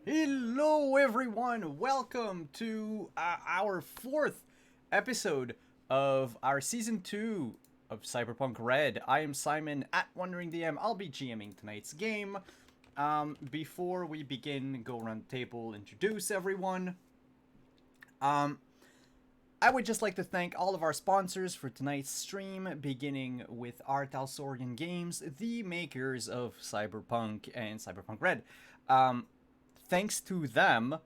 Hello, everyone. Welcome to our fourth episode of our season 2 of Cyberpunk Red. I am Simon at Wandering DM. I'll be GMing tonight's game. Before we begin, go around the table, introduce everyone. I would just like to thank all of our sponsors for tonight's stream, beginning with Artalsorian Games, the makers of Cyberpunk and Cyberpunk Red. Thanks to them,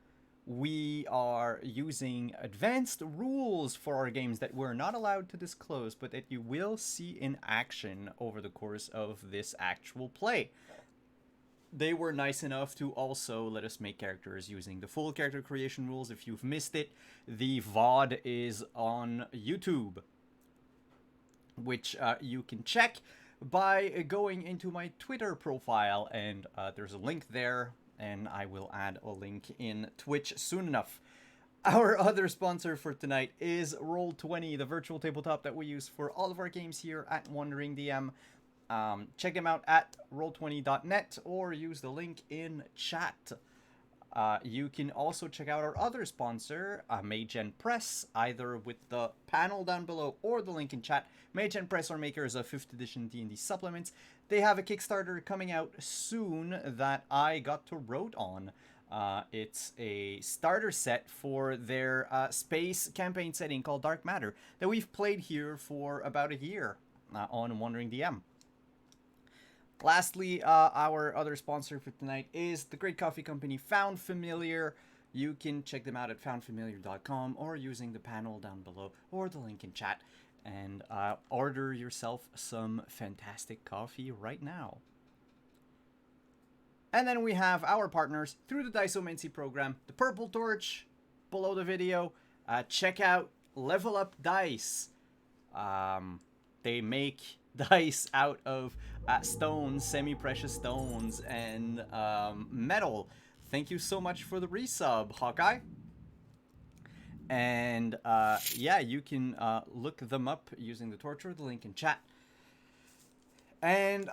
we are using advanced rules for our games that we're not allowed to disclose, but that you will see in action over the course of this actual play. They were nice enough to also let us make characters using the full character creation rules. If you've missed it, the VOD is on YouTube, which you can check by going into my Twitter profile, and there's a link there, and I will add a link in Twitch soon enough. Our other sponsor for tonight is Roll20, the virtual tabletop that we use for all of our games here at Wandering DM. Check them out at roll20.net or use the link in chat. You can also check out our other sponsor, Magen Press, either with the panel down below or the link in chat. Magen Press are makers of 5th edition D&D supplements. They have a Kickstarter coming out soon that I got to wrote on. It's a starter set for their space campaign setting called Dark Matter that we've played here for about a year on Wandering DM. Lastly, our other sponsor for tonight is the great coffee company Found Familiar. You can check them out at foundfamiliar.com or using the panel down below or the link in chat and order yourself some fantastic coffee right now. And then we have our partners through the Diceomancy program, the Purple Torch, below the video. Check out Level Up Dice. They make dice out of stones, semi-precious stones, and metal. Thank you so much for the resub, Hawkeye. And yeah, you can look them up using the torch or the link in chat. And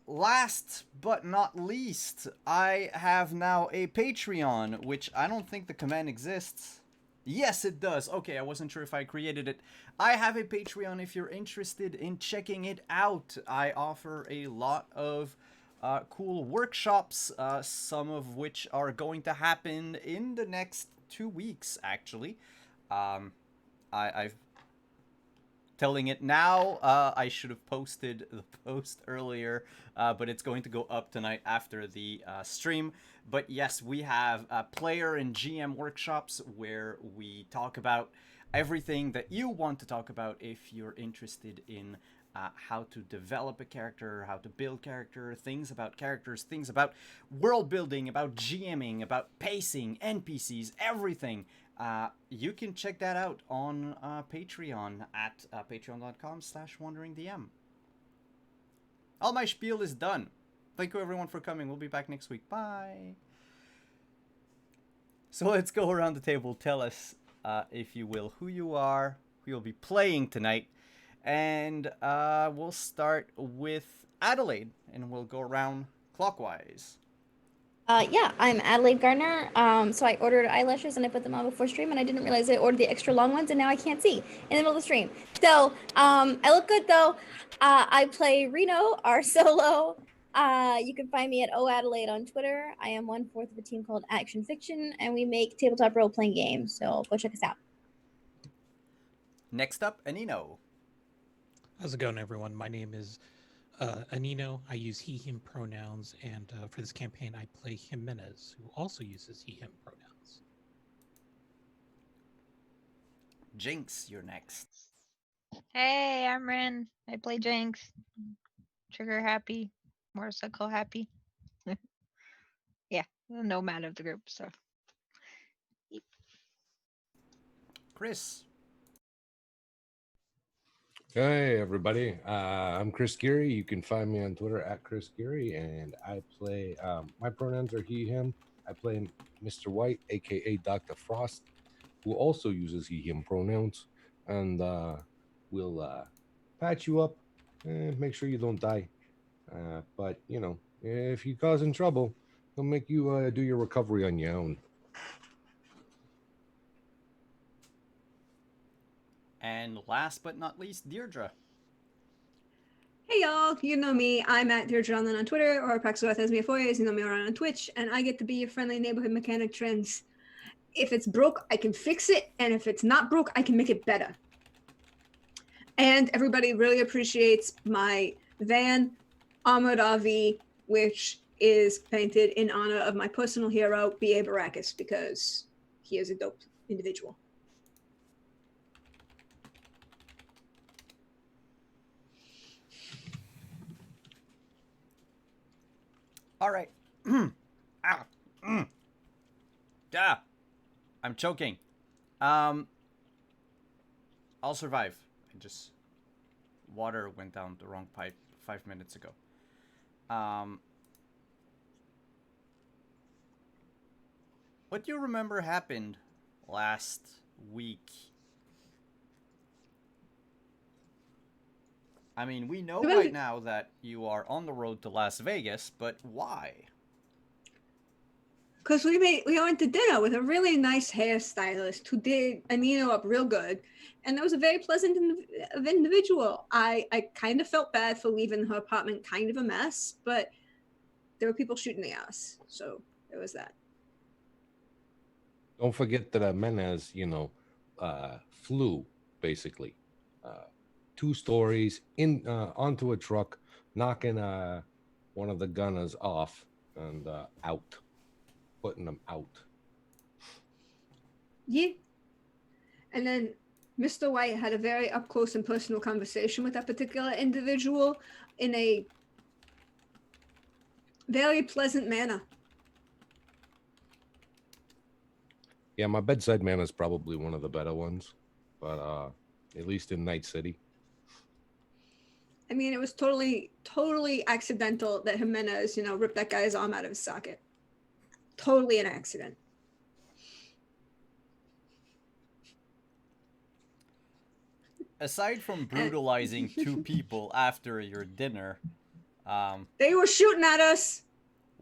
last but not least, I have now a Patreon, which I don't think the command exists. Yes, it does. Okay, I wasn't sure if I created it. I have a Patreon if you're interested in checking it out. I offer a lot of cool workshops, some of which are going to happen in the next 2 weeks, actually. I've telling it now. I should have posted the post earlier, but it's going to go up tonight after the stream. But yes, we have player and GM workshops where we talk about everything that you want to talk about if you're interested in how to develop a character, how to build things about world building, about GMing, about pacing, NPCs, everything. You can check that out on Patreon at patreon.com/wanderingdm. All my spiel is done. Thank you everyone for coming. We'll be back next week. Bye. So let's go around the table. Tell us, if you will, who you are, who you'll be playing tonight. And we'll start with Adelaide, and we'll go around clockwise. Yeah, I'm Adelaide Gardner. So I ordered eyelashes and I put them on before stream, and I didn't realize I ordered the extra long ones, and now I can't see in the middle of the stream. So I look good though. I play Reno, our solo. You can find me at OAdelaide on Twitter. I am 1/4 of a team called Action Fiction, and we make tabletop role-playing games. So go check us out. Next up, Anino. How's it going, everyone? My name is Anino. I use he, him pronouns, and for this campaign, I play Jimenez, who also uses he, him pronouns. Jinx, you're next. Hey, I'm Ren. I play Jinx. Trigger happy, motorcycle happy. Yeah, the nomad of the group. So, Chris. Hey everybody, I'm Chris Geary. You can find me on Twitter at Chris Geary, and I play, my pronouns are he, him. I play Mr. White, aka Dr. Frost, who also uses he, him pronouns, and we'll patch you up and make sure you don't die. But, you know, if you're causing trouble, He'll make you do your recovery on your own. And last but not least, Deirdre. Hey y'all, you know me. I'm at Deirdre Online on Twitter or Paxoathesmia4, you know me around on Twitch, and I get to be your friendly neighborhood mechanic trends. If it's broke, I can fix it, and if it's not broke, I can make it better. And everybody really appreciates my van, Armored RV, which is painted in honor of my personal hero, B.A. Baracus, because he is a dope individual. All right. Ah. Ah. I'm choking. I'll survive. Water went down the wrong pipe 5 minutes ago. What do you remember happened last week? I mean, we know right now that you are on the road to Las Vegas, but why? Because we went to dinner with a really nice hairstylist who did Anino up real good, and that was a very pleasant individual. I kind of felt bad for leaving her apartment kind of a mess, but there were people shooting the ass, so there was that. Don't forget that Menez, flew basically 2 stories in onto a truck, knocking one of the gunners off and out, putting them out. Yeah. And then Mr. White had a very up close and personal conversation with that particular individual in a very pleasant manner. Yeah, my bedside manner is probably one of the better ones, but at least in Night City. I mean, it was totally accidental that Jimenez, ripped that guy's arm out of his socket. Totally an accident. Aside from brutalizing 2 people after your dinner, they were shooting at us.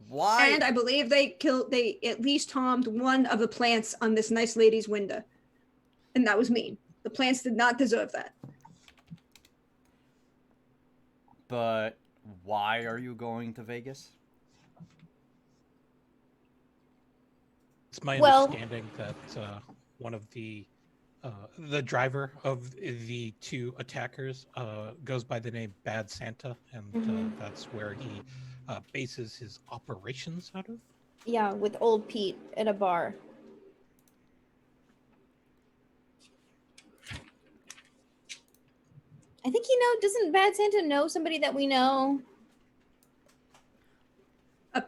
Why? And I believe they at least harmed one of the plants on this nice lady's window. And that was mean. The plants did not deserve that. But why are you going to Vegas? It's my understanding that one of the driver of the 2 attackers goes by the name Bad Santa, and that's where he bases his operations out of. Yeah, with old Pete at a bar. I think doesn't Bad Santa know somebody that we know? I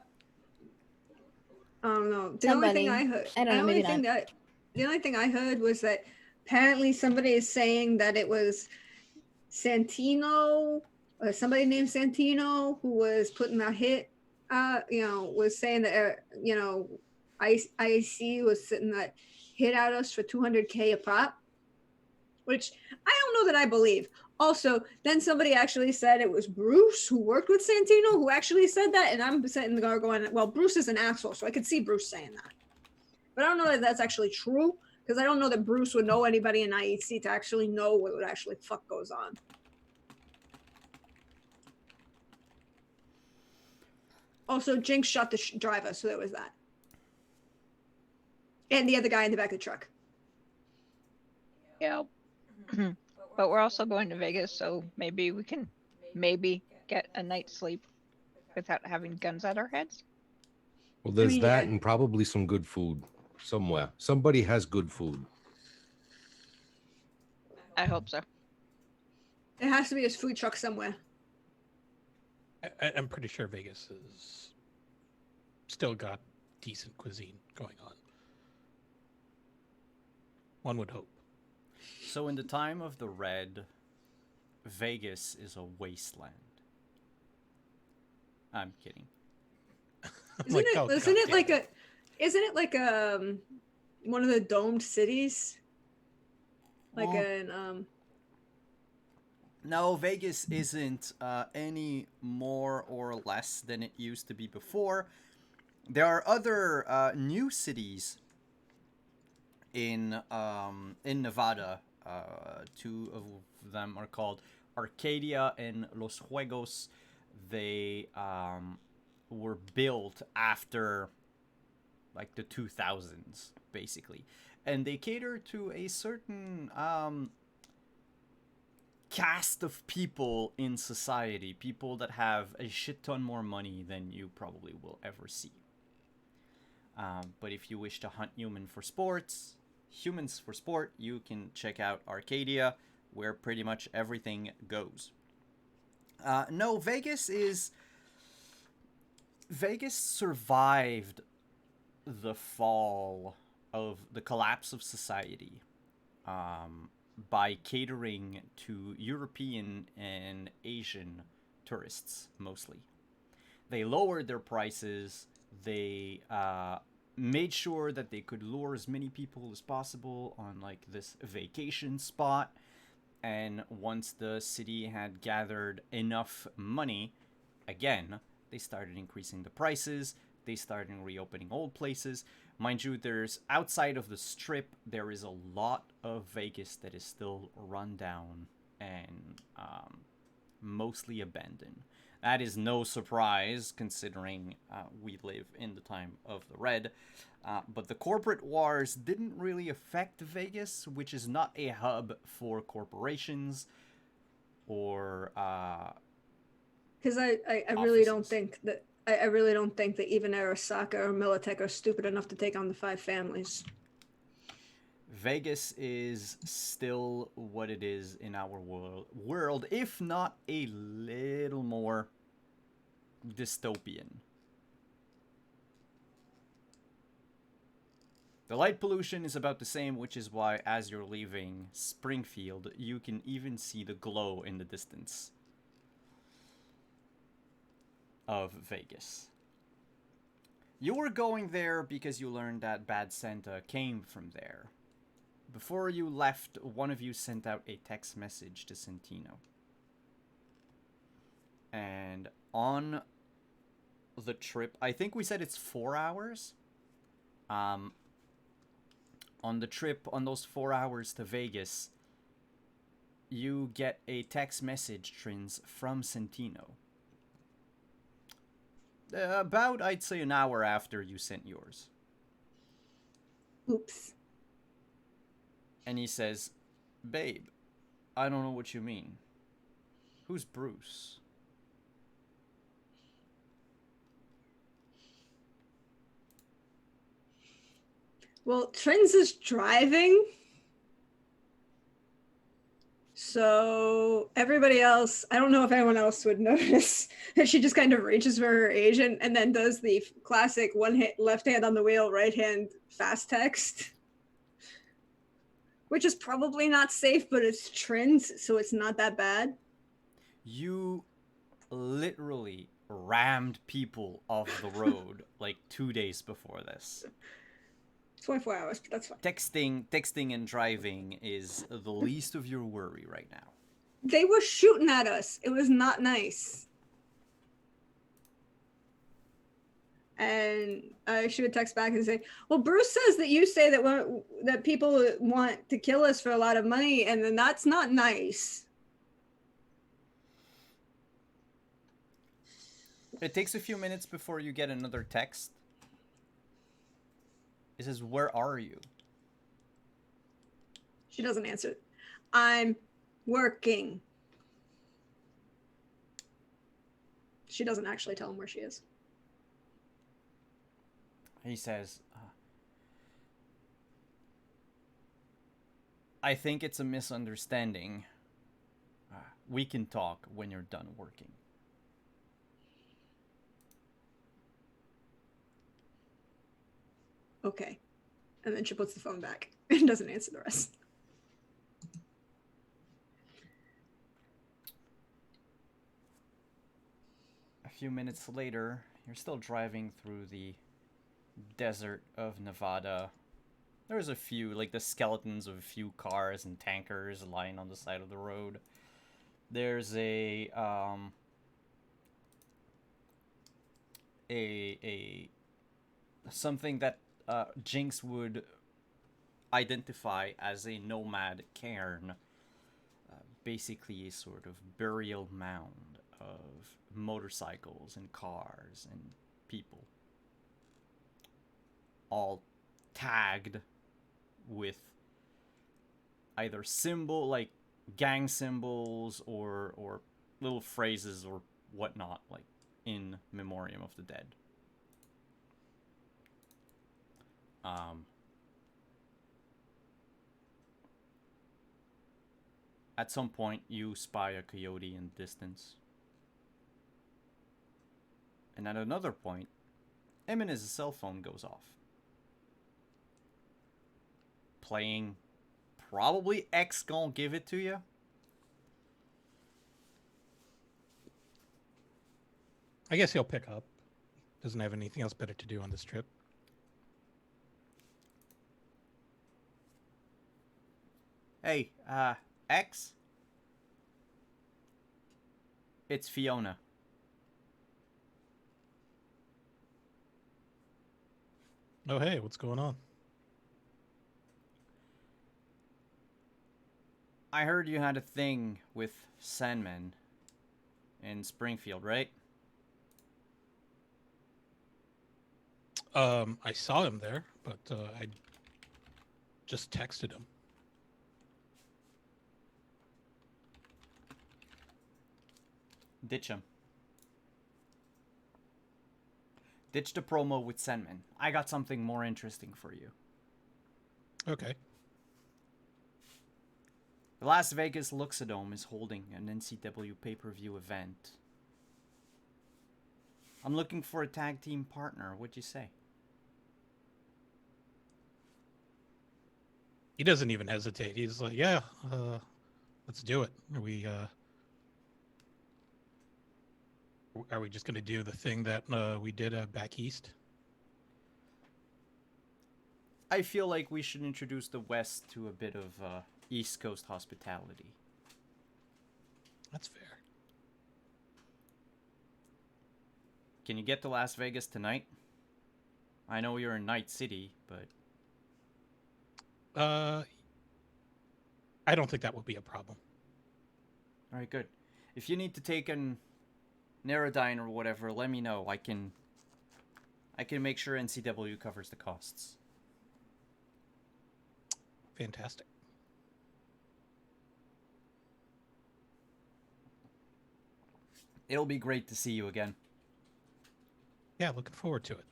don't know. The Somebody. only thing I heard. I don't know, maybe not. The only thing I heard was that apparently somebody is saying that it was Santino, or somebody named Santino, who was putting a hit. Was saying that IC was sitting that hit at us for $200K a pop, which I don't know that I believe. Also, then somebody actually said it was Bruce who worked with Santino who actually said that, and I'm sitting there going, well, Bruce is an asshole, so I could see Bruce saying that. But I don't know that that's actually true, because I don't know that Bruce would know anybody in IEC to actually know what would actually fuck goes on. Also, Jinx shot the driver, so there was that. And the other guy in the back of the truck. Yep. But we're also going to Vegas, so maybe we can get a night's sleep without having guns at our heads. Well, there's that and probably some good food somewhere. Somebody has good food. I hope so. It has to be a food truck somewhere. I'm pretty sure Vegas has still got decent cuisine going on. One would hope. So in the time of the Red, Vegas is a wasteland. I'm kidding. Isn't it like one of the domed cities? No, Vegas isn't any more or less than it used to be before. There are other new cities in Nevada. Two of them are called Arcadia and Los Juegos. They were built after like the 2000s, basically, and they cater to a certain cast of people in society, people that have a shit ton more money than you probably will ever see. But if you wish to hunt humans for sport, you can check out Arcadia, where pretty much everything goes. No, Vegas survived the fall of the collapse of society by catering to European and Asian tourists mostly. They lowered their prices. They made sure that they could lure as many people as possible on like this vacation spot. And once the city had gathered enough money, again, they started increasing the prices. They started reopening old places. Mind you, there's outside of the strip, there is a lot of Vegas that is still run down and mostly abandoned. That is no surprise, considering we live in the time of the Red. But the corporate wars didn't really affect Vegas, which is not a hub for corporations or because I really don't think that I really don't think that even Arasaka or Militech are stupid enough to take on the five families. Vegas is still what it is in our world, if not a little more dystopian. The light pollution is about the same, which is why as you're leaving Springfield, you can even see the glow in the distance of Vegas. You were going there because you learned that Bad Santa came from there. Before you left, one of you sent out a text message to Santino. And on the trip, I think we said it's 4 hours. On the trip, on those 4 hours to Vegas, you get a text message, Trins, from Santino. About, I'd say, an hour after you sent yours. Oops. And he says, "Babe, I don't know what you mean. Who's Bruce?" Well, Trins is driving. So everybody else, I don't know if anyone else would notice that she just kind of reaches for her agent and then does the classic left hand on the wheel, right hand fast text. Which is probably not safe, but it's Trins, so it's not that bad. You literally rammed people off the road like 2 days before this. 24 hours, but that's fine. Texting and driving is the least of your worry right now. They were shooting at us. It was not nice. And she would text back and say, "Well, Bruce says that you say that people want to kill us for a lot of money, and then that's not nice." It takes a few minutes before you get another text. It says, "Where are you?" She doesn't answer. "I'm working." She doesn't actually tell him where she is. He says, "I think it's a misunderstanding. We can talk when you're done working." Okay. And then she puts the phone back and doesn't answer the rest. A few minutes later, you're still driving through the desert of Nevada. There's a few, like the skeletons of a few cars and tankers lying on the side of the road. There's a something that Jinx would identify as a nomad cairn. Basically a sort of burial mound of motorcycles and cars and people, all tagged with either symbol like gang symbols or little phrases or whatnot, like in memoriam of the dead. At some point, you spy a coyote in the distance. And at another point, Eminem's cell phone goes off. Playing probably X gonna give it to you. I guess he'll pick up. Doesn't have anything else better to do on this trip. Hey, X? It's Fiona. Oh, hey, what's going on? I heard you had a thing with Sandman in Springfield, right? I saw him there, but I just texted him. Ditch him. Ditch the promo with Sandman. I got something more interesting for you. Okay. The Las Vegas Luxodome is holding an NCW pay-per-view event. I'm looking for a tag team partner. What'd you say? He doesn't even hesitate. He's like, yeah, let's do it. Are we just going to do the thing that we did back east? I feel like we should introduce the West to a bit of East Coast hospitality. That's fair. Can you get to Las Vegas tonight? I know you're in Night City, but... I don't think that would be a problem. Alright, good. If you need to take an Neurodyne or whatever, let me know. I can make sure NCW covers the costs. Fantastic. It'll be great to see you again. Yeah, looking forward to it.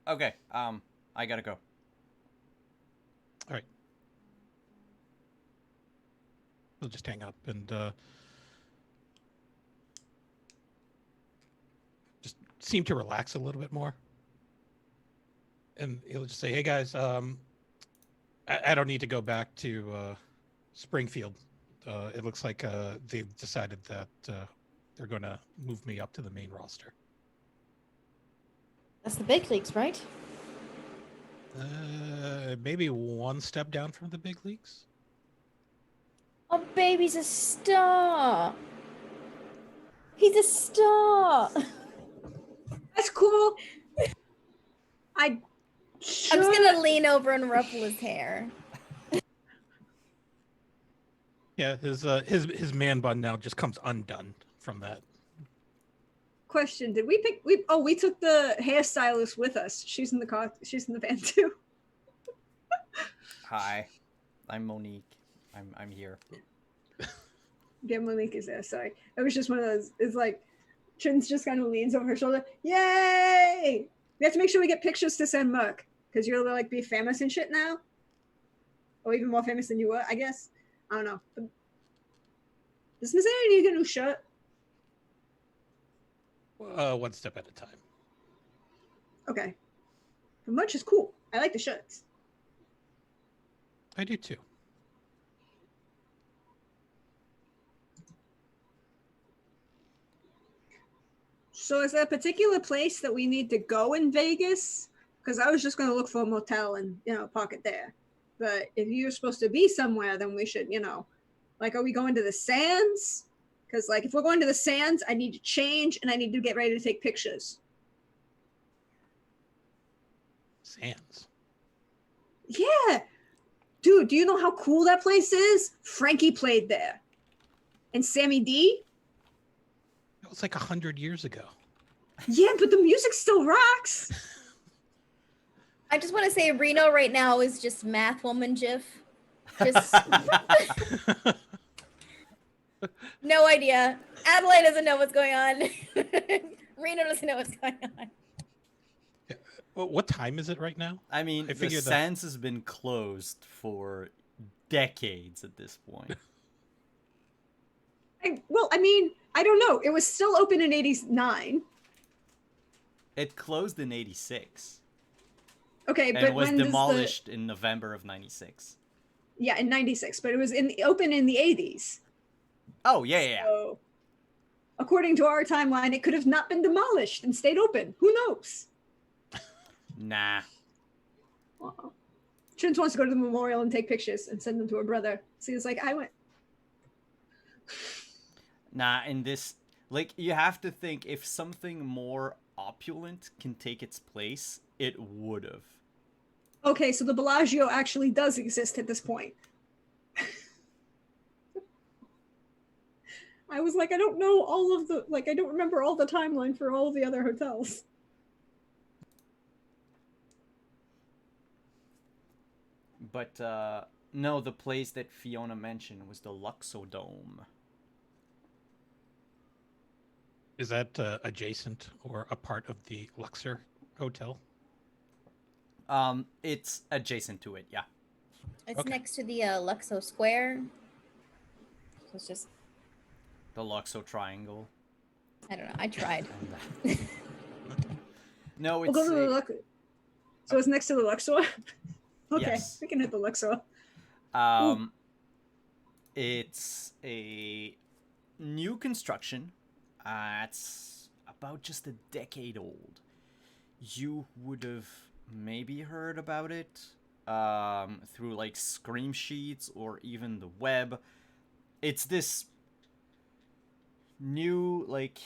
Okay, I gotta go. All right. We'll just hang up and just seem to relax a little bit more. And he'll just say, hey, guys, I don't need to go back to Springfield. It looks like they've decided that they're going to move me up to the main roster. That's the big leagues, right? Maybe one step down from the big leagues. Oh, baby's a star. He's a star. That's cool. I'm just gonna lean over and ruffle his hair. Yeah, his man bun now just comes undone from that. Question: did we pick? We took the hairstylist with us. She's in the car. She's in the van too. Hi, I'm Monique. I'm here. Yeah, Monique is there. Sorry, it was just one of those. It's like Chin's just kind of leans over her shoulder. Yay! We have to make sure we get pictures to send Merc because you're like be famous and shit now, or even more famous than you were. I guess. I don't know. But does Miss Annie need to get a new shirt? One step at a time. Okay. The merch is cool. I like the shirts. I do too. So is there a particular place that we need to go in Vegas? Because I was just going to look for a motel and, park it there. But if you're supposed to be somewhere, then we should, like, are we going to the Sands? Because like if we're going to the sands, I need to change and I need to get ready to take pictures. Sands. Yeah. Dude, do you know how cool that place is? Frankie played there. And Sammy D? It was like 100 years ago. Yeah, but the music still rocks. I just want to say Reno right now is just math woman GIF. Just no idea. Adelaide doesn't know what's going on. Reno doesn't know what's going on. Well, what time is it right now? I mean, I the figure that- Sands has been closed for decades at this point. I mean, I don't know. It was still open in 89. It closed in 86. Okay, And but was when demolished in November of 96. Yeah, in 96, but it was open in the 80s. Oh, yeah. So, according to our timeline, it could have not been demolished and stayed open. Who knows? Nah. Trins wants to go to the memorial and take pictures and send them to her brother. So he's like, I went. Nah, in this... Like, you have to think, if something more opulent can take its place, it would have. Okay, so the Bellagio actually does exist at this point. I was like, I don't know all of the... Like, I don't remember all the timeline for all of the other hotels. But, no, the place that Fiona mentioned was the Luxodome. Is that adjacent or a part of the Luxor Hotel? It's adjacent to it, yeah. It's Okay. next to the Luxo Square. So it's just, The Luxo Triangle. I don't know. I tried. No, We'll it's... go to the So it's next to the Luxor? Okay, Yes. we can hit the Luxor. It's a new construction. It's about just a decade old. You would have maybe heard about it through like Scream Sheets or even the web. It's this new like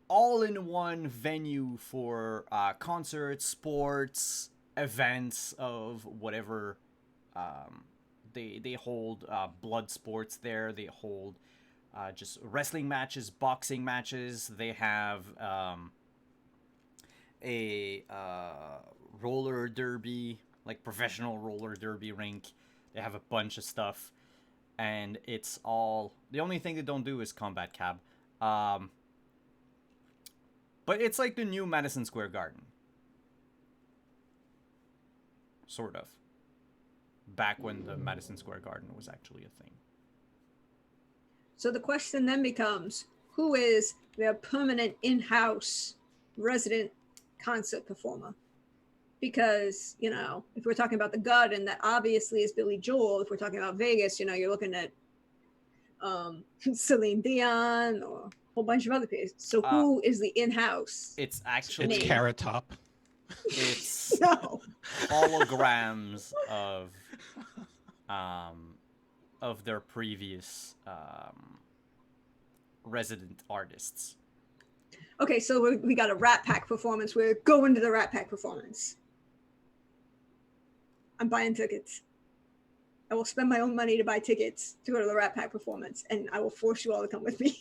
all-in-one venue for concerts, sports, events of whatever. They hold blood sports there. They hold just wrestling matches, boxing matches. They have a roller derby, like professional roller derby rink. They have a bunch of stuff, and it's all... The only thing they don't do is combat cab. But it's like the new Madison Square Garden. Sort of. Back when the Madison Square Garden was actually a thing. So the question then becomes, who is their permanent in-house resident concert performer? Because, you know, if we're talking about the Garden, that obviously is Billy Joel. If we're talking about Vegas, you know, you're looking at Celine Dion or a whole bunch of other people. So who is the in-house? It's actually... It's Carrot Top. It's No. holograms of their previous resident artists. Okay, so we got a Rat Pack performance. We're going to the Rat Pack performance. I'm buying tickets. I will spend my own money to buy tickets to go to the Rat Pack performance, and I will force you all to come with me.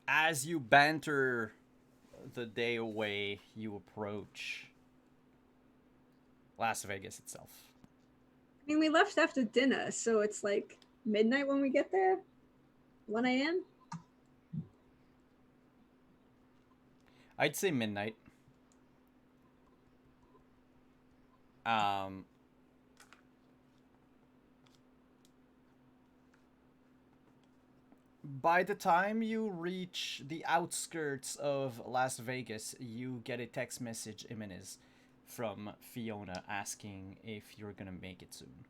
As you banter the day away, you approach Las Vegas itself. I mean, we left after dinner, so it's like midnight when we get there? 1 a.m.? I'd say midnight. By the time you reach the outskirts of Las Vegas, you get a text message, Jimenez, from Fiona asking if you're gonna make it soon.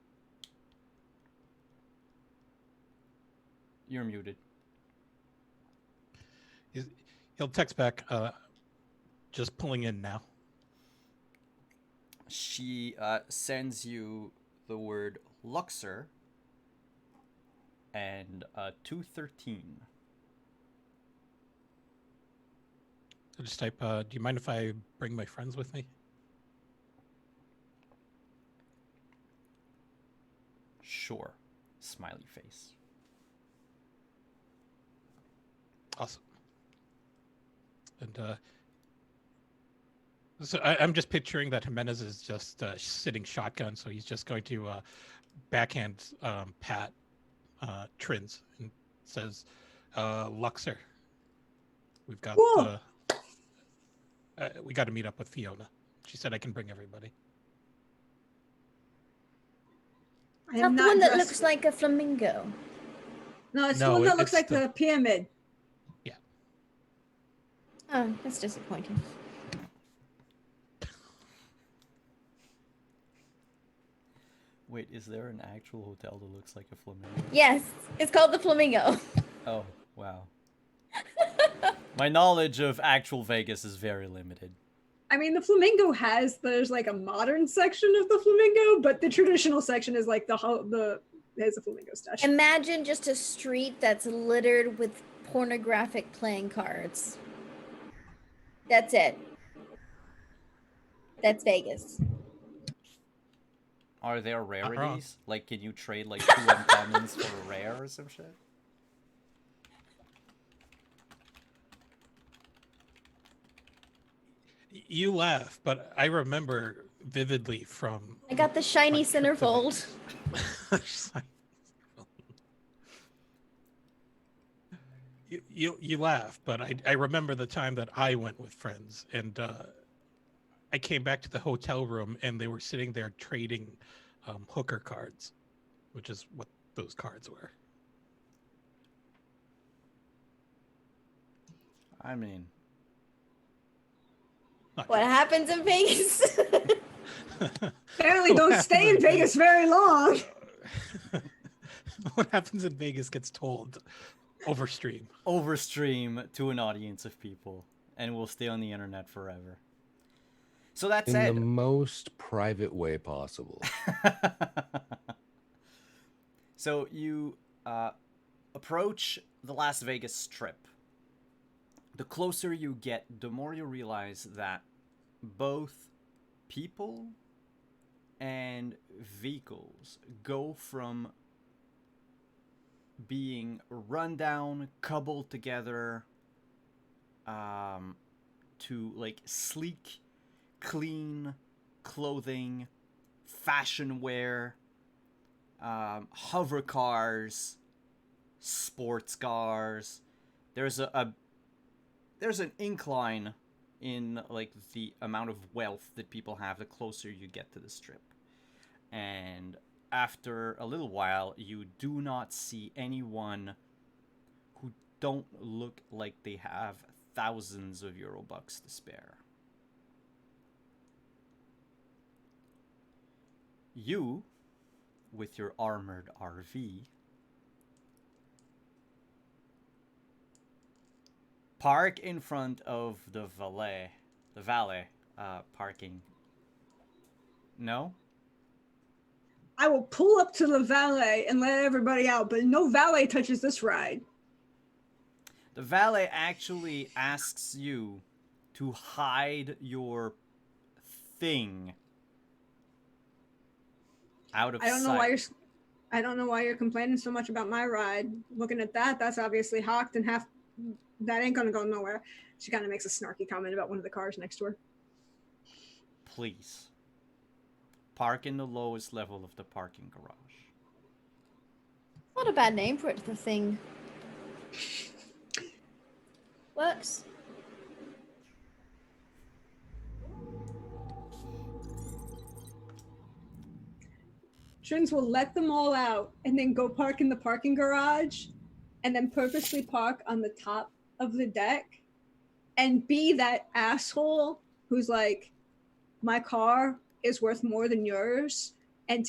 You're muted. He'll text back, just pulling in now. She sends you the word Luxor and 213. So just type, do you mind if I bring my friends with me? Sure. Smiley face. Awesome. And so I'm just picturing that Jimenez is just sitting shotgun, so he's just going to backhand pat Trins and says, Luxor, we've got Cool. we got to meet up with Fiona. She said I can bring everybody. I Is am that the not one that dressed- looks like a flamingo? No, it's the No, one that looks it's like the pyramid. Oh, that's disappointing. Wait, is there an actual hotel that looks like a flamingo? Yes, it's called the Flamingo. Oh, wow. My knowledge of actual Vegas is very limited. I mean, the flamingo there's like a modern section of the flamingo, but the traditional section is like there's a flamingo statue. Imagine just a street that's littered with pornographic playing cards. That's it. That's Vegas. Are there wrong. rarities? Like, can you trade like 2 uncommons for a rare or some shit? You laugh, but I remember vividly from. I got the shiny my trip to centerfold. Vegas. You laugh, but I remember the time that I went with friends, and I came back to the hotel room, and they were sitting there trading hooker cards, which is what those cards were. I mean, Not What good. happens in Vegas? Apparently, don't stay in Vegas very long. What happens in Vegas gets told over stream. overstream to an audience of people and will stay on the internet forever. So that In said, the most private way possible. so you approach the Las Vegas Strip. The closer you get, the more you realize that both people and vehicles go from being run down, cobbled together, to like sleek, clean clothing, fashion wear, hover cars, sports cars. There's there's an incline in like the amount of wealth that people have the closer you get to the Strip. And after a little while, you do not see anyone who don't look like they have thousands of Eurobucks to spare. You, with your armored RV, park in front of the valet parking. No? I will pull up to the valet and let everybody out, but no valet touches this ride. The valet actually asks you to hide your thing out of I don't know why you're complaining so much about my ride. Looking at that, that's obviously hawked and that ain't gonna go nowhere. She kind of makes a snarky comment about one of the cars next to her. Please. Park in the lowest level of the parking garage. Not a bad name for it, the thing. Works. Trins will let them all out and then go park in the parking garage and then purposely park on the top of the deck and be that asshole who's like, my car is worth more than yours, and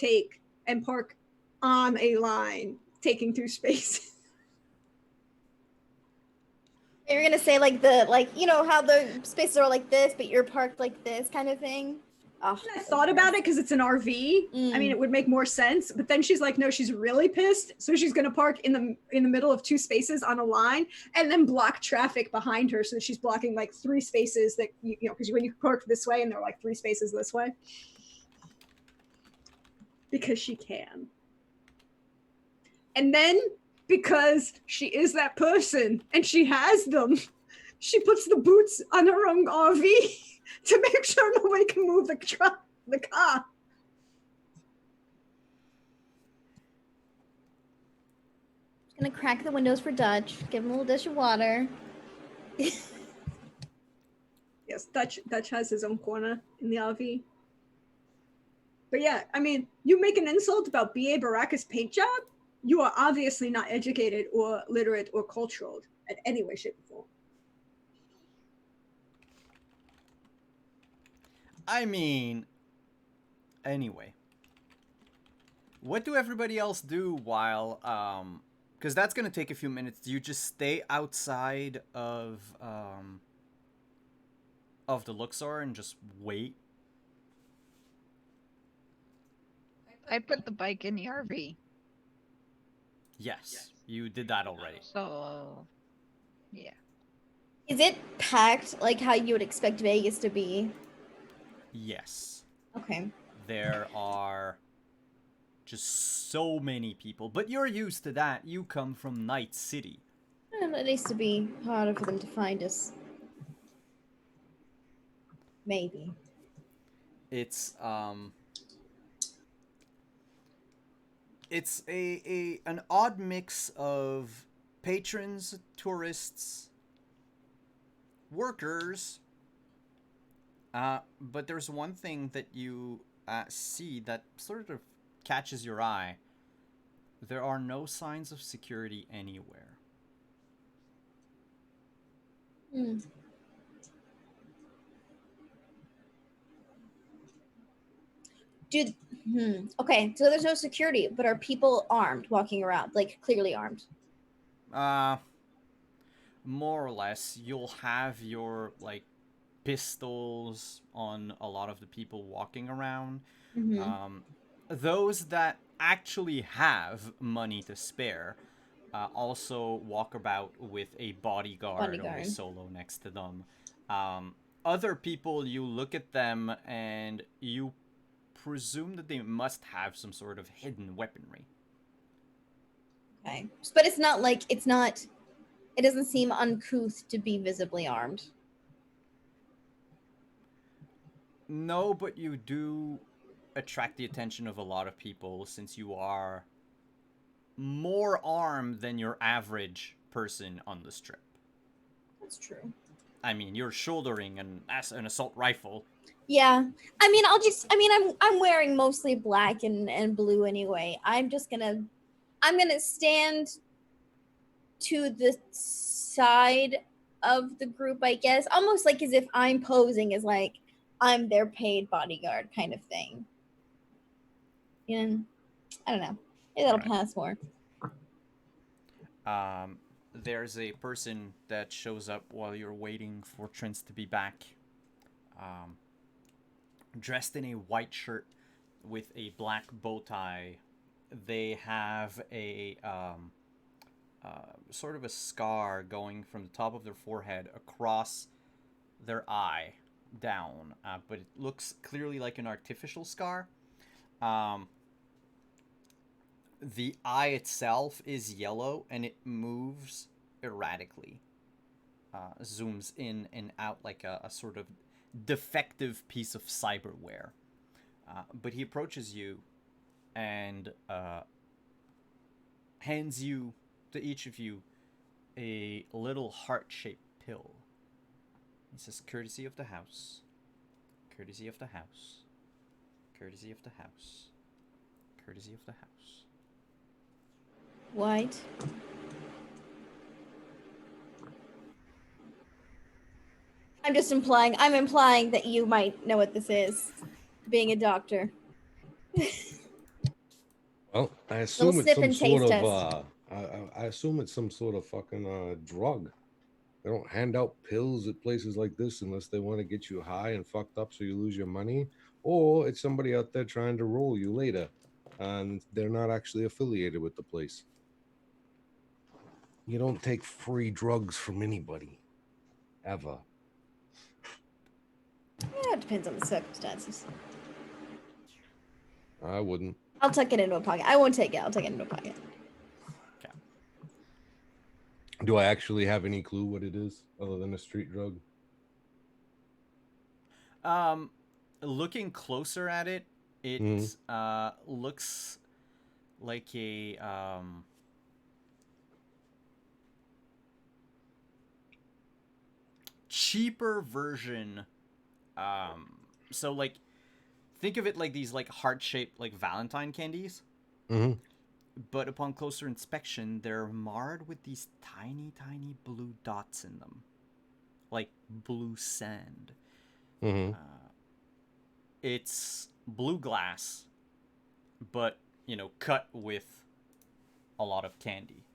park on a line, taking through space. You're gonna say like you know how the spaces are like this, but you're parked like this kind of thing. Oh, I thought about it because it's an RV. I mean, it would make more sense. But then she's like, no, she's really pissed. So she's gonna park in the middle of 2 spaces on a line and then block traffic behind her. So she's blocking like 3 spaces that you know, because when you park this way and there are like 3 spaces this way. Because she can. And then because she is that person and she has them, she puts the boots on her own RV to make sure nobody can move the car. Just gonna crack the windows for Dutch. Give him a little dish of water. Yes, Dutch has his own corner in the RV. But yeah, I mean, you make an insult about B.A. Baraka's paint job, you are obviously not educated or literate or cultural in any way, shape, or form. I mean, anyway. What do everybody else do while, because that's going to take a few minutes. Do you just stay outside of the Luxor and just wait? I put the bike in the RV. Yes, you did that already. So, yeah. Is it packed like how you would expect Vegas to be? Yes. Okay. There are just so many people, but you're used to that. You come from Night City. It needs to be harder for them to find us. Maybe. It's an odd mix of patrons, tourists, workers. But there's one thing that you see that sort of catches your eye. There are no signs of security anywhere. Okay, so there's no security, but are people armed walking around, like clearly armed? More or less. You'll have your like pistols on a lot of the people walking around. Those that actually have money to spare also walk about with a bodyguard or a solo next to them. Other people, you look at them and you presume that they must have some sort of hidden weaponry. Okay. But it's not like, it doesn't seem uncouth to be visibly armed. No, but you do attract the attention of a lot of people since you are more armed than your average person on the strip. That's true. I mean, you're shouldering an assault rifle. Yeah. I mean, I'm wearing mostly black and blue anyway. I'm gonna stand to the side of the group, I guess, almost like as if I'm posing as like I'm their paid bodyguard kind of thing. And I don't know. Maybe that'll pass more. There's a person that shows up while you're waiting for Trins to be back. Dressed in a white shirt with a black bow tie. They have a sort of a scar going from the top of their forehead across their eye down, but it looks clearly like an artificial scar. The eye itself is yellow and it moves erratically. Zooms in and out like a sort of defective piece of cyberware. But he approaches you and hands you, to each of you, a little heart-shaped pill. He says, courtesy of the house. Courtesy of the house. Courtesy of the house. Courtesy of the house. White. I'm implying that you might know what this is, being a doctor. Well, I assume it's some sort of I assume it's some sort of fucking drug. They don't hand out pills at places like this unless they want to get you high and fucked up so you lose your money, or it's somebody out there trying to roll you later, and they're not actually affiliated with the place. You don't take free drugs from anybody, ever. Yeah, it depends on the circumstances. I wouldn't. I'll tuck it into a pocket. I won't take it. I'll take it into a pocket. Okay. Do I actually have any clue what it is other than a street drug? Looking closer at it, it looks like a cheaper version. So like, think of it like these like heart-shaped like Valentine candies. But upon closer inspection, they're marred with these tiny, tiny blue dots in them, like blue sand. It's blue glass, but cut with a lot of candy.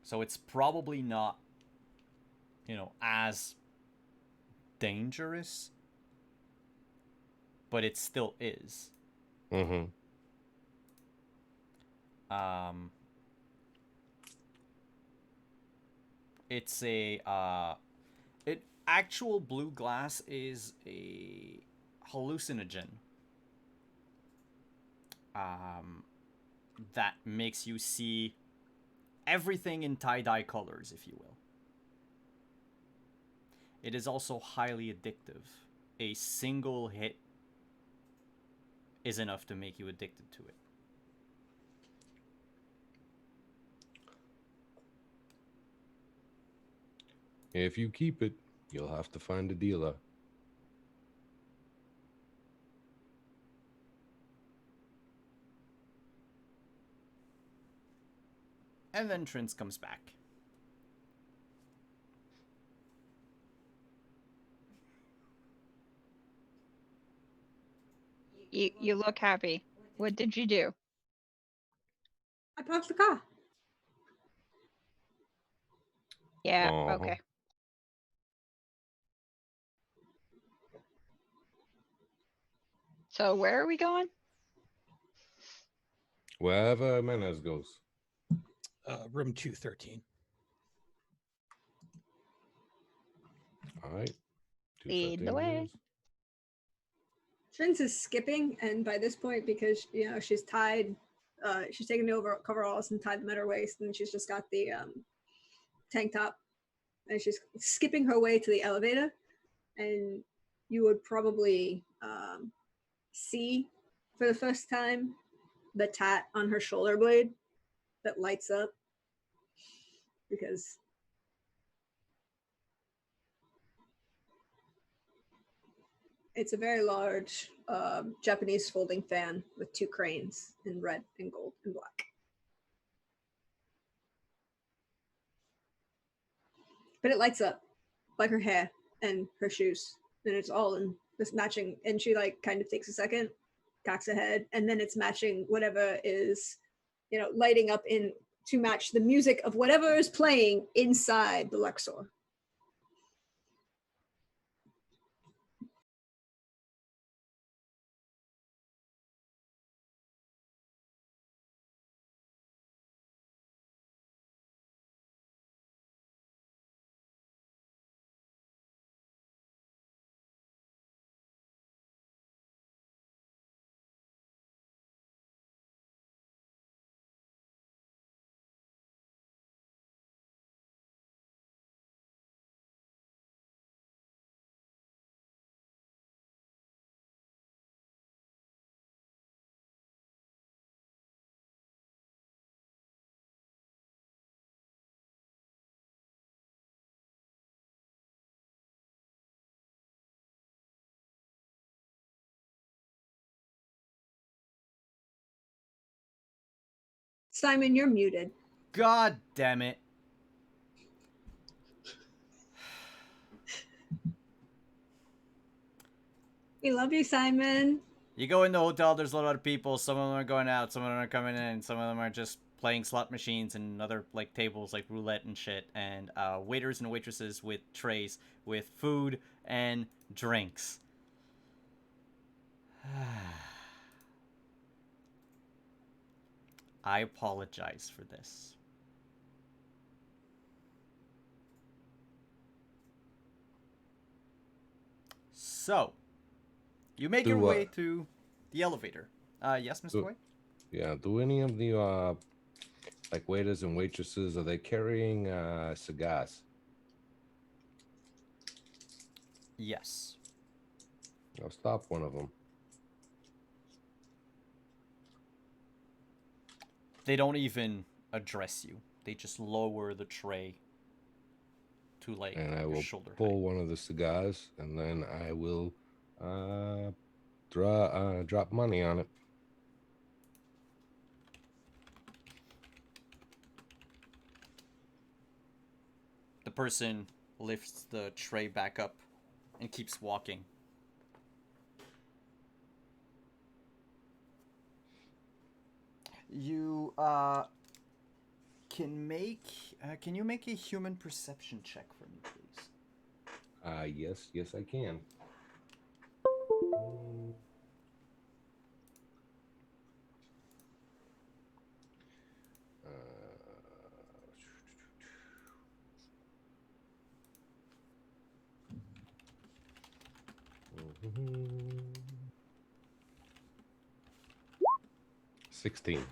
So it's probably not, as dangerous, but it still is. It's a actual blue glass is a hallucinogen. That makes you see everything in tie-dye colors, if you will. It is also highly addictive. A single hit is enough to make you addicted to it. If you keep it, you'll have to find a dealer. And then Trince comes back. You look happy. What did you do? I parked the car. Yeah, okay. So where are we going? Wherever Menez goes. Room 213. All right. Lead the way. Trince is skipping, and by this point, because she's tied, she's taken the coveralls and tied them at her waist, and she's just got the tank top, and she's skipping her way to the elevator. And you would probably see for the first time the tat on her shoulder blade that lights up, because it's a very large Japanese folding fan with two cranes in red and gold and black. But it lights up like her hair and her shoes, and it's all in this matching. And she kind of takes a second, cocks her head, and then it's matching whatever is, lighting up in to match the music of whatever is playing inside the Lexor. Simon, you're muted. God damn it. We love you, Simon. You go in the hotel, there's a lot of people. Some of them are going out, some of them are coming in, some of them are just playing slot machines and other like tables like roulette and shit, and waiters and waitresses with trays with food and drinks. I apologize for this. So, you make your way to the elevator. Yes, Mr. White? Yeah, do any of the like waiters and waitresses, are they carrying cigars? Yes. I'll stop one of them. They don't even address you. They just lower the tray to like and I will shoulder pull height. one of the cigars, and then I will drop money on it. The person lifts the tray back up and keeps walking. You can you make a human perception check for me, please? Yes, I can. Mm-hmm. 16.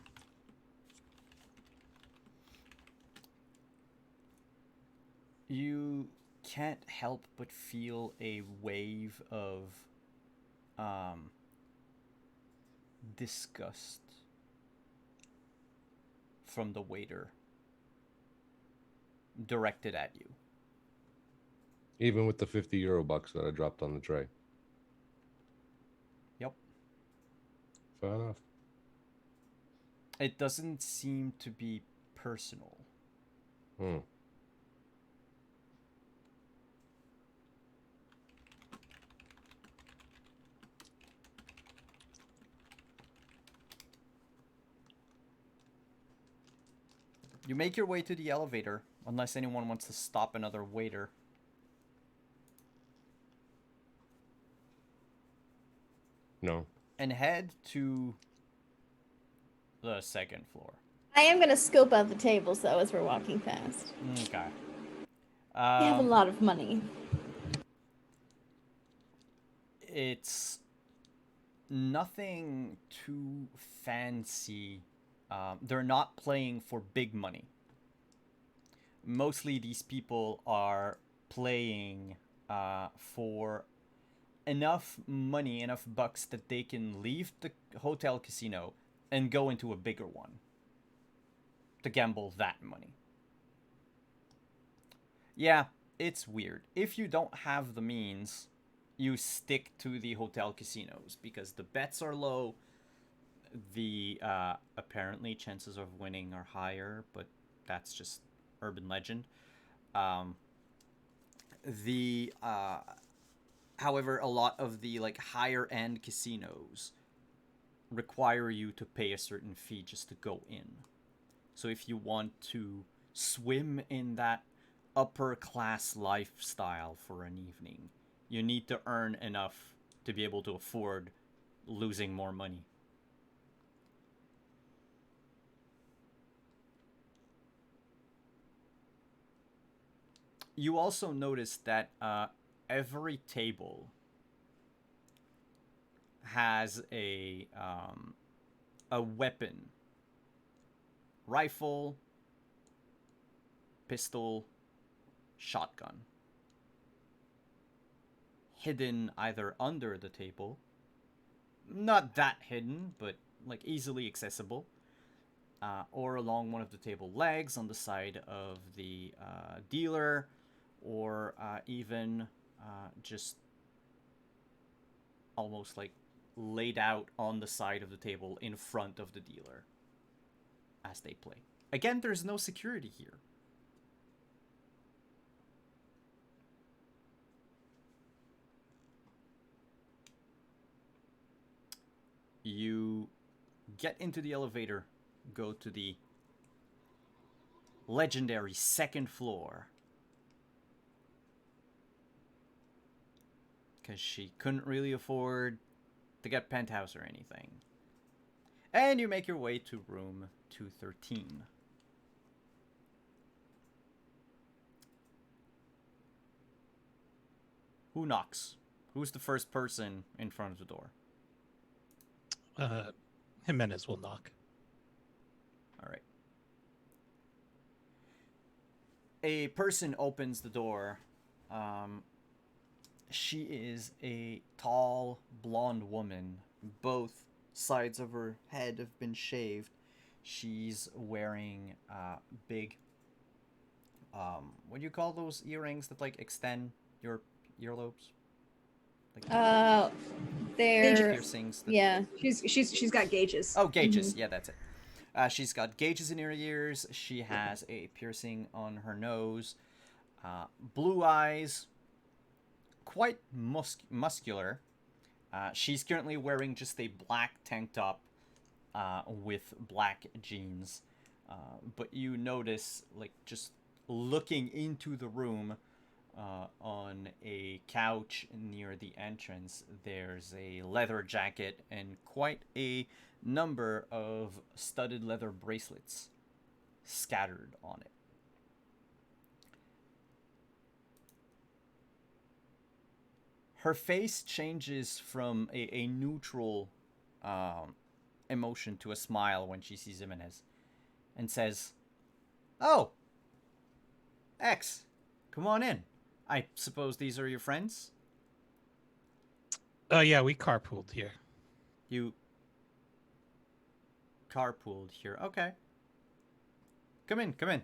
You can't help but feel a wave of disgust from the waiter directed at you. Even with the 50 euro bucks that I dropped on the tray. Yep. Fair enough. It doesn't seem to be personal. You make your way to the elevator, unless anyone wants to stop another waiter. No. And head to the second floor. I am going to scope out the tables, though, as we're walking past. Okay. We have a lot of money. It's nothing too fancy. They're not playing for big money. Mostly these people are playing for enough money, enough bucks that they can leave the hotel casino and go into a bigger one to gamble that money. Yeah, it's weird. If you don't have the means, you stick to the hotel casinos because the bets are low. The apparently chances of winning are higher, but that's just urban legend. However, a lot of the like higher end casinos require you to pay a certain fee just to go in. So if you want to swim in that upper class lifestyle for an evening, you need to earn enough to be able to afford losing more money. You also notice that every table has a weapon, rifle, pistol, shotgun, hidden either under the table, not that hidden, but like easily accessible, or along one of the table legs on the side of the dealer, or even just almost like laid out on the side of the table in front of the dealer as they play. Again, there's no security here. You get into the elevator, go to the legendary second floor. Because she couldn't really afford to get penthouse or anything. And you make your way to room 213. Who knocks? Who's the first person in front of the door? Jimenez will knock. All right. A person opens the door. She is a tall, blonde woman. Both sides of her head have been shaved. She's wearing big, what do you call those earrings that like extend your earlobes? Like, they're piercings. yeah. She's got gauges. Oh, gauges. Yeah, that's it. She's got gauges in her ears. She has a piercing on her nose. Blue eyes. Quite muscular. She's currently wearing just a black tank top with black jeans. But you notice, like, just looking into the room, on a couch near the entrance, there's a leather jacket and quite a number of studded leather bracelets scattered on it. Her face changes from a neutral emotion to a smile when she sees Jimenez and says, "Oh, X, come on in. I suppose these are your friends?" Yeah, we carpooled here. You carpooled here. Okay. Come in, come in.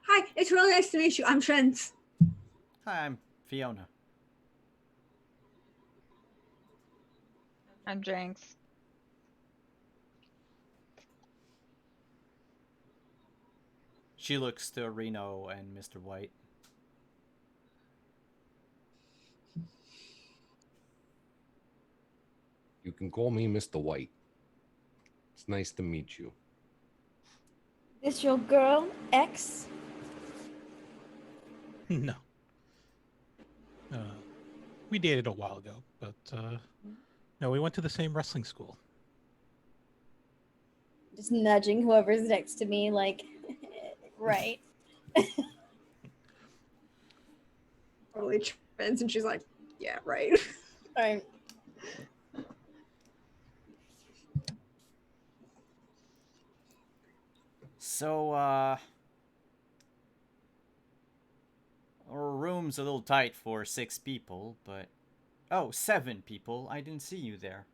Hi, it's really nice to meet you. I'm Trent. Hi, I'm Fiona. I'm Drinks. She looks to Reno and Mr. White. You can call me Mr. White. It's nice to meet you. This your girl, X? No. We dated a while ago, but no, we went to the same wrestling school. Just nudging whoever's next to me, like, right. Totally Trent, and she's like, yeah, right. Right. So, our room's a little tight for 6 people, but... Oh, 7 people. I didn't see you there.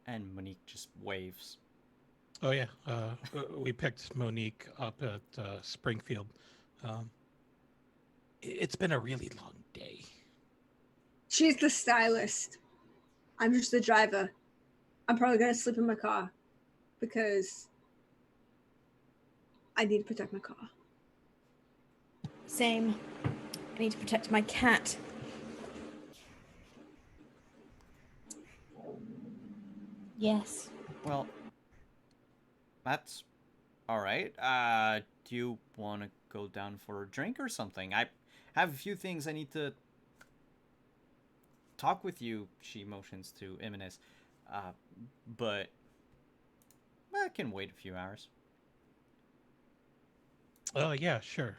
And Monique just waves. Oh yeah, we picked Monique up at Springfield. It's been a really long day. She's the stylist. I'm just the driver. I'm probably gonna sleep in my car because I need to protect my car. Same. I need to protect my cat. Yes. Well, that's alright. Do you want to go down for a drink or something? I have a few things I need to talk with you, she motions to Jimenez. But I can wait a few hours. Yeah, sure.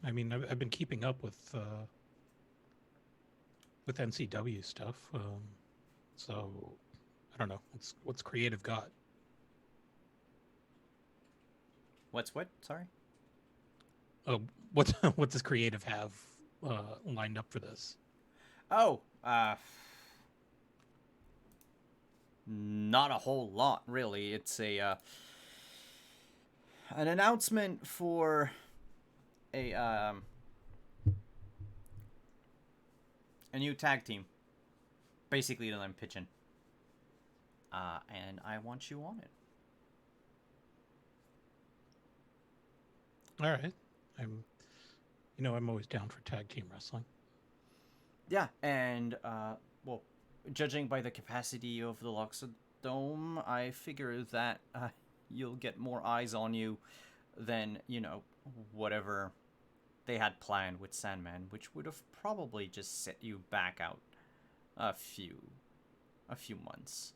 I mean, I've been keeping up with NCW stuff. So I don't know. What's creative got? What's what? Sorry? Oh, what does creative have lined up for this? Oh, not a whole lot, really. It's a an announcement for a new tag team. Basically, that I'm pitching. And I want you on it. All right. I'm always down for tag team wrestling. Yeah, and well, judging by the capacity of the Luxor Dome, I figure that you'll get more eyes on you than, you know, whatever they had planned with Sandman, which would have probably just set you back out a few months.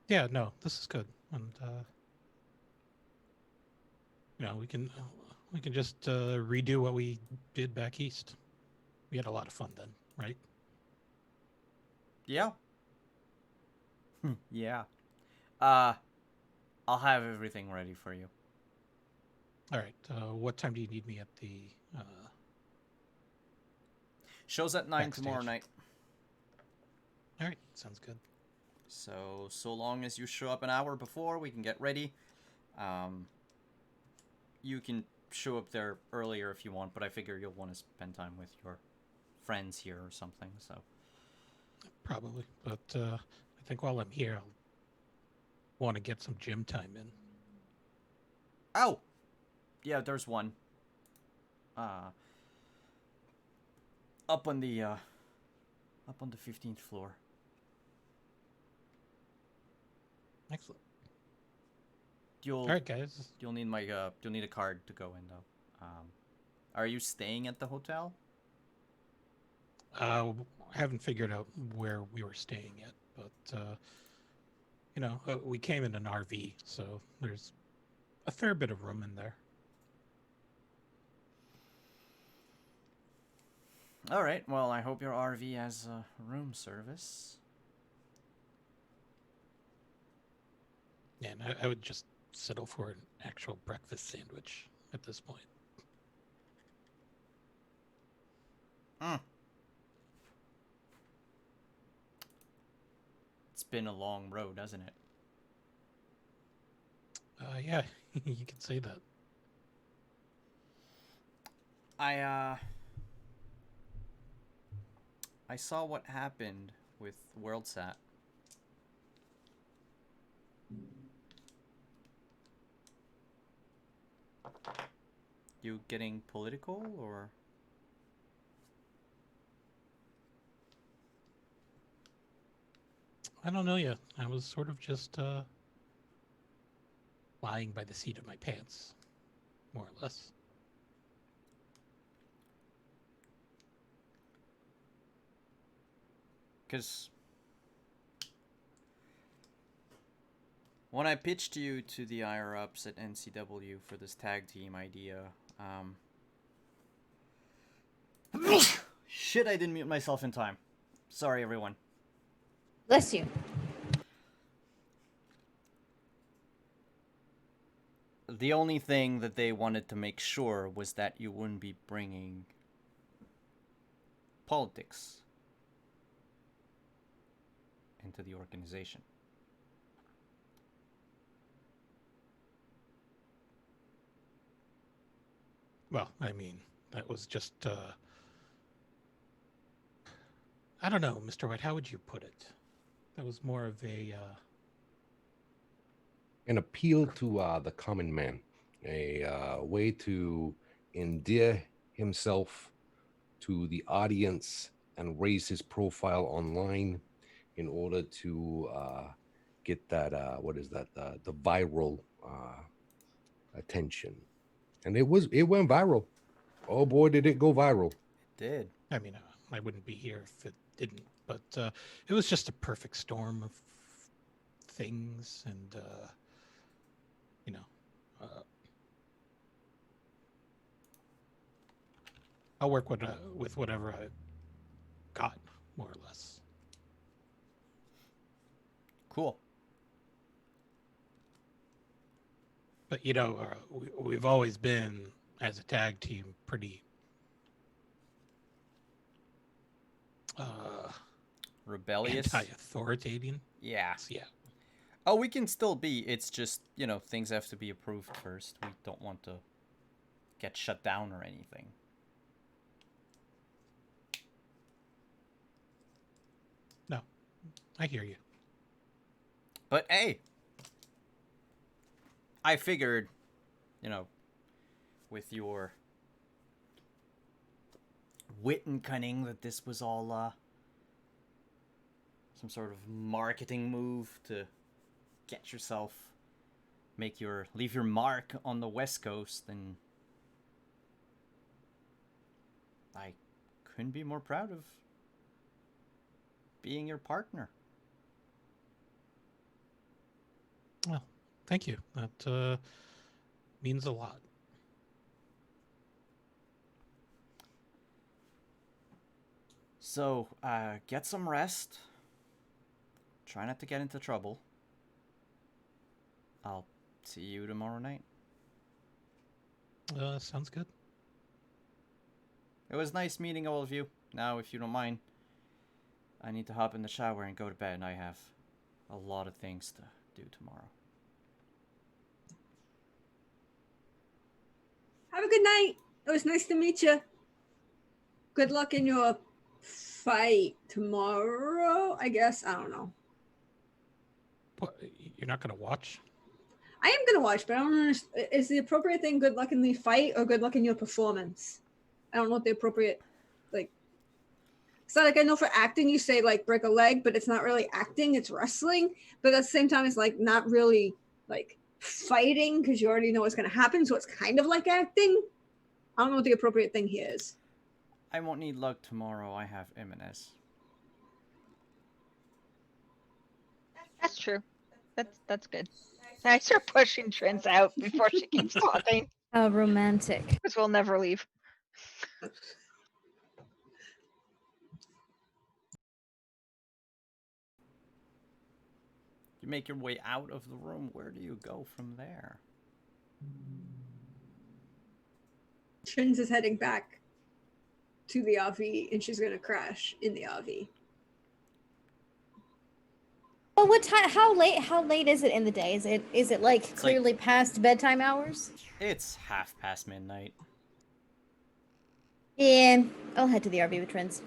Yeah, no, this is good, and you know, we can just redo what we did back east. We had a lot of fun then, right? Yeah. Yeah. I'll have everything ready for you. All right. What time do you need me at the Show's at 9 tomorrow backstage? night. All right, sounds good. So long as you show up an hour before, we can get ready. You can show up there earlier if you want, but I figure you'll want to spend time with your friends here or something, so. Probably, but I think while I'm here, I'll want to get some gym time in. Oh! Yeah, there's one. Up on the 15th floor. Excellent. All right, guys. You'll need you'll need a card to go in though. Are you staying at the hotel? I haven't figured out where we were staying yet, but you know, we came in an RV, so there's a fair bit of room in there. All right. Well, I hope your RV has room service. Yeah, and I would just settle for an actual breakfast sandwich at this point. It's been a long road, hasn't it? Yeah, you could say that. I saw what happened with WorldSat. You getting political, or? I don't know yet. I was sort of just lying by the seat of my pants, more or less. Because when I pitched you to the higher ups at NCW for this tag team idea, shit, I didn't mute myself in time. Sorry, everyone. Bless you. The only thing that they wanted to make sure was that you wouldn't be bringing politics into the organization. Well, I mean, that was just, I don't know, Mr. White, how would you put it? That was more of an appeal to the common man, a way to endear himself to the audience and raise his profile online in order to get that the viral attention. And it went viral. Oh boy, did it go viral. It did. I mean, I wouldn't be here if it didn't, but it was just a perfect storm of things, and you know, I'll work with whatever I got, more or less. Cool. But you know, we've always been, as a tag team, pretty rebellious, anti-authoritarian. Yeah. Yeah. Oh, we can still be. It's just, you know, things have to be approved first. We don't want to get shut down or anything. No, I hear you. But hey, I figured, you know, with your wit and cunning, that this was all some sort of marketing move to get yourself leave your mark on the West Coast, then I couldn't be more proud of being your partner. Well, thank you. That means a lot. So, get some rest. Try not to get into trouble. I'll see you tomorrow night. Sounds good. It was nice meeting all of you. Now, if you don't mind, I need to hop in the shower and go to bed. I have a lot of things to do tomorrow. Have a good night. It was nice to meet you. Good luck in your fight tomorrow, I guess. I don't know. What, you're not going to watch? I am going to watch, but I don't understand. Is the appropriate thing good luck in the fight or good luck in your performance? I don't know what the appropriate, like, so like I know for acting you say like break a leg, but it's not really acting, it's wrestling. But at the same time, it's like not really like fighting because you already know what's going to happen. So it's kind of like acting. I don't know what the appropriate thing here is. I won't need luck tomorrow. I have M&S. That's true. That's good. I start pushing Trins out before she keeps talking, How romantic. because we'll never leave. You make your way out of the room. Where do you go from there? Trins is heading back to the RV and she's going to crash in the RV. Oh, what time? How late is it in the day? Is it like It's clearly past bedtime hours? It's midnight. Yeah, I'll head to the RV with Trins.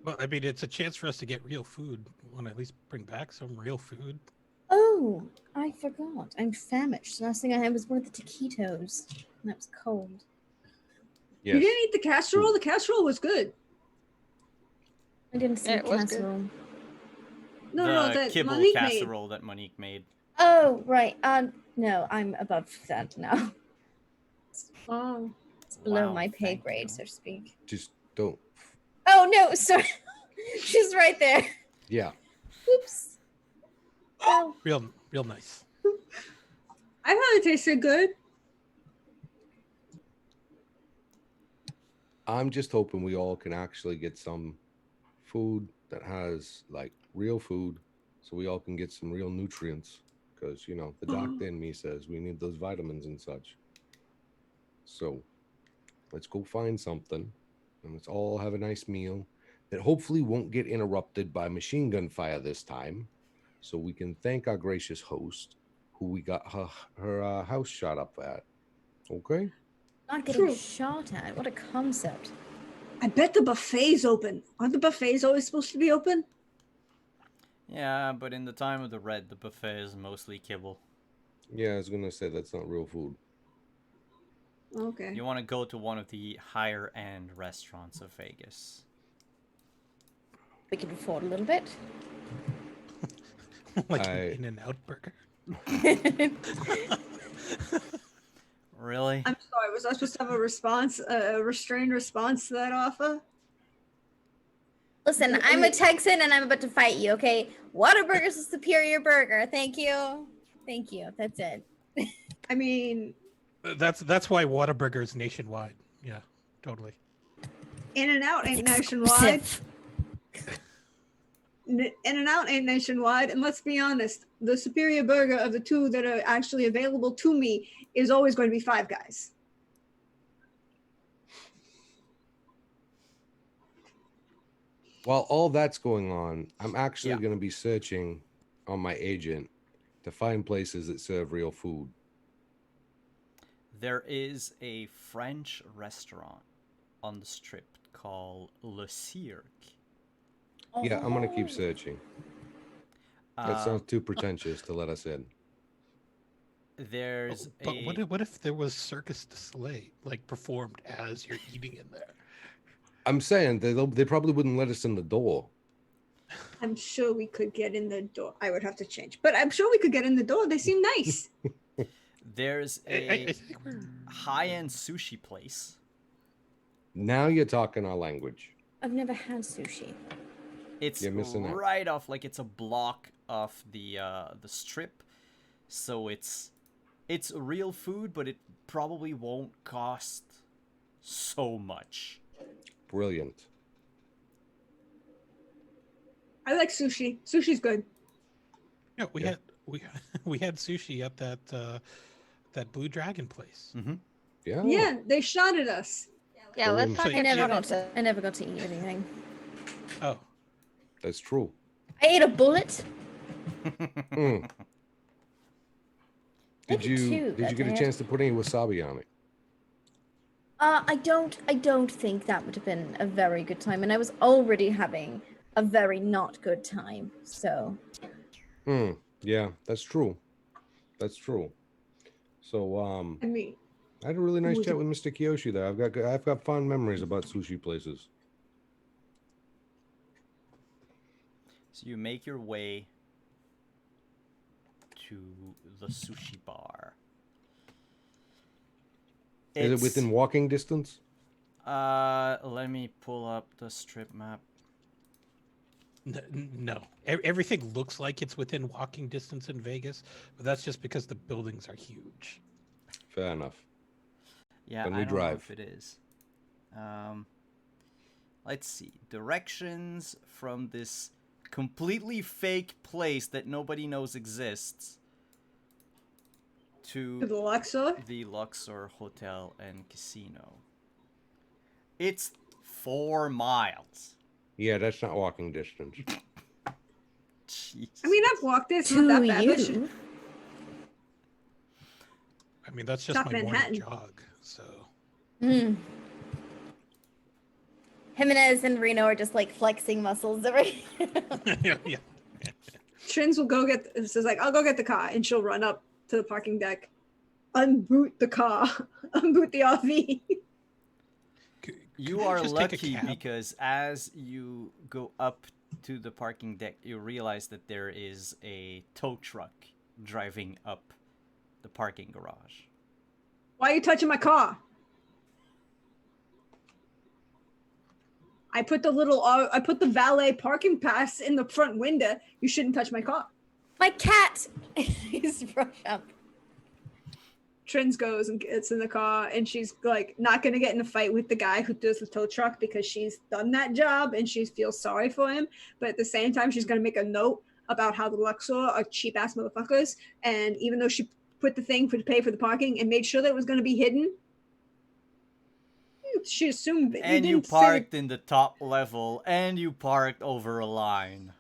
Well, I mean, it's a chance for us to get real food. Want to at least bring back some real food? Oh, I forgot. I'm famished. The last thing I had was one of the taquitos, and that was cold. You didn't eat the casserole? The casserole was good. I didn't see Yeah, the it was good. casserole. No, The that kibble Monique casserole that Monique made. Oh, right. No, I'm above that now. made. Oh. It's below Wow, my pay thank grade, you. so to speak. Just don't. Oh no, sorry. She's right there. Yeah. Oops. Oh. Real nice. I thought it tasted good. I'm just hoping we all can actually get some food that has like real food so we all can get some real nutrients because, you know, the doctor in me says we need those vitamins and such. So let's go find something and let's all have a nice meal that hopefully won't get interrupted by machine gun fire this time, so we can thank our gracious host who we got her house shot up at. Okay? Not getting True. shot at. What a concept. I bet the buffet's open. Aren't the buffets always supposed to be open? Yeah, but in the time of the Red, the buffet is mostly kibble. Yeah, I was gonna say that's not real food. Okay. You want to go to one of the higher-end restaurants of Vegas. We can afford a little bit. Like I- an In-N-Out burger. Really? I'm sorry, was I supposed to have a restrained response to that offer? Listen, I'm a Texan and I'm about to fight you, okay? Whataburger's a superior burger. Thank you. Thank you. That's it. I mean, That's why Whataburger is nationwide. Yeah, totally. In-N-Out ain't nationwide. Exclusive. In-N-Out ain't nationwide, and let's be honest, the superior burger of the two that are actually available to me is always going to be Five Guys. While all that's going on, I'm actually Yeah. going to be searching on my agent to find places that serve real food. There is a French restaurant on the strip called Le Cirque. Yeah, I'm going to keep searching. That sounds Um, too pretentious to let us in. there's But a... what if there was Circus du Soleil like performed as you're eating in there? I'm saying they probably wouldn't let us in the door. I'm sure we could get in the door. I would have to change, but I'm sure we could get in the door. They seem nice. There's I a think we're high-end sushi place. Now you're talking our language. I've never had sushi. It's You're missing out. right off, like it's a block off the strip, so it's real food, but it probably won't cost so much. Brilliant. I like sushi. Sushi's good. yeah, we Yeah. had we had sushi at that Blue Dragon place. Mm-hmm. Yeah. Yeah, they shot at us. Yeah, let's Boom. talk So I never about got to. I never got to eat anything. Oh, That's true. I ate a bullet. Mm. Did Maybe you two, did you get a goddammit. chance to put any wasabi on it? I don't think that would have been a very good time, and I was already having a very not good time. So Yeah, that's true. That's true. So I mean, I had a really nice Was chat it- with Mr. Kiyoshi there. I've got fond memories about sushi places. So you make your way to the sushi bar. Is it within walking distance? Let me pull up the strip map. no. Everything looks like it's within walking distance in Vegas, but that's just because the buildings are huge. Fair enough. Yeah, Then I we don't know drive. if it is. Let's see. Directions from this completely fake place that nobody knows exists to to the Luxor. the Luxor Hotel and Casino. It's 4 miles. Yeah, that's not walking distance. Jeez. I mean, I've walked it. It's not that to bad. but you, I mean, that's just Not my Manhattan. morning jog. So Jimenez and Reno are just like flexing muscles already. yeah. Trins will go get. It's just like, I'll go get the car, and she'll run up to the parking deck, unboot the car, unboot the RV. You I are just take a lucky cab? because as you go up to the parking deck, you realize that there is a tow truck driving up the parking garage. Why are you touching my car? I put the valet parking pass in the front window. You shouldn't touch my car. My cat is brush up. Trins goes and gets in the car, and she's like not gonna get in a fight with the guy who does the tow truck because she's done that job and she feels sorry for him. But at the same time, she's gonna make a note about how the Luxor are cheap ass motherfuckers. And even though she put the thing to pay for the parking and made sure that it was gonna be hidden, she assumed that And you didn't say that- parked in the top level, and you parked over a line.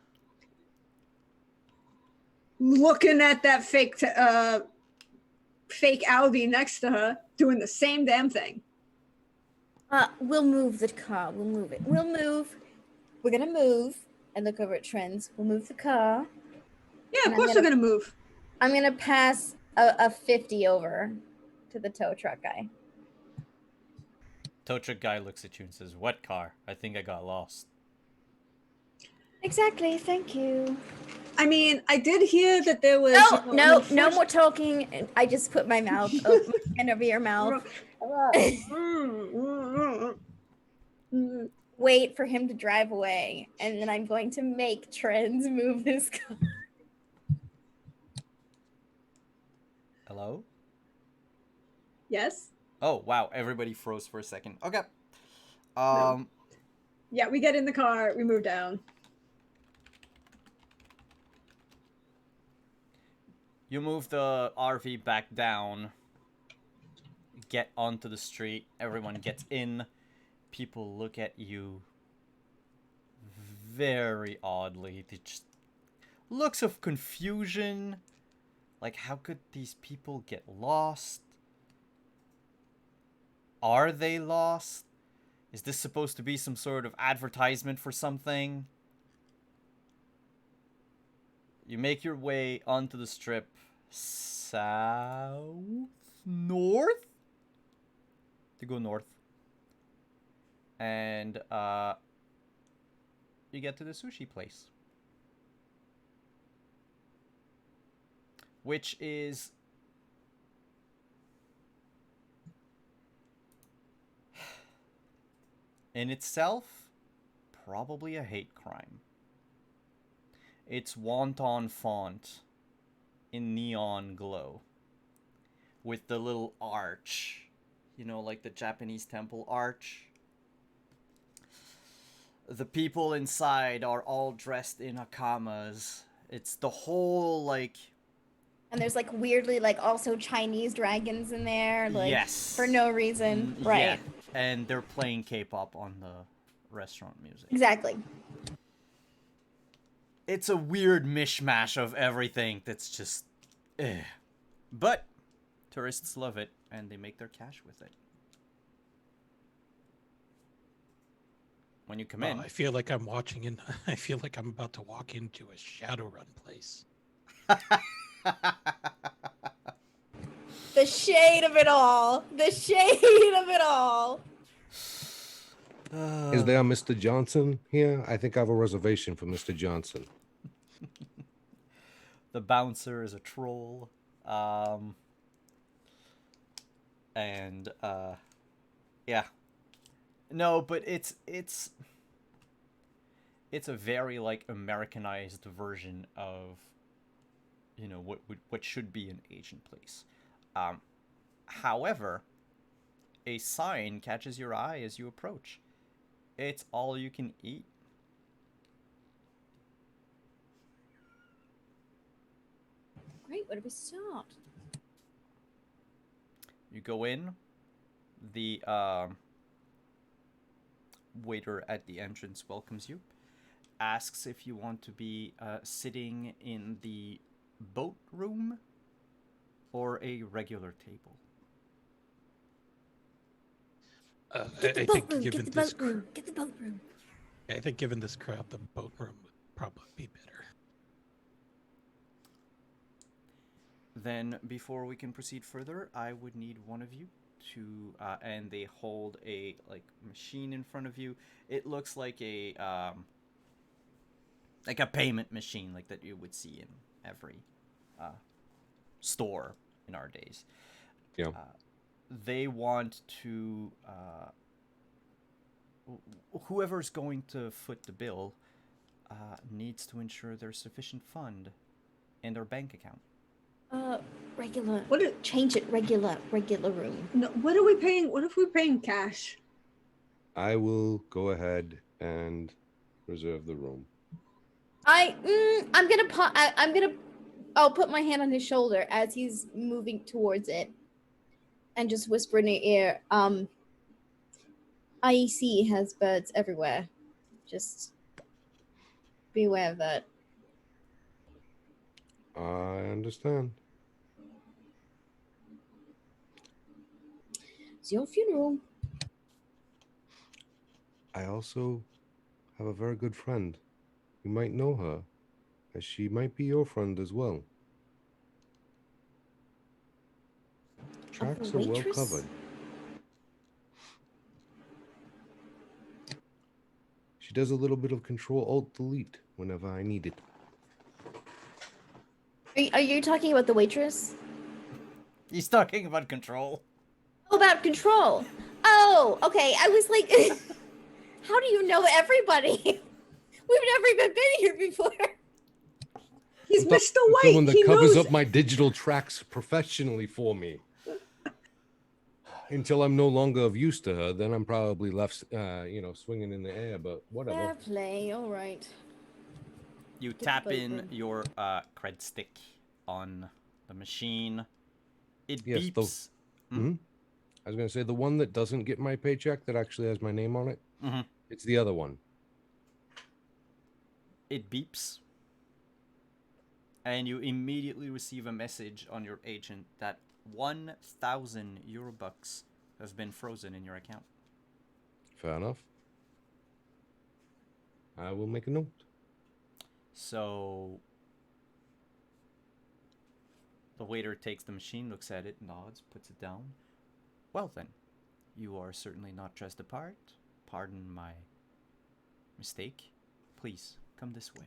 looking at that fake Audi next to her doing the same damn thing. We'll move the car. We'll move it. We'll move. We're gonna move and look over at trends. We'll move the car. Yeah, And of course we're gonna move. I'm gonna pass a 50 over to the tow truck guy. Tow truck guy looks at you and says, "What car? I think I got lost." Exactly. Thank you. I mean, I did hear that there was No more talking. I just put my mouth, my hand over your mouth. Wait for him to drive away, and then I'm going to make Trends move this car. Hello? Yes. Oh, wow. Everybody froze for a second. Okay. Yeah, we get in the car, we move down. You move the RV back down, get onto the street, everyone gets in, people look at you very oddly. They just looks of confusion, like how could these people get lost? Are they lost? Is this supposed to be some sort of advertisement for something? You make your way onto the strip south? North? To go north. And, you get to the sushi place. which is in itself probably a hate crime. It's wonton font in neon glow with the little arch, you know, like the Japanese temple arch. The people inside are all dressed in hakamas. It's the whole, like... And there's, like, weirdly, like, also Chinese dragons in there, like, yes. for no reason. Right. Yeah, and they're playing K-pop on the restaurant music. Exactly. It's a weird mishmash of everything that's just... But tourists love it, and they make their cash with it. When you come in... I feel like I'm watching in... I feel like I'm about to walk into a Shadowrun place. The shade of it all. The shade of it all. Is there a Mr. Johnson here? I think I have a reservation for Mr. Johnson. The bouncer is a troll. Yeah. No, but it's a very, like, Americanized version of, you know, what should be an Asian place. However, a sign catches your eye as you approach. It's all you can eat. Great, where do we start? You go in. The waiter at the entrance welcomes you. Asks if you want to be sitting in the boat room or a regular table. Get the boat room, get the boat room, get the boat room. I think given this crowd, the boat room would probably be better. Then, before we can proceed further, I would need one of you to, and they hold a, like, machine in front of you. It looks like a payment machine, like that you would see in every store in our days. Yeah. They want to, whoever's going to foot the bill needs to ensure there's sufficient fund in their bank account. Regular. What? Change it. Regular room. No. What are we paying? What if we're paying cash? I will go ahead and reserve the room. I'll put my hand on his shoulder as he's moving towards it, and just whisper in the ear. IEC has birds everywhere. Just be aware of that. I understand. It's your funeral. I also have a very good friend. You might know her, as she might be your friend as well. Tracks are well waitress? covered. She does a little bit of Control-Alt-Delete whenever I need it. Are you talking about the waitress? He's talking about Control. Oh, about Control. Oh, okay. I was like, how do you know everybody? We've never even been here before. He's Mr. White. Someone that He covers knows. up my digital tracks professionally for me. Until I'm no longer of use to her, then I'm probably left, swinging in the air. But whatever. Fair play. All right. You the tap boat in room. your cred stick on the machine. It Yes, beeps. I was going to say the one that doesn't get my paycheck that actually has my name on it. Mm-hmm. It's the other one. It beeps. And you immediately receive a message on your agent that 1,000 Eurobucks has been frozen in your account. Fair enough. I will make a note. So the waiter takes the machine, looks at it, nods, puts it down. Well then, you are certainly not dressed apart. Pardon my mistake. Please, come this way.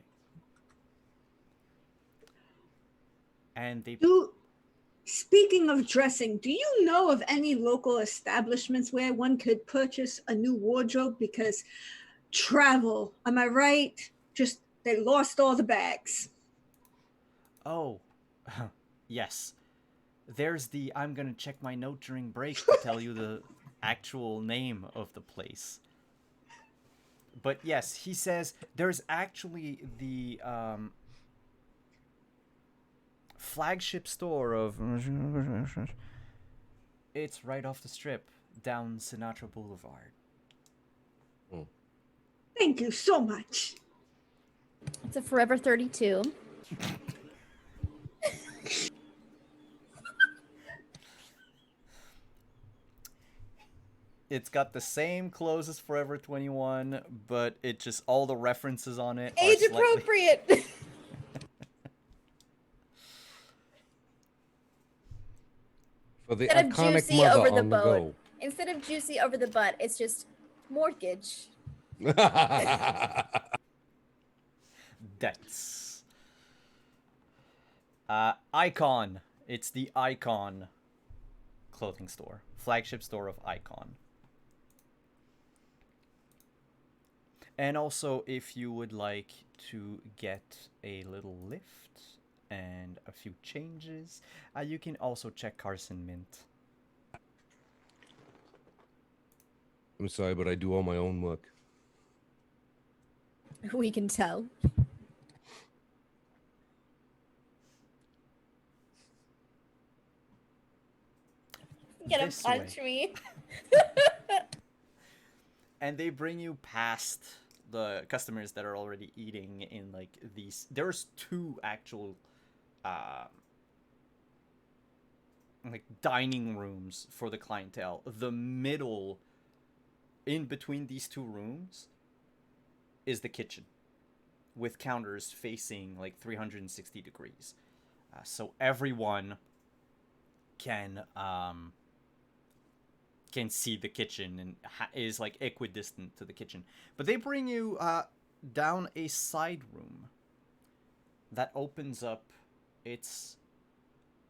and they Speaking of dressing, do you know of any local establishments where one could purchase a new wardrobe? Because travel, am I right? Just they lost all the bags. Oh, yes. There's the I'm gonna check my note during break to tell you the actual name of the place. But yes, he says there's actually the flagship store of. It's right off the strip down Sinatra Boulevard. Thank you so much. It's a Forever 32. It's got the same clothes as Forever 21, but it just all the references on it Age are slightly... appropriate. For the Instead of iconic juicy mother over the on the boat. go. Instead of juicy over the butt, it's just mortgage. Debts. Icon. It's the Icon clothing store. Flagship store of Icon. And also, if you would like to get a little lift and a few changes, you can also check Carson Mint. I'm sorry, but I do all my own work. We can tell. Get This a punch me. And they bring you past the customers that are already eating in like these. There's two actual like dining rooms for the clientele. The middle, in between these two rooms, is the kitchen with counters facing like 360 degrees. So everyone can see the kitchen and is like equidistant to the kitchen. But they bring you down a side room that opens up. It's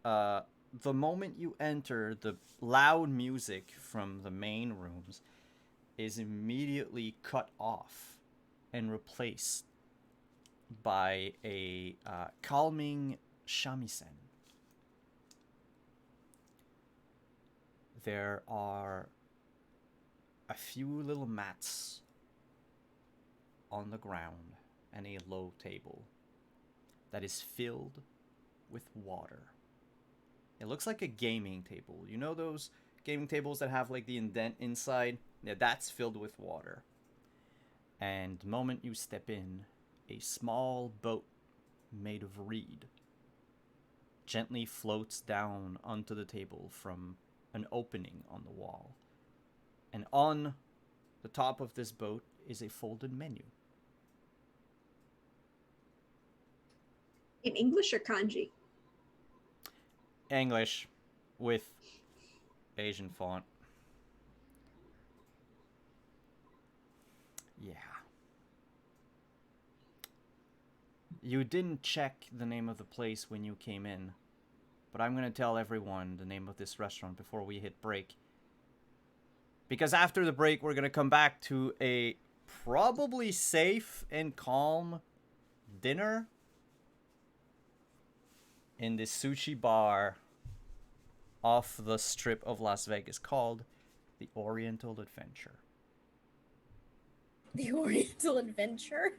the moment you enter, the loud music from the main rooms is immediately cut off and replaced by a calming shamisen. There are a few little mats on the ground and a low table that is filled with water. It looks like a gaming table. You know those gaming tables that have like the indent inside? Yeah, that's filled with water. And the moment you step in, a small boat made of reed gently floats down onto the table from an opening on the wall. And on the top of this boat is a folded menu. In English or kanji? English with Asian font. Yeah. You didn't check the name of the place when you came in, but I'm gonna tell everyone the name of this restaurant before we hit break. Because after the break, we're gonna come back to a probably safe and calm dinner in this sushi bar off the strip of Las Vegas called the Oriental Adventure. The Oriental Adventure?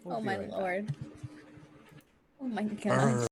We'll oh be my right back. lord. Oh my god.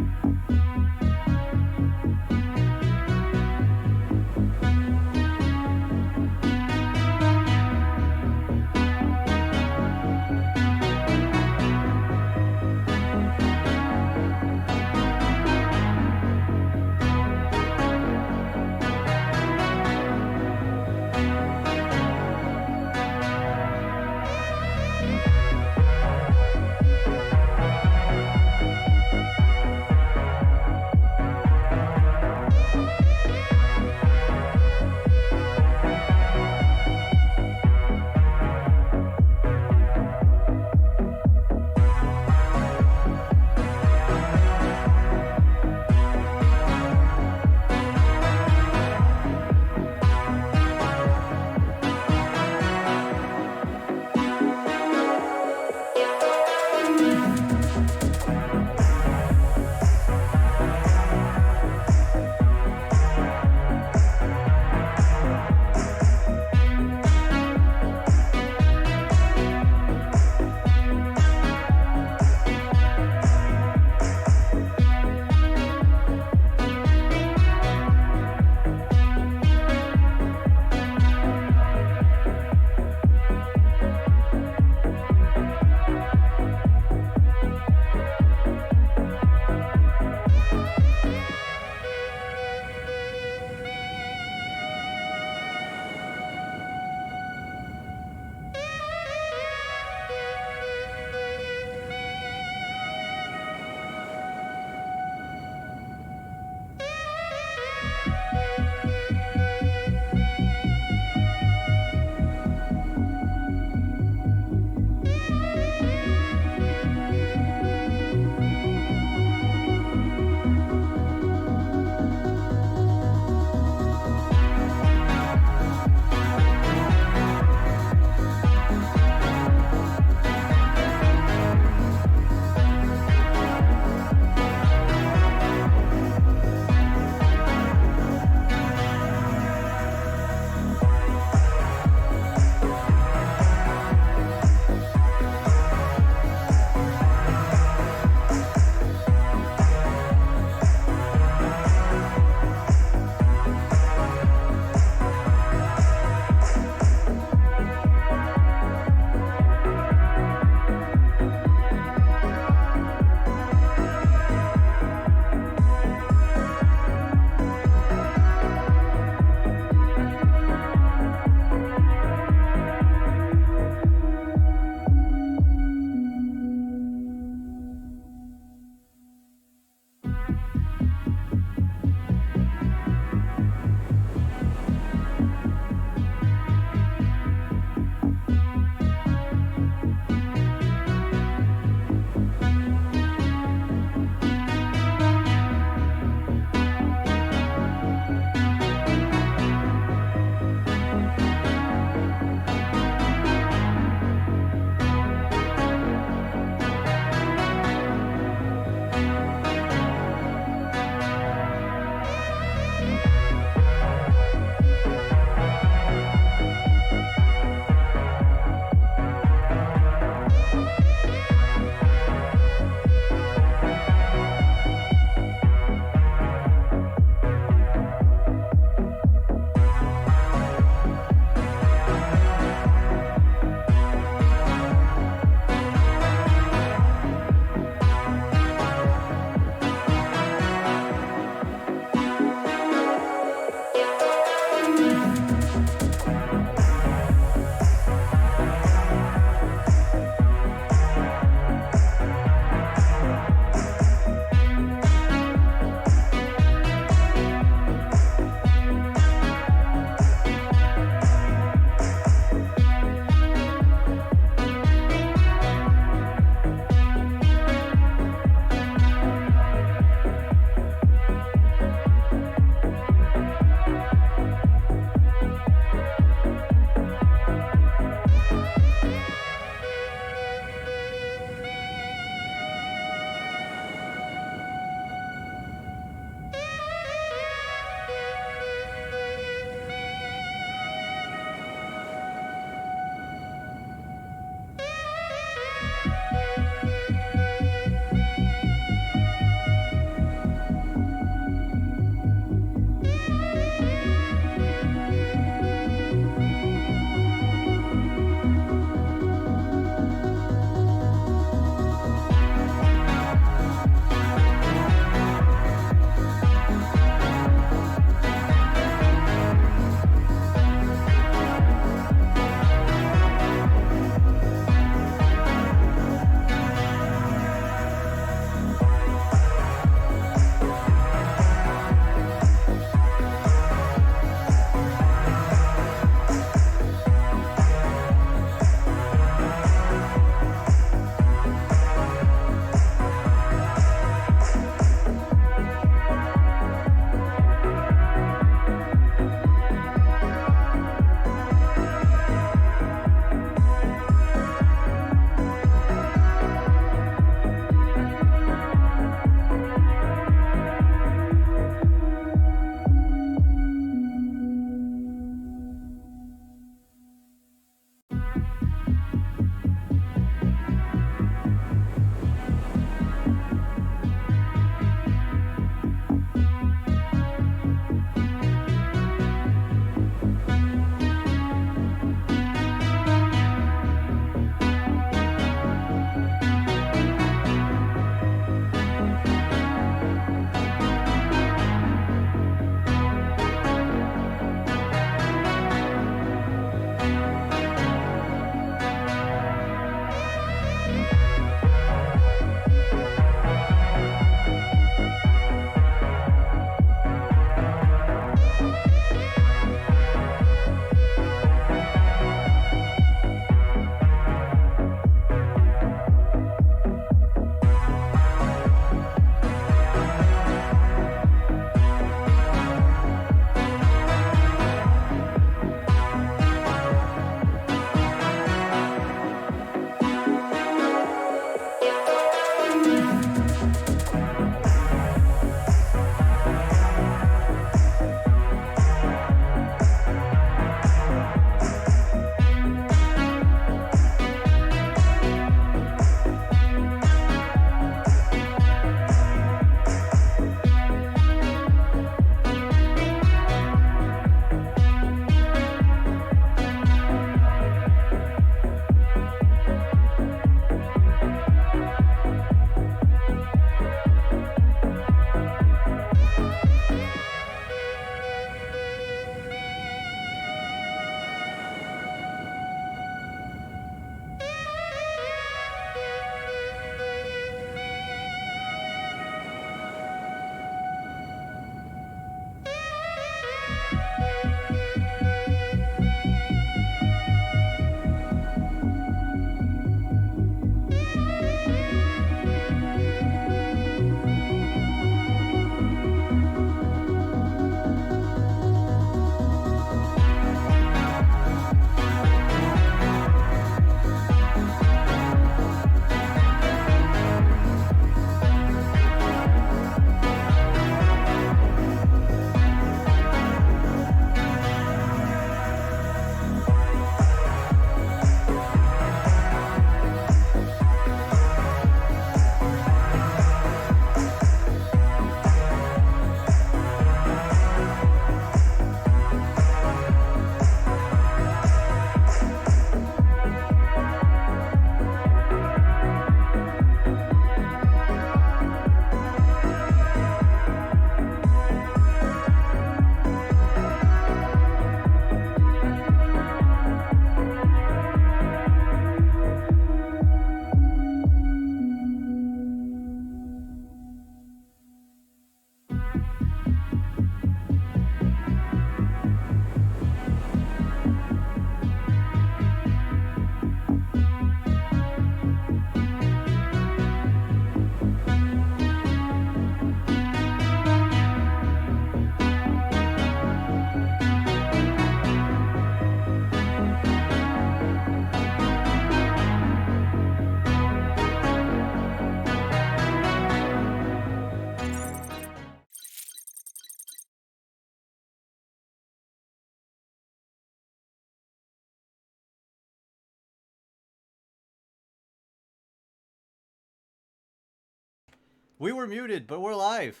We were muted, but we're live.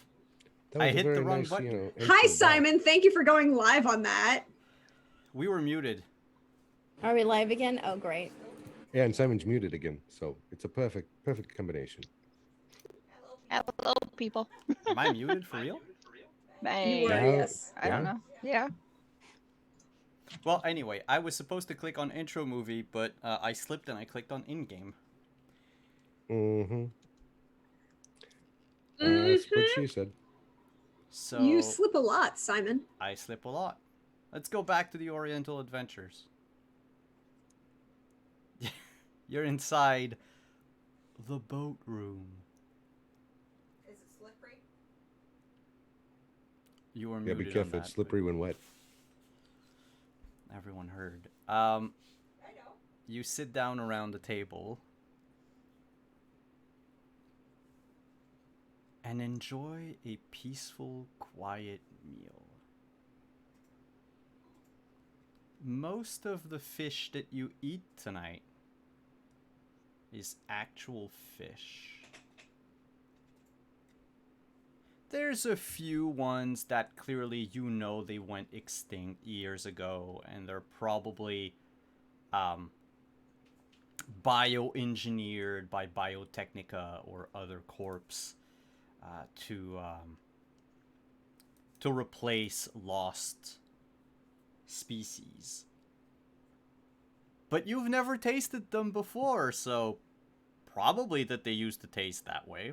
That was I a hit very the wrong nice, button. intro Hi, back. Simon. Thank you for going live on that. We were muted. Are we live again? Oh, great. Yeah, and Simon's muted again, so it's a perfect combination. Hello, people. Am I muted for real? You were, Now- yes. I don't know. Yeah. Well, anyway, I was supposed to click on intro movie, but I slipped and I clicked on in-game. Mm-hmm. Mhm. That's what she said. So You slip a lot, Simon. I slip a lot. Let's go back to the Oriental Adventures. You're inside the boat room. Is it slippery? You were Yeah, muted be on careful. that, It's slippery when wet. but everyone heard. I know. You sit down around the table and enjoy a peaceful, quiet meal. Most of the fish that you eat tonight is actual fish. There's a few ones that clearly you know they went extinct years ago, and they're probably bioengineered by Biotechnica or other corps to replace lost species. But you've never tasted them before, so probably that they used to taste that way.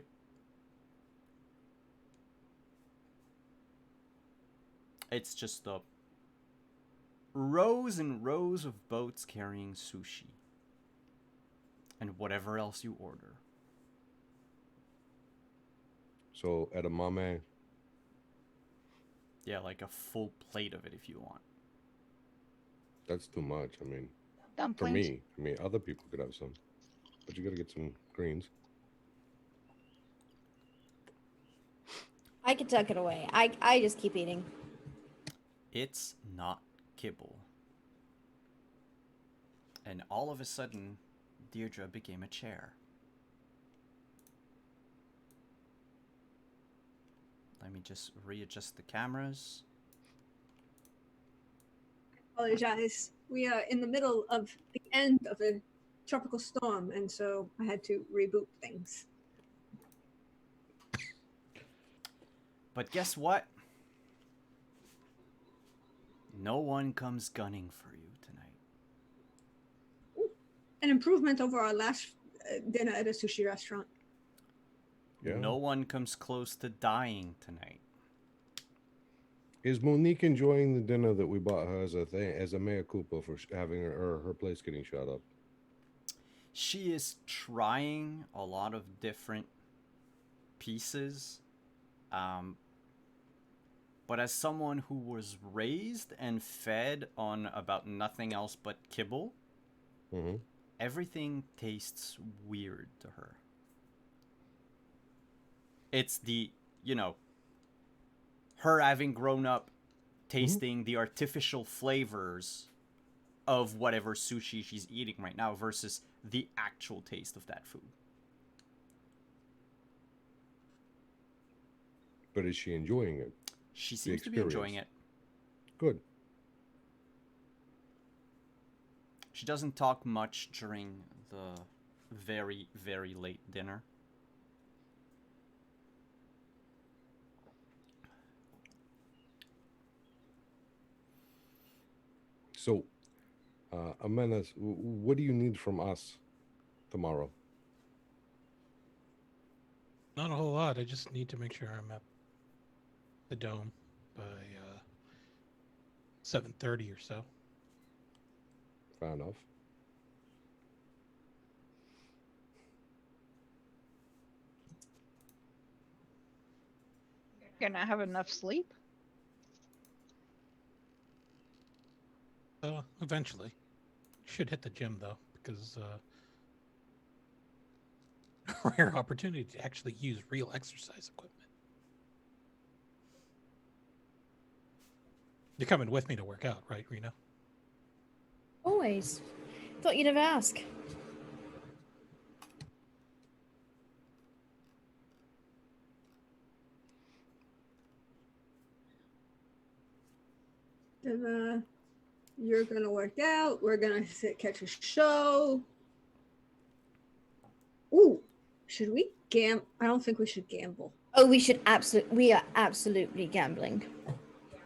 It's just the rows and rows of boats carrying sushi and whatever else you order. So edamame. Yeah, like a full plate of it if you want. That's too much. I mean, for Dumplings. me. I mean, other people could have some, but you gotta get some greens. I could tuck it away. I just keep eating. It's not kibble. And all of a sudden, Deirdre became a chair. Let me just readjust the cameras. Apologize. We are in the middle of the end of a tropical storm, and so I had to reboot things. But guess what? No one comes gunning for you tonight. An improvement over our last dinner at a sushi restaurant. Yeah. No one comes close to dying tonight. Is Monique enjoying the dinner that we bought her as a thing, as a mea culpa for having her place getting shot up? She is trying a lot of different pieces. But as someone who was raised and fed on about nothing else but kibble, Mm-hmm. everything tastes weird to her. It's the, her having grown up tasting the artificial flavors of whatever sushi she's eating right now versus the actual taste of that food. But is she enjoying it? She seems to be enjoying it. Good. She doesn't talk much during the very, very late dinner. So, Amanda, what do you need from us tomorrow? Not a whole lot. I just need to make sure I'm at the dome by 7:30 or so. Fair enough. You're gonna have enough sleep? Eventually. Should hit the gym though, because rare opportunity to actually use real exercise equipment. You're coming with me to work out, right, Reno? Always. Thought you'd never ask. And you're gonna work out. We're gonna catch a show. Ooh, should we gamble? I don't think we should gamble. Oh, we are absolutely gambling.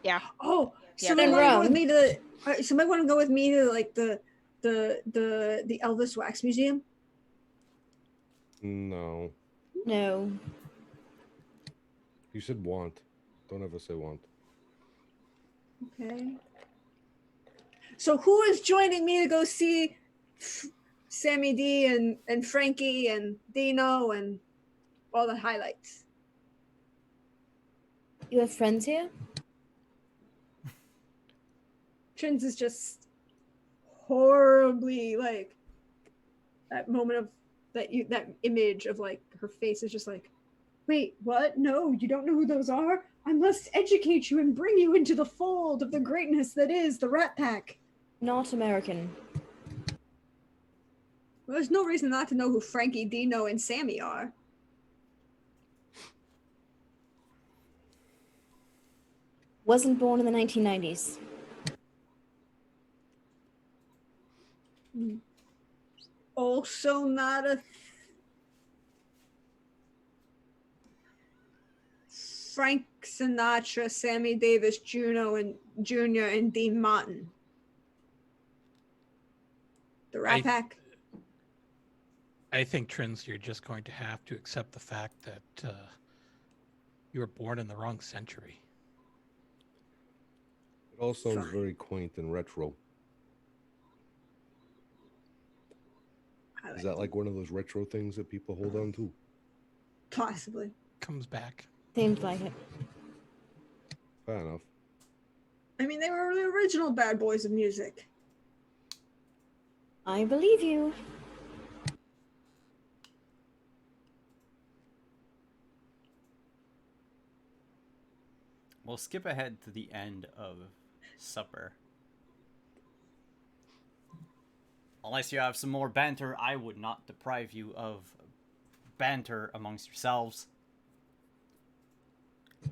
Yeah. Oh, Yeah, somebody in want to go with Rome. me to? Somebody want to go with me to like the Elvis Wax Museum? No. No. You said want. Don't ever say want. Okay. So who is joining me to go see Sammy D and Frankie and Dino and all the highlights? You have friends here? Trins is just horribly like that moment of that image of like her face is just like, wait, what? No, you don't know who those are? I must educate you and bring you into the fold of the greatness that is the Rat Pack. Not American. Well, there's no reason not to know who Frankie, Dino, and Sammy are. Wasn't born in the 1990s. Also not a Frank Sinatra, Sammy Davis Jr. and Dean Martin. The Rat Pack. I think, Trins, you're just going to have to accept the fact that you were born in the wrong century. It all sounds very quaint and retro. Is that like one of those retro things that people hold on to? Possibly. Comes back. Seems like it. Fair enough. I mean, they were the original bad boys of music. I believe you. We'll skip ahead to the end of supper. Unless you have some more banter, I would not deprive you of banter amongst yourselves.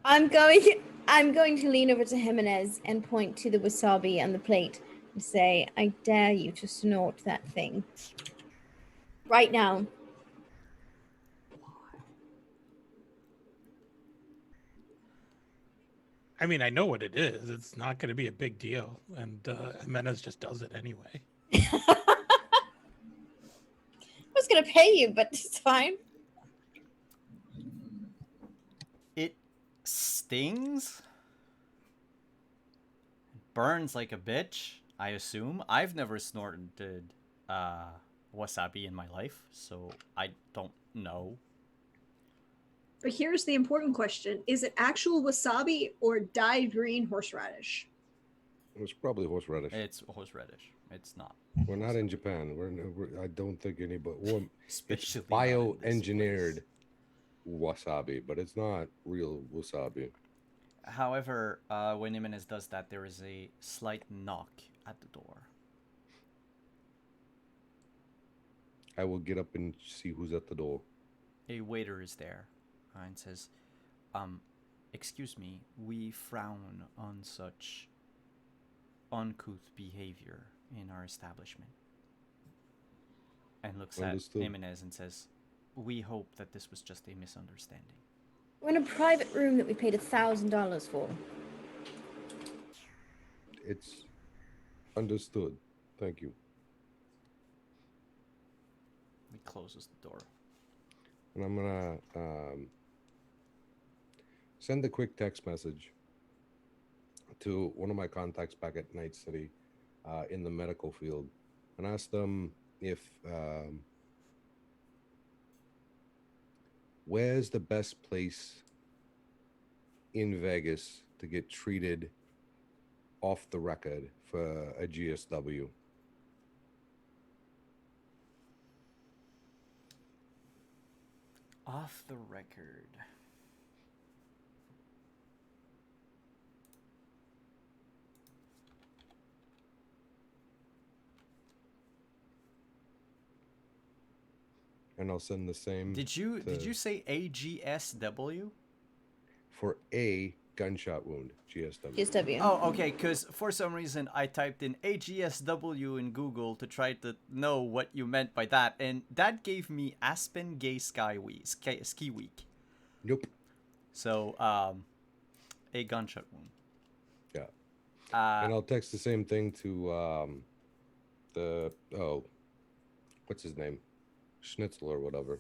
I'm going to lean over to Jimenez and point to the wasabi and the plate and say, I dare you to snort that thing. Right now. I mean, I know what it is. It's not going to be a big deal. And Jimenez just does it anyway. I was going to pay you, but it's fine. It stings. Burns like a bitch, I assume. I've never snorted wasabi in my life, so I don't know. But here's the important question. Is it actual wasabi or dyed green horseradish? It's probably horseradish. It's horseradish. It's not. We're not in Japan. I don't think anybody. Well, it's Especially bioengineered wasabi, but it's not real wasabi. However, when Jimenez does that, there is a slight knock at the door. I will get up and see who's at the door. A waiter is there and says, excuse me, we frown on such uncouth behavior in our establishment. And looks Understood. at Jimenez and says, we hope that this was just a misunderstanding. We're in a private room that we paid $1,000 for. It's understood. Thank you. He closes the door. And I'm gonna send a quick text message to one of my contacts back at Night City in the medical field and ask them if where's the best place in Vegas to get treated off the record for a GSW. Off the record. And I'll send the same. Did you say AGSW? For A gunshot wound. GSW. GSW. Oh, okay, because for some reason I typed in AGSW in Google to try to know what you meant by that, and that gave me Aspen Gay Ski Week. Nope. So, a gunshot wound. Yeah. And I'll text the same thing to what's his name? Schnitzel or whatever.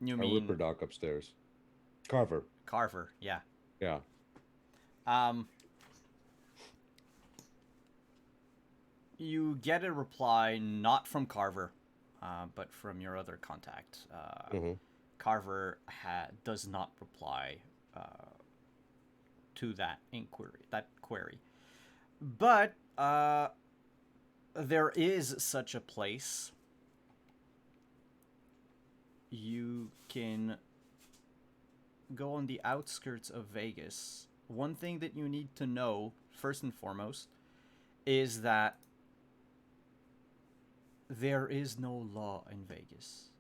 You Our mean Ripper Doc upstairs. Carver. Carver? Yeah. Yeah. You get a reply not from Carver, but from your other contact. Carver does not reply to that query. But there is such a place. You can go on the outskirts of Vegas. One thing that you need to know, first and foremost, is that there is no law in Vegas.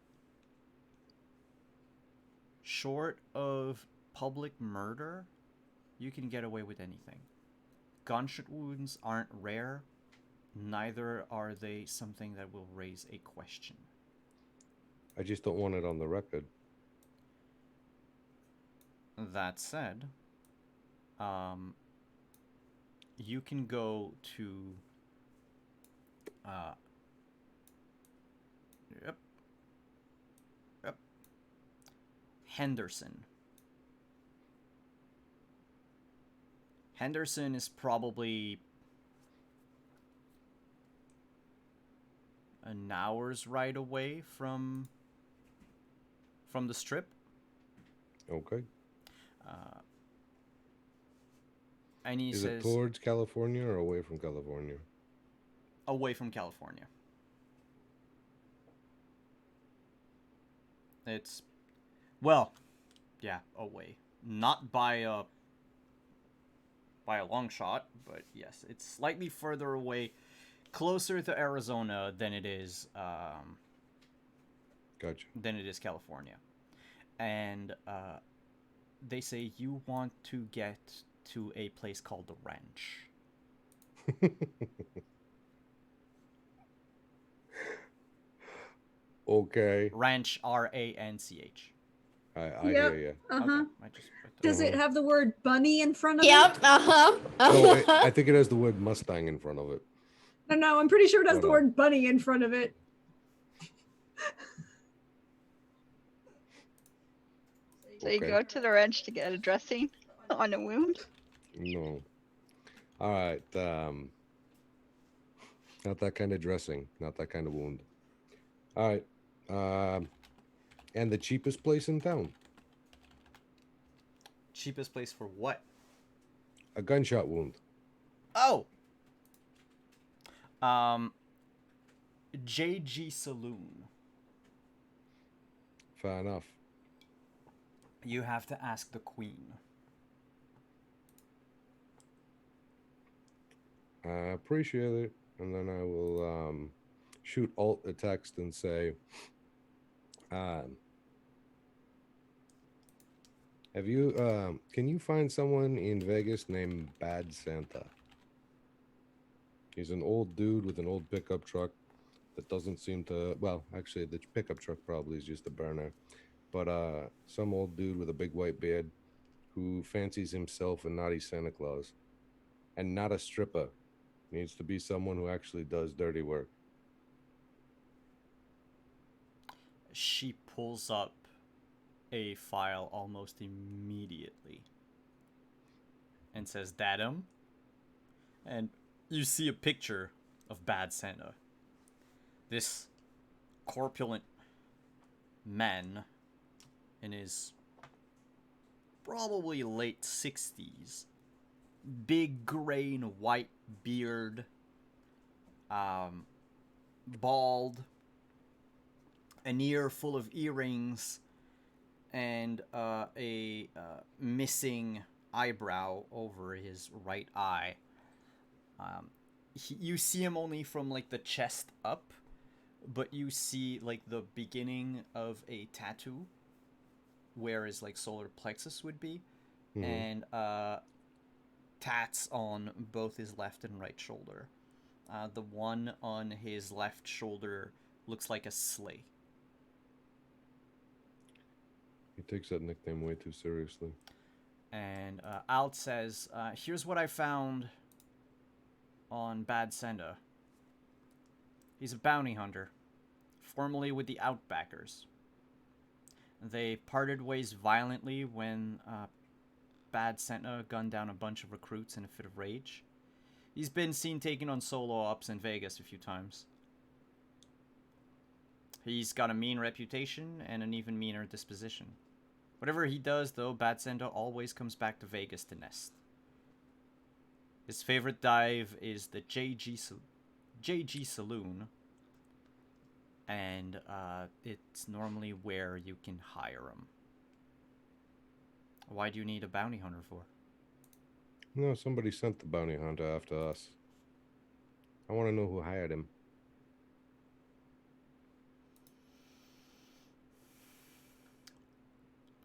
Short of public murder, you can get away with anything. Gunshot wounds aren't rare, neither are they something that will raise a question. I just don't want it on the record. That said, you can go to Henderson. Henderson is probably an hour's ride away from the Strip. Okay. And he Is says, it towards California or away from California? away from California. It's, well, yeah, away. Not by a long shot, but yes, it's slightly further away, closer to Arizona than it is Gotcha. than it is California. And they say you want to get to a place called the Ranch. Okay. Ranch, R-A-N-C-H. I Yep. hear you. Uh-huh. Okay, I just put that. Does it have the word bunny in front of Yep. it? No, I think it has the word Mustang in front of it. No, I'm pretty sure it has Hold the on. word bunny in front of it. So you Okay. go to the wrench to get a dressing on a wound? No. All right. Not that kind of dressing. Not that kind of wound. All right. And the cheapest place in town. Cheapest place for what? A gunshot wound. Oh! JG Saloon. Fair enough. You have to ask the Queen. I appreciate it. And then I will shoot Alt a text and say, have you can you find someone in Vegas named Bad Santa? He's an old dude with an old pickup truck that doesn't seem to, well, actually the pickup truck probably is just a burner, but some old dude with a big white beard who fancies himself a naughty Santa Claus, and not a stripper. Needs to be someone who actually does dirty work. She pulls up a file almost immediately and says, "Datum," and you see a picture of Bad Santa. This corpulent man in his probably late 60s, big gray and white beard, bald, an ear full of earrings, and a missing eyebrow over his right eye. You see him only from like the chest up, but you see like the beginning of a tattoo where his like solar plexus would be, Mhm. and tats on both his left and right shoulder. The one on his left shoulder looks like a sleigh. He takes that nickname way too seriously. And Alt says, here's what I found on Bad Senda. He's a bounty hunter, formerly with the Outbackers. They parted ways violently when Bad Santa gunned down a bunch of recruits in a fit of rage. He's been seen taking on solo ops in Vegas a few times. He's got a mean reputation and an even meaner disposition. Whatever he does, though, Bad Santa always comes back to Vegas to nest. His favorite dive is the JG Saloon, and it's normally where you can hire him. Why do you need a bounty hunter for? No, somebody sent the bounty hunter after us. I want to know who hired him.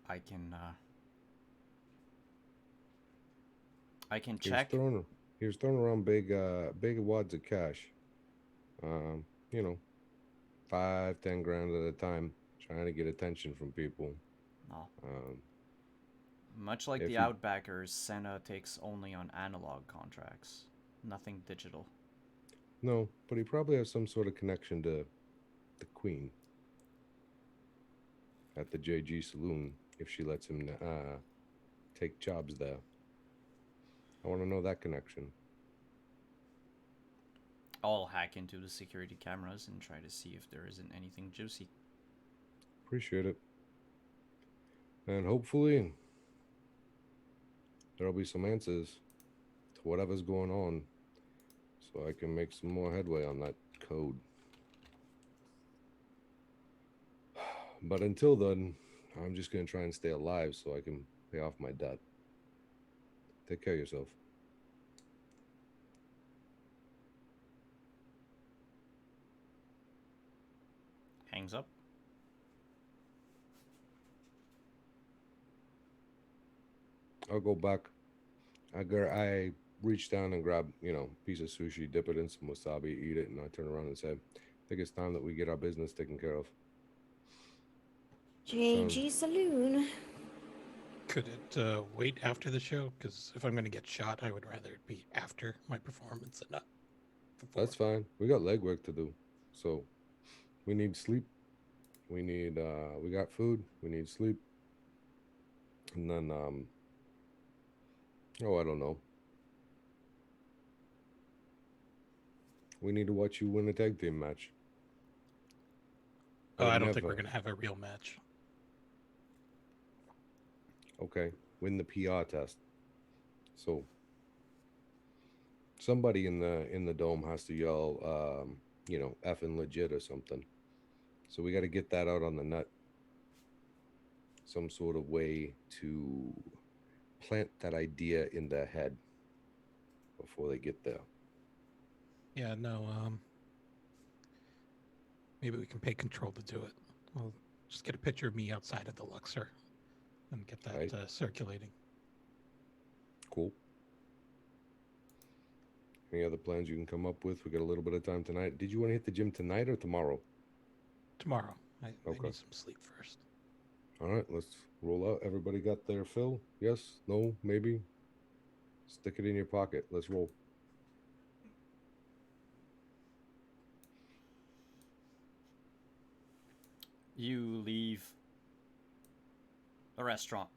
I can check. He was throwing around big wads of cash. You know, 5-10 grand at a time, trying to get attention from people. No. Much like the Outbackers, Santa takes only on analog contracts, nothing digital. No, but he probably has some sort of connection to the Queen at the JG Saloon if she lets him take jobs there. I want to know that connection. I'll hack into the security cameras and try to see if there isn't anything juicy. Appreciate it. And hopefully there'll be some answers to whatever's going on so I can make some more headway on that code. But until then, I'm just going to try and stay alive so I can pay off my debt. Take care of yourself. Hangs up. I'll go back. I reach down and grab, piece of sushi, dip it in some wasabi, eat it, and I turn around and say, I think it's time that we get our business taken care of. JG Saloon. Could it wait after the show? Because if I'm going to get shot, I would rather it be after my performance and not before. That's fine. We got legwork to do. So we need sleep. We got food. We need sleep. And then, I don't know. We need to watch you win a tag team match. Oh, I don't think we're going to have a real match. Okay, win the PR test. So somebody in the dome has to yell, effing legit or something. So we got to get that out on the net. Some sort of way to plant that idea in their head before they get there. Yeah, no. Maybe we can pay control to do it. We'll just get a picture of me outside of the Luxor and get that Right. Circulating. Cool. Any other plans you can come up with? We got a little bit of time tonight. Did you want to hit the gym tonight or tomorrow? Tomorrow. I Okay. need some sleep first. All right, let's roll out. Everybody got their fill? Yes? No? Maybe? Stick it in your pocket. Let's roll. You leave the restaurant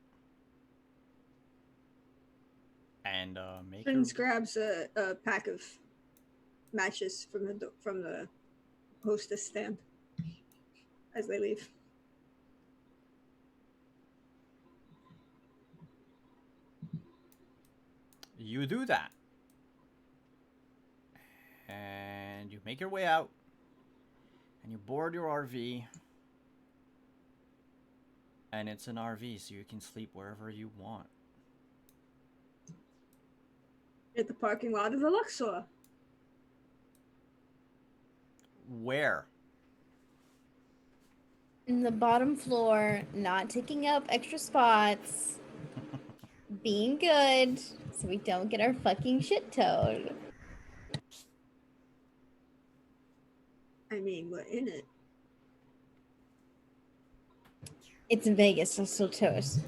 and make your... Prince grabs a pack of matches from the hostess stand as they leave. You do that. And you make your way out. And you board your RV. And it's an RV, so you can sleep wherever you want. At the parking lot of the Luxor. Where? In the bottom floor, not taking up extra spots, being good, so we don't get our fucking shit towed. I mean, we're in it. It's in Vegas, so still toast.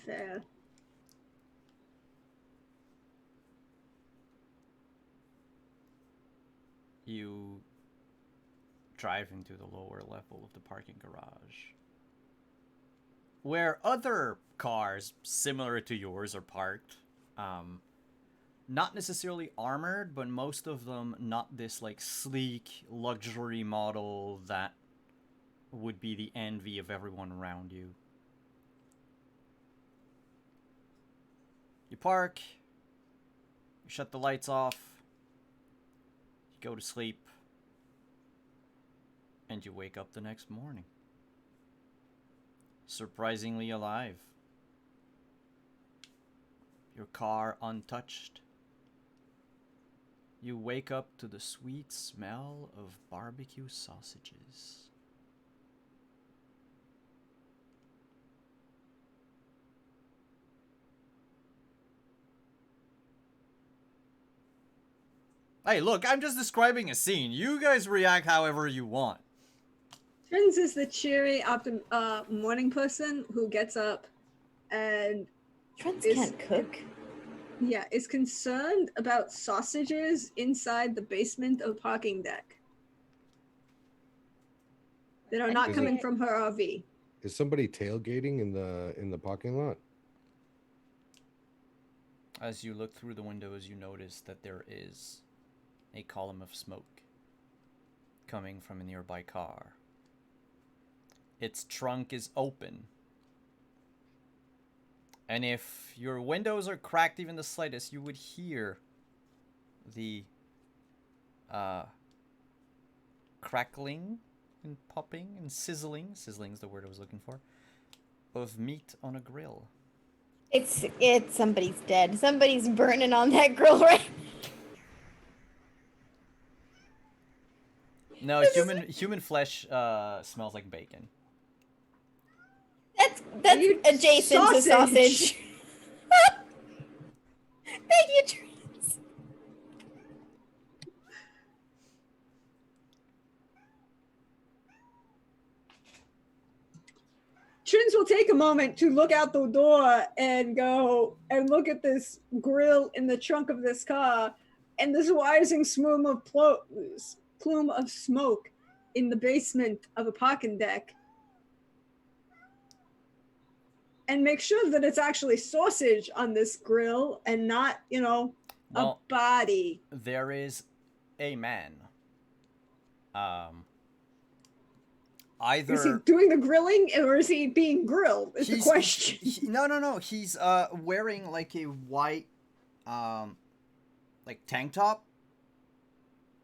Fair. You drive into the lower level of the parking garage, where other cars similar to yours are parked. Not necessarily armored, but most of them not this like sleek luxury model that would be the envy of everyone around you. You park, you shut the lights off, you go to sleep, and you wake up the next morning. Surprisingly alive. Your car untouched. You wake up to the sweet smell of barbecue sausages. Hey, look, I'm just describing a scene. You guys react however you want. Trins is the cheery, morning person who gets up and Trents is- can't cook. yeah, is concerned about sausages inside the basement of parking deck that are not Is coming it- from her RV. Is somebody tailgating in the parking lot? As you look through the windows, you notice that there is a column of smoke coming from a nearby car. Its trunk is open. And if your windows are cracked even the slightest, you would hear the crackling and popping and sizzling. Sizzling is the word I was looking for. Of meat on a grill. It's somebody's dead. Somebody's burning on that grill right. No, human flesh smells like bacon. That's You adjacent to sausage. Thank you, Trins. Trins will take a moment to look out the door and go and look at this grill in the trunk of this car and this rising plume of smoke in the basement of a parking deck, and make sure that it's actually sausage on this grill and not, a body. There is a man. Either Is he doing the grilling or is he being grilled? Is the question. No. He's wearing like a white like tank top,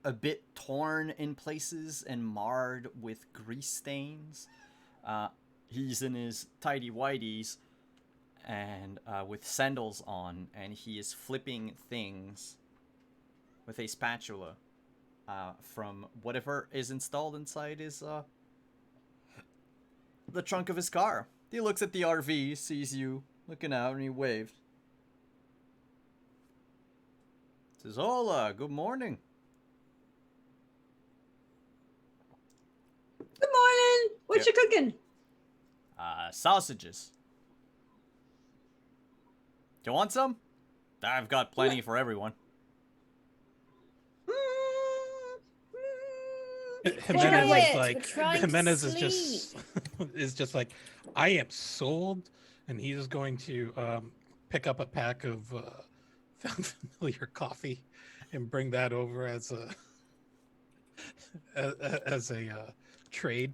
a bit torn in places and marred with grease stains. He's in his tidy whities and with sandals on, and he is flipping things with a spatula from whatever is installed inside his the trunk of his car. He looks at the RV, sees you looking out, and he waved. Says, "Hola, good morning." Good morning. What you cooking? Sausages. Do you want some? I've got plenty for everyone. Jimenez is just like, I am sold, and he is going to pick up a pack of familiar coffee and bring that over as a trade.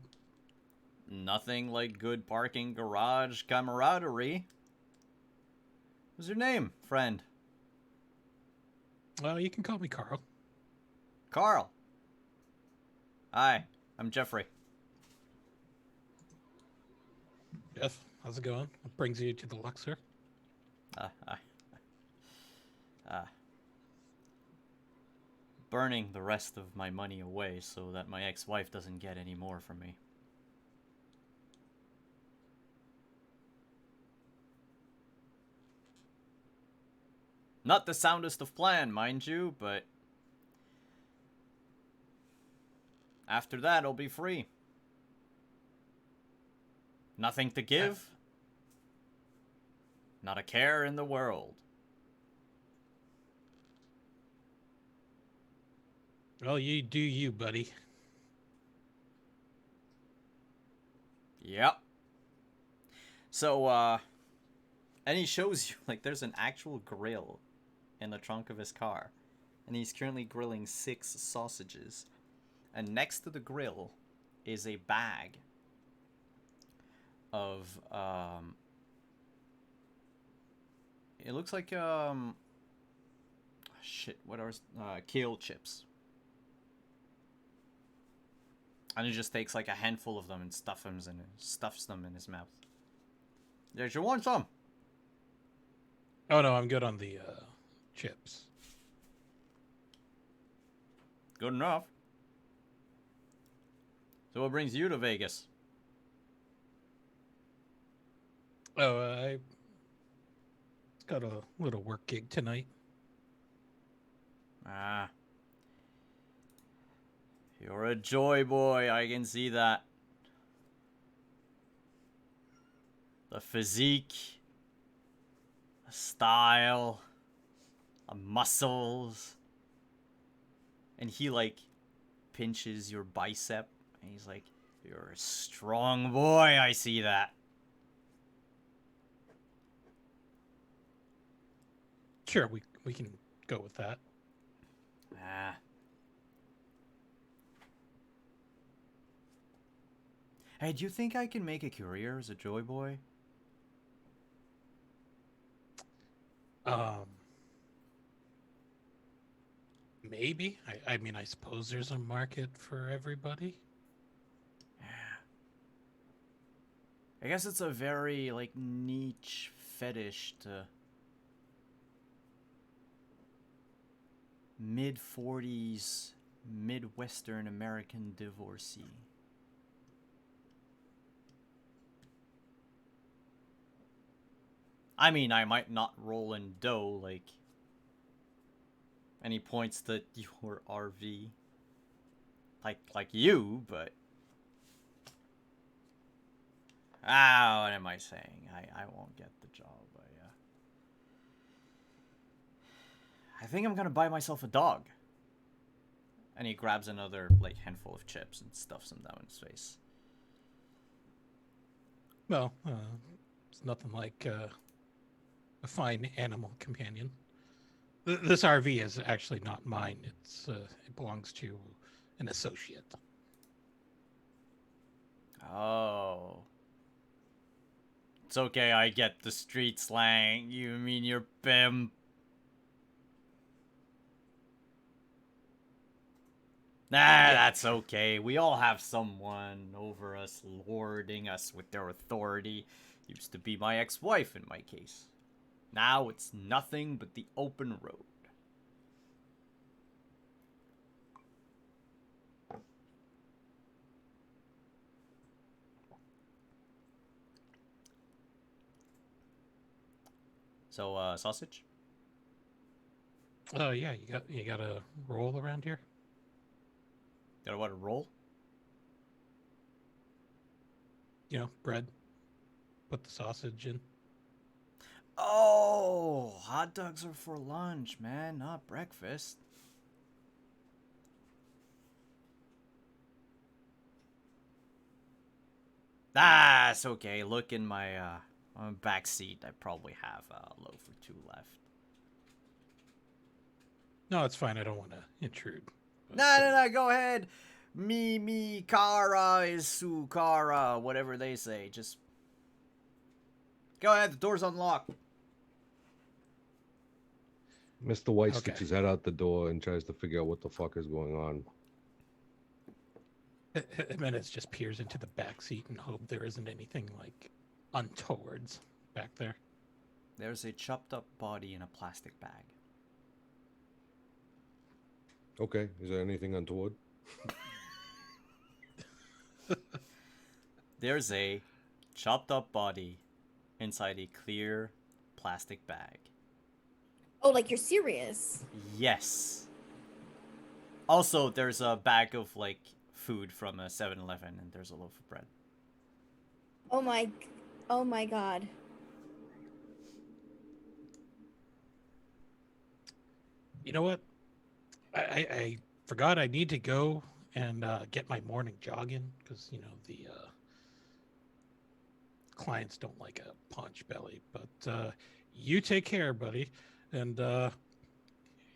Nothing like good parking garage camaraderie. What's your name, friend? Well, you can call me Carl. Carl. Hi, I'm Jeffrey. Jeff, how's it going? What brings you to the Luxor? burning the rest of my money away so that my ex-wife doesn't get any more from me. Not the soundest of plan, mind you, but after that, I'll be free. Nothing to give. Not a care in the world. Well, you do you, buddy. Yep. So, and he shows you, like, there's an actual grill in the trunk of his car. And he's currently grilling 6 sausages. And next to the grill is a bag of, it looks like, shit, what are, kale chips. And he just takes like a handful of them and stuffs them in his mouth. Did you want some? Oh no, I'm good on the chips. Good enough. So what brings you to Vegas? Oh, I got a little work gig tonight. Ah. You're a joy boy, I can see that. The physique, the style, the muscles. And he like pinches your bicep and he's like, you're a strong boy, I see that. Sure, we can go with that. Ah. Hey, do you think I can make a career as a joy boy? Maybe. I mean, I suppose there's a market for everybody. Yeah. I guess it's a very, like, niche fetish to mid-40s Midwestern American divorcee. I mean, I might not roll in dough, like... And he points to your RV. Like you, but... Ah, what am I saying? I won't get the job. I think I'm gonna buy myself a dog. And he grabs another, like, handful of chips and stuffs them down his face. Well, it's nothing like a fine animal companion. This RV is actually not mine. It belongs to an associate. Oh. It's okay, I get the street slang. You mean your pimp? Nah, that's okay. We all have someone over us lording us with their authority. Used to be my ex-wife in my case. Now it's nothing but the open road. So, sausage? Oh yeah, you got a roll around here? Got what, a roll? You know, bread. Put the sausage in. Oh, hot dogs are for lunch, man, not breakfast. That's okay. Look in my back seat. I probably have a loaf or 2 left. No, it's fine. I don't want to intrude. No, go ahead. Me, Kara is su Kara, whatever they say. Just go ahead. The door's unlocked. Mr. White Okay. sticks his head out the door and tries to figure out what the fuck is going on. Jimenez just peers into the back seat and hope there isn't anything like untowards back there. There's a chopped up body in a plastic bag. Okay. Is there anything untoward? There's a chopped up body inside a clear plastic bag. Oh, like you're serious? Yes. Also, there's a bag of like food from a 7-Eleven, and there's a loaf of bread. Oh my god. You know what? I forgot I need to go and get my morning jogging because the clients don't like a punch belly. But you take care, buddy. And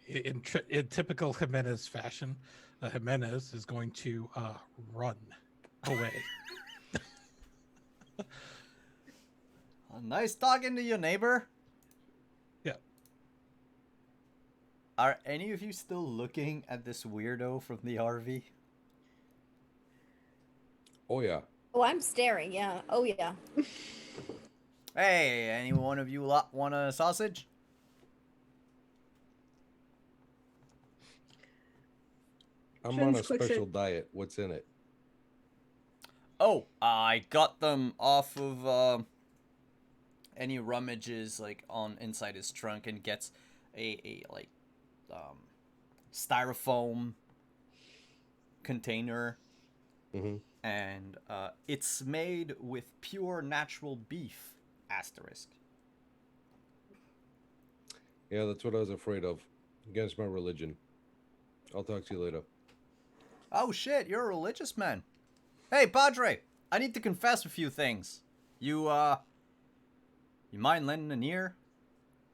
in typical Jimenez fashion, Jimenez is going to run away. Nice talking to you, neighbor. Yeah. Are any of you still looking at this weirdo from the RV? Oh yeah. Oh, I'm staring. Yeah. Oh yeah. Hey, any one of you lot want a sausage? I'm on a Trins clicks special it. diet. What's in it? Oh, I got them off of any rummages like on inside his trunk, and gets a like styrofoam container, Mm-hmm. and it's made with pure natural beef. Asterisk. Yeah, that's what I was afraid of. Against my religion. I'll talk to you later. Oh shit, you're a religious man. Hey, Padre, I need to confess a few things. You mind lending an ear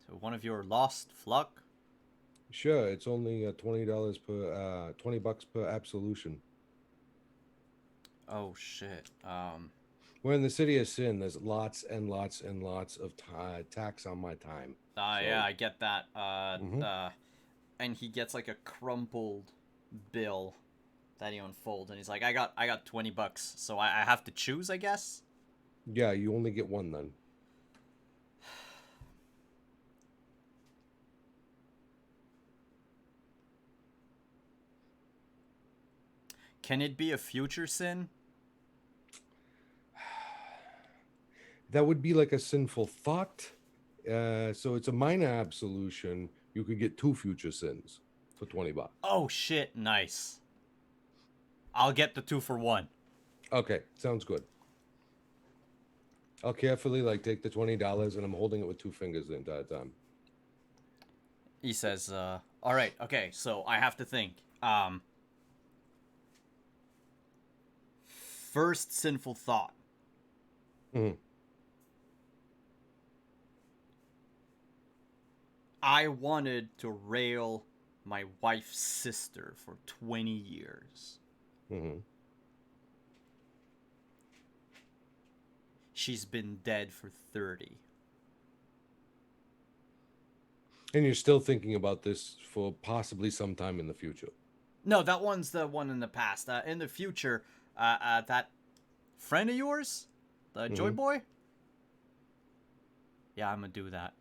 to one of your lost flock? Sure, it's only $20 per $20 per absolution. Oh shit. We're in the city of sin. There's lots and lots and lots of tax on my time. Yeah, I get that. Mhm. And he gets like a crumpled bill that he unfolds, and he's like, I got $20, so I have to choose, I guess. Yeah, you only get one then. Can it be a future sin? That would be like a sinful thought. So it's a minor absolution. You could get 2 future sins for $20. Oh shit, nice. I'll get the 2-for-1. Okay, sounds good. I'll carefully take the $20, and I'm holding it with 2 fingers the entire time. He says, all right, okay, so I have to think. First sinful thought. Mhm. I wanted to rail my wife's sister for 20 years. Mm-hmm. She's been dead for 30. And you're still thinking about this for possibly some time in the future. No, that one's the one in the past. In the future, that friend of yours, the Joy Mhm. Boy. Yeah, I'm gonna do that.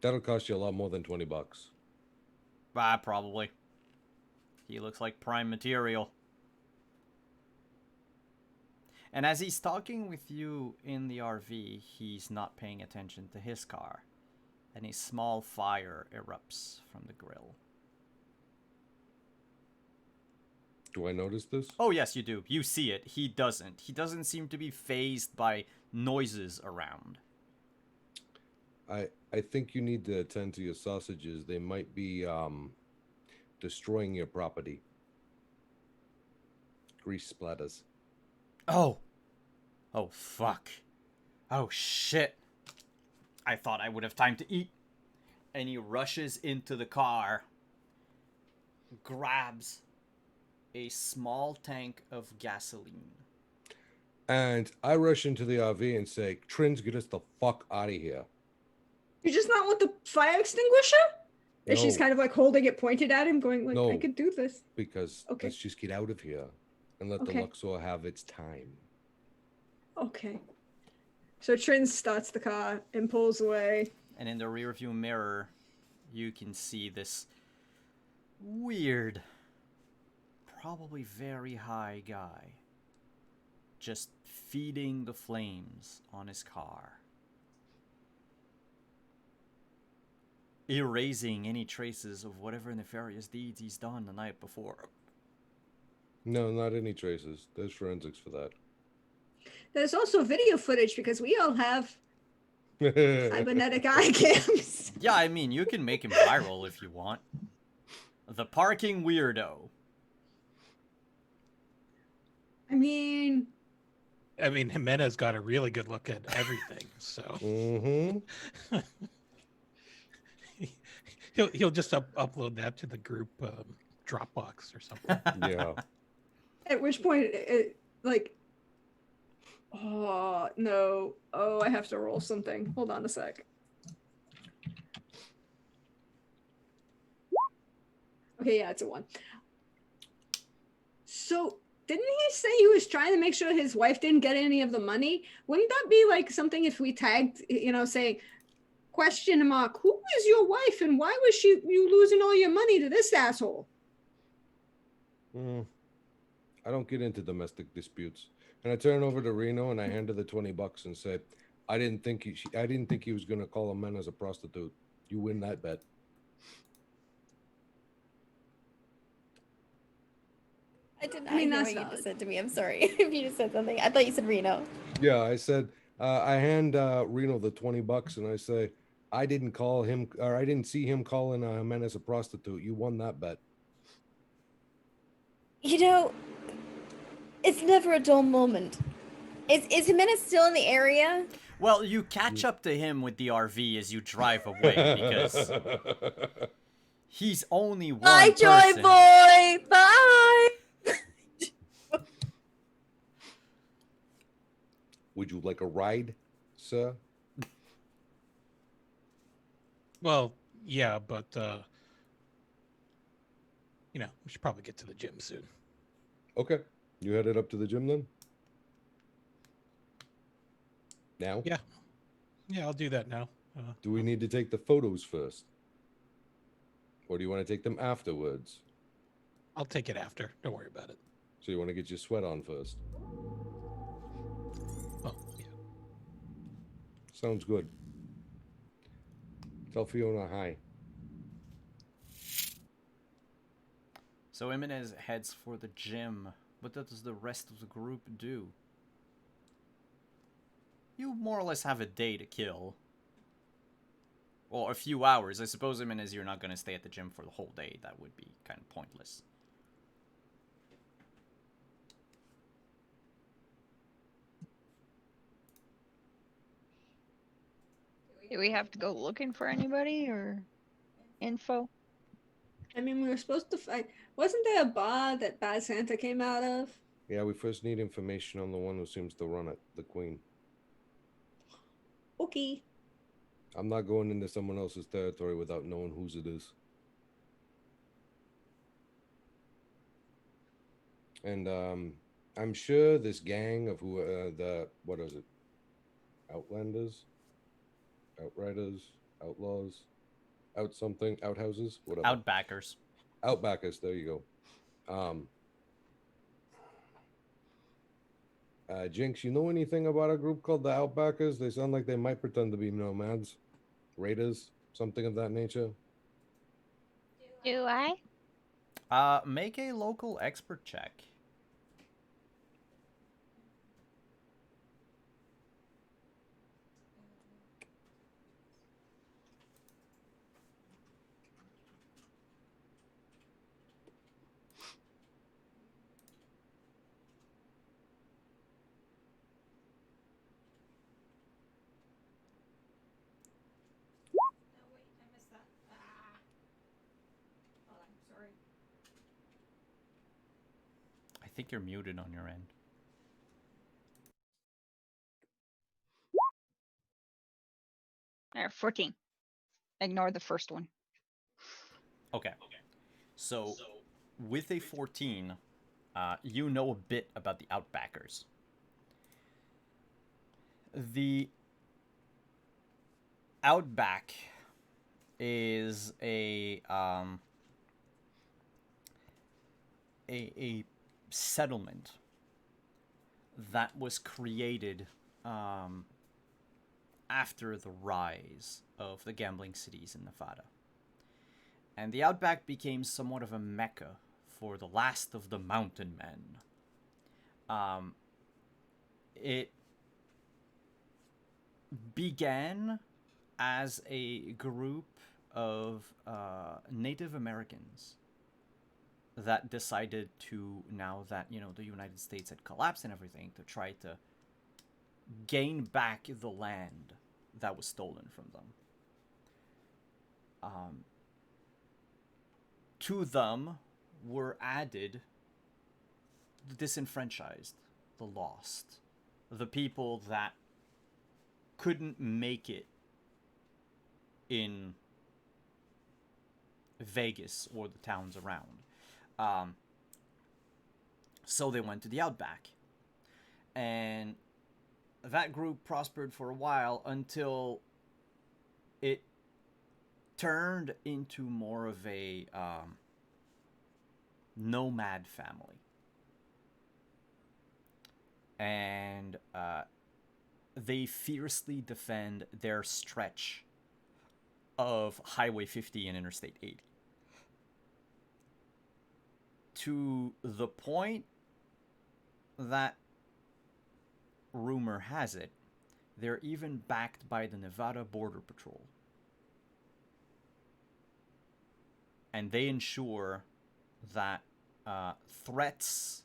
That'll cost you a lot more than $20. Probably. He looks like prime material. And as he's talking with you in the RV, he's not paying attention to his car. And a small fire erupts from the grill. Do I notice this? Oh, yes, you do. You see it. He doesn't. He doesn't seem to be fazed by noises around. I think you need to attend to your sausages. They might be destroying your property. Grease splatters. Oh. Oh, fuck. Oh, shit. I thought I would have time to eat. And he rushes into the car, grabs a small tank of gasoline. And I rush into the RV and say, Trins, get us the fuck out of here. You just not want the fire extinguisher? And she's No. kind of holding it pointed at him, going I No. could do this. Because Okay. let's just get out of here and let the Okay. Luxor have its time. Okay. So Trin starts the car and pulls away. and in the rearview mirror, you can see this weird, probably very high guy just feeding the flames on his car, erasing any traces of whatever nefarious deeds he's done the night before. No, not any traces. There's forensics for that. There's also video footage because we all have cybernetic eye cams. Yeah, I mean, you can make him viral if you want. The parking weirdo. I mean, Jimenez got a really good look at everything, so Mm-hmm. he'll just upload that to the group Dropbox or something. Yeah. at which point, oh, no. Oh, I have to roll something. Hold on a sec. Okay, yeah, it's a 1. So, didn't he say he was trying to make sure his wife didn't get any of the money? Wouldn't that be like something if we tagged, saying, question mark, who is your wife and why was you losing all your money to this asshole? I don't get into domestic disputes. And I turn over to Reno and I hand her the $20 and say, I didn't think he was gonna call a man as a prostitute. You win that bet. I did not I mean, hear that's what you valid. just said to me. I'm sorry if you just said something. I thought you said Reno. Yeah, I said, I hand Reno the $20 and I say, I didn't call him, or I didn't see him calling a man as a prostitute. You won that bet. It's never a dull moment. Is Jimenez still in the area? Well, you catch up to him with the RV as you drive away because he's only one Bye, person. Joy Boy. Bye. Would you like a ride, sir? Well, yeah, but we should probably get to the gym soon. Okay. You headed up to the gym then? Now? Yeah, I'll do that now. Do we need to take the photos first? Or do you want to take them afterwards? I'll take it after. Don't worry about it. So you want to get your sweat on first? Oh, yeah. Sounds good. Tell Fiona hi. So Jimenez heads for the gym. What does the rest of the group do? You more or less have a day to kill. Well, a few hours. I suppose, Jimenez, you're not going to stay at the gym for the whole day. That would be kind of pointless. Do we have to go looking for anybody or info? I mean, we were supposed to find. Wasn't there a bar that Bad Santa came out of? Yeah, we first need information on the one who seems to run it, the queen. Okay. I'm not going into someone else's territory without knowing whose it is. And I'm sure this gang of what is it? Outlanders? Outriders? Outlaws? Outhouses? Whatever. Outbackers. Outbackers, there you go. Jinx, you know anything about a group called the Outbackers? They sound like they might pretend to be nomads, raiders, something of that nature. Do I? Make a local expert check. No, wait, I missed that. Oh, I'm sorry. I think you're muted on your end. There, 14. Ignore the first one. Okay. So, with a 14, you know a bit about the Outbackers. The Outback is a settlement that was created after the rise of the gambling cities in Nevada. And the Outback became somewhat of a mecca for the last of the mountain men. It began as a group of Native Americans that decided to, now that, you know, the United States had collapsed and everything, to try to gain back the land that was stolen from them. To them were added the disenfranchised, the lost, the people that couldn't make it in Vegas or the towns around. So they went to the Outback. And that group prospered for a while until it turned into more of a nomad family. And they fiercely defend their stretch of Highway 50 and Interstate 80. To the point that, rumor has it, they're even backed by the Nevada Border Patrol. And they ensure that threats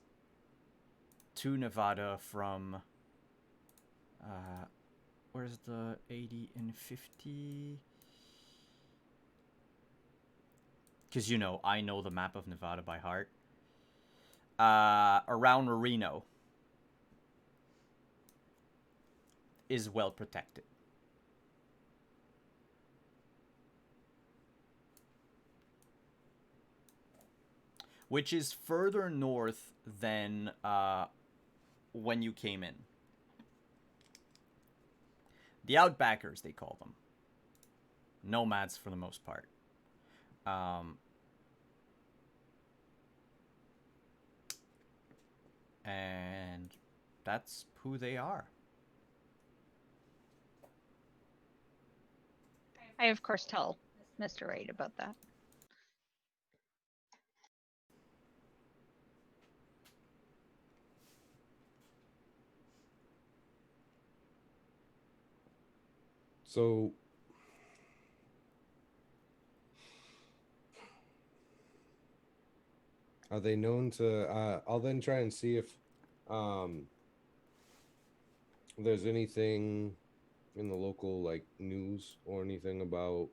to Nevada from where's the 80 and 50? Because, you know, I know the map of Nevada by heart. Around Reno is well protected. Which is further north than when you came in. The Outbackers, they call them. Nomads for the most part. And that's who they are. I, of course, tell Mr. Wright about that. So, are they known to? I'll then try and see if there's anything in the local like news or anything about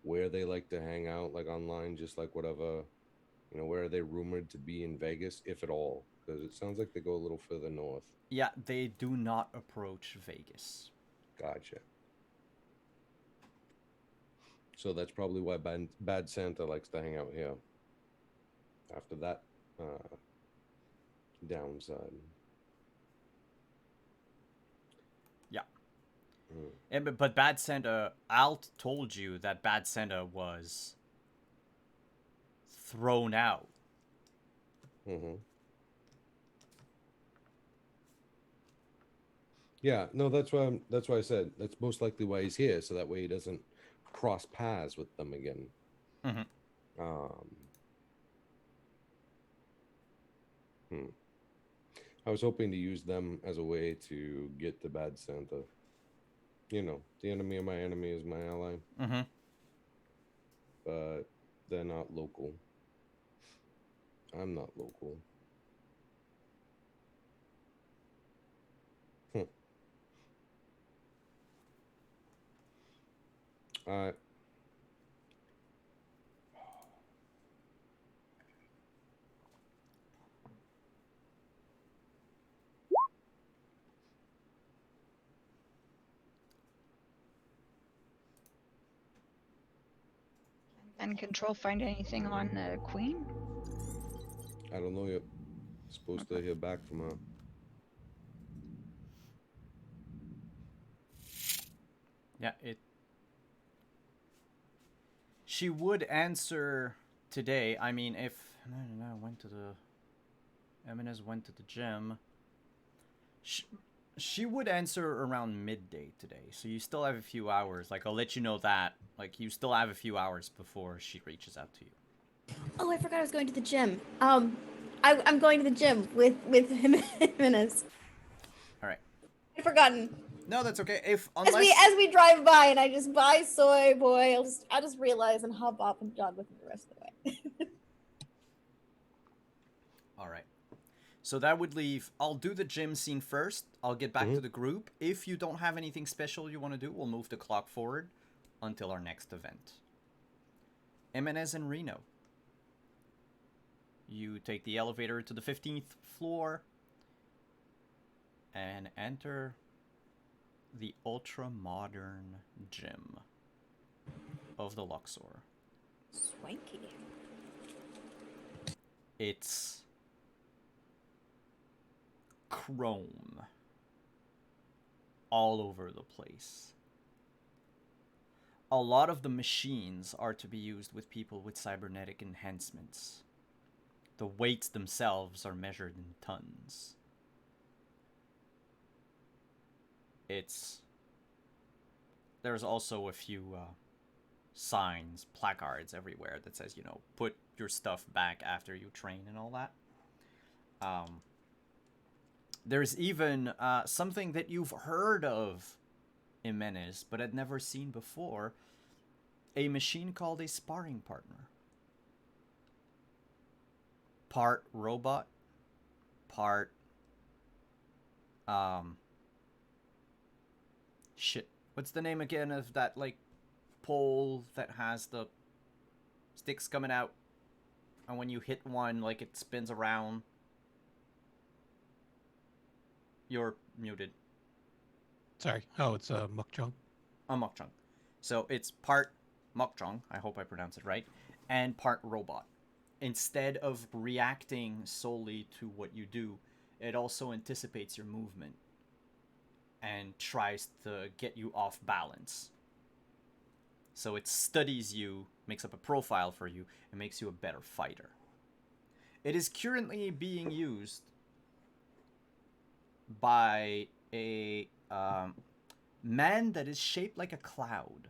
where they like to hang out, like online, just like whatever, you know, where are they rumored to be in Vegas, if at all? Because it sounds like they go a little further north. Yeah, they do not approach Vegas. Gotcha. So that's probably why Bad Santa likes to hang out here. After that downside. Yeah. But Bad Santa, Alt told you that Bad Santa was thrown out. Yeah, no, that's why I said that's most likely why he's here, so that way he doesn't cross paths with them again. I was hoping to use them as a way to get to Bad Santa. You know, the enemy of my enemy is my ally. But they're not local. I'm not local. And Control find anything on the Queen? I don't know yet. Supposed to hear back from her. Yeah, it She would answer today. I mean, if Eminez went to the gym. She would answer around midday today, so you still have a few hours. Like, I'll let you know that. Like, you still have a few hours before she reaches out to you. Oh, I forgot I was going to the gym. I'm going to the gym with Jimenez. All right. I'd forgotten. No, that's okay. If As we drive by and I just buy soy boy, I'll just realize and hop off and jog with him the rest of the way. All right. So that would leave. I'll do the gym scene first. I'll get back to the group. If you don't have anything special you want to do, we'll move the clock forward until our next event. Jimenez and Reno. You take the elevator to the 15th floor and enter the ultra-modern gym of the Luxor. Swanky. It's chrome all over the place. A lot of the machines are to be used with people with cybernetic enhancements. The weights themselves are measured in tons. There's also a few signs, placards everywhere that says, put your stuff back after you train and all that. There's even something that you've heard of, Jimenez, but had never seen before. A machine called a sparring partner. Part robot, part shit. What's the name again of that pole that has the sticks coming out, and when you hit one, it spins around? You're muted. Sorry. Oh, it's Mukchung. Mukchung. So it's part Mukchung, I hope I pronounced it right, and part robot. Instead of reacting solely to what you do, it also anticipates your movement and tries to get you off balance. So it studies you, makes up a profile for you, and makes you a better fighter. It is currently being used by a man that is shaped like a cloud,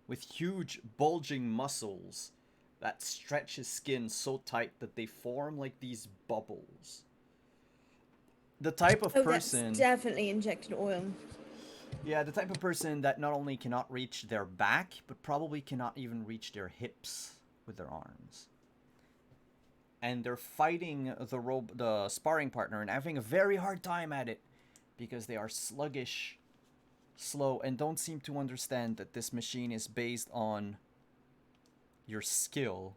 with huge bulging muscles that stretch his skin so tight that they form like these bubbles. The type of person... That's definitely injected oil. Yeah, the type of person that not only cannot reach their back, but probably cannot even reach their hips with their arms. And they're fighting the sparring partner and having a very hard time at it because they are sluggish, slow, and don't seem to understand that this machine is based on your skill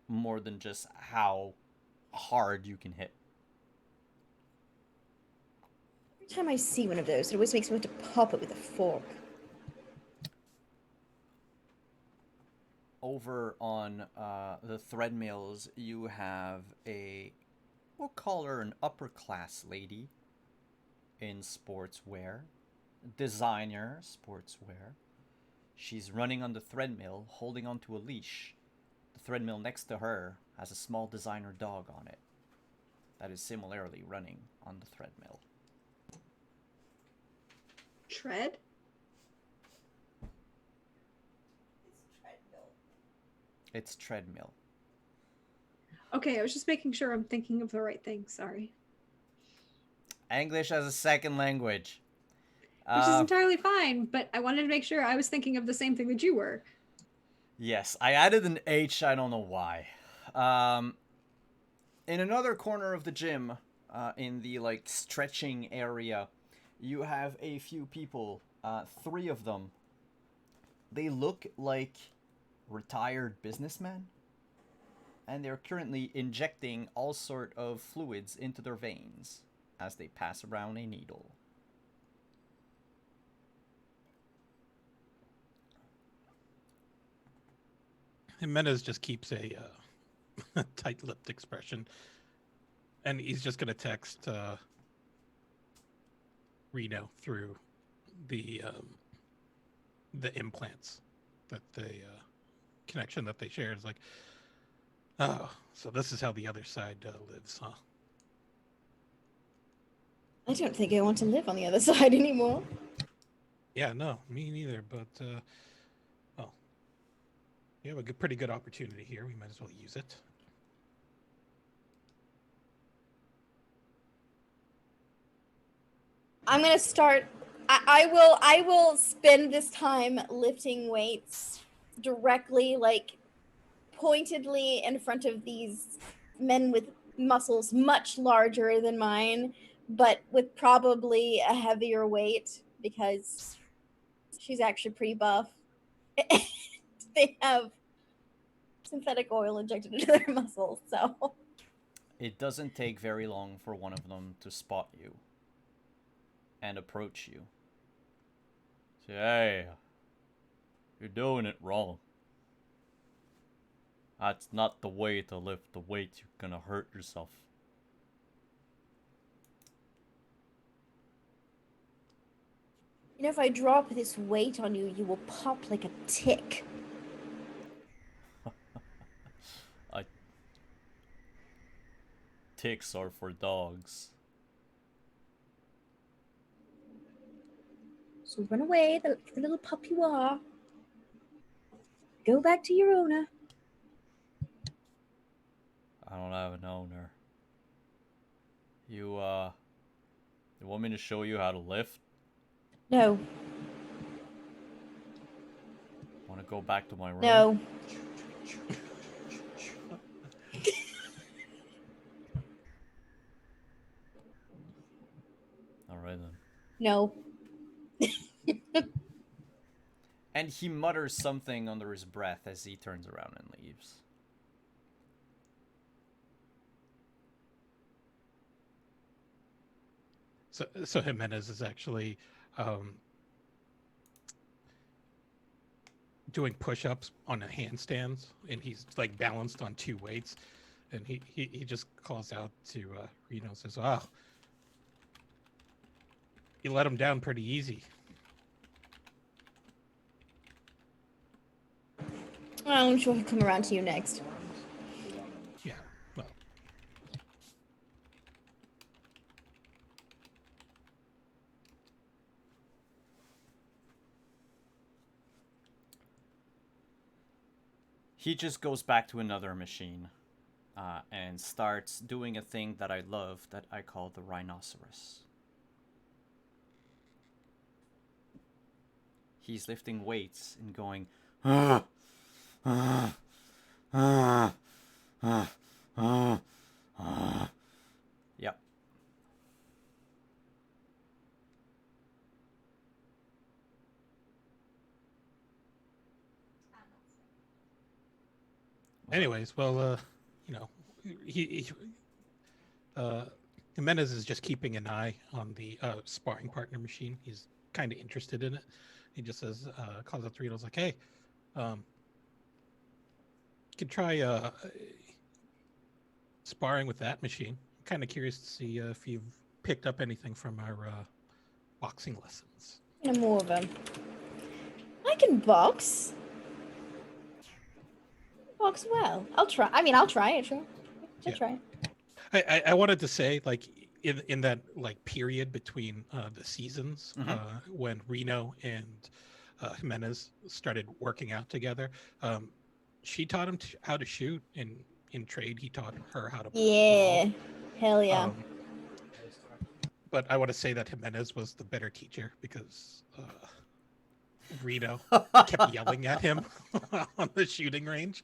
more than just how hard you can hit. Every time I see one of those, it always makes me want to pop it with a fork. Over on the thread mills, you have we'll call her an upper class lady in sportswear, designer sportswear. She's running on the threadmill, holding onto a leash. The threadmill next to her has a small designer dog on it that is similarly running on the threadmill. Tread? It's treadmill. Okay, I was just making sure I'm thinking of the right thing. Sorry. English as a second language. Which is entirely fine, but I wanted to make sure I was thinking of the same thing that you were. Yes, I added an H, I don't know why. In another corner of the gym, in the stretching area, you have a few people, 3 of them. They look like retired businessmen, and they're currently injecting all sort of fluids into their veins as they pass around a needle. Jimenez just keeps a tight-lipped expression, and he's just going to text Reno through the implants that they connection that they share. Is like, oh, so this is how the other side lives, huh? I don't think I want to live on the other side anymore. Yeah, no, me neither. But well, we have a pretty good opportunity here. We might as well use it. I'm gonna start. I will spend this time lifting weights directly, like pointedly in front of these men with muscles much larger than mine, but with probably a heavier weight because she's actually pretty buff. They have synthetic oil injected into their muscles, so It doesn't take very long for one of them to spot you and approach you. Say, hey, you're doing it wrong. That's not the way to lift the weight. You're gonna hurt yourself. you know, if I drop this weight on you, you will pop like a tick. Ticks are for dogs. So run away, the little pup you are. Go back to your owner. I don't have an owner. You want me to show you how to lift? No. Want to go back to my room? No. Alright then. No. And he mutters something under his breath as he turns around and leaves. So Jimenez is actually doing push-ups on a handstands, and he's like balanced on two weights, and he just calls out to Reno, says, "Wow, you let him down pretty easy." I'm sure he'll come around to you next. Yeah, well, He just goes back to another machine and starts doing a thing that I love that I call the rhinoceros. He's lifting weights and going, ah, ah, ah, ah, ah, ah. Yep. anyways, well, you know, Jimenez is just keeping an eye on the sparring partner machine. He's kind of interested in it. He just says, calls out to Reno's like, "Hey, you could try sparring with that machine. I'm kind of curious to see if you've picked up anything from our boxing lessons." No more of them. I can box. Box well. I'll try. I mean, I'll try it. Sure. I'll try it. I wanted to say, like, in that like period between the seasons, when Reno and Jimenez started working out together, she taught him how to shoot, and in trade he taught her how to Yeah. brawl. Hell yeah. But I want to say that Jimenez was the better teacher because Reno kept yelling at him on the shooting range.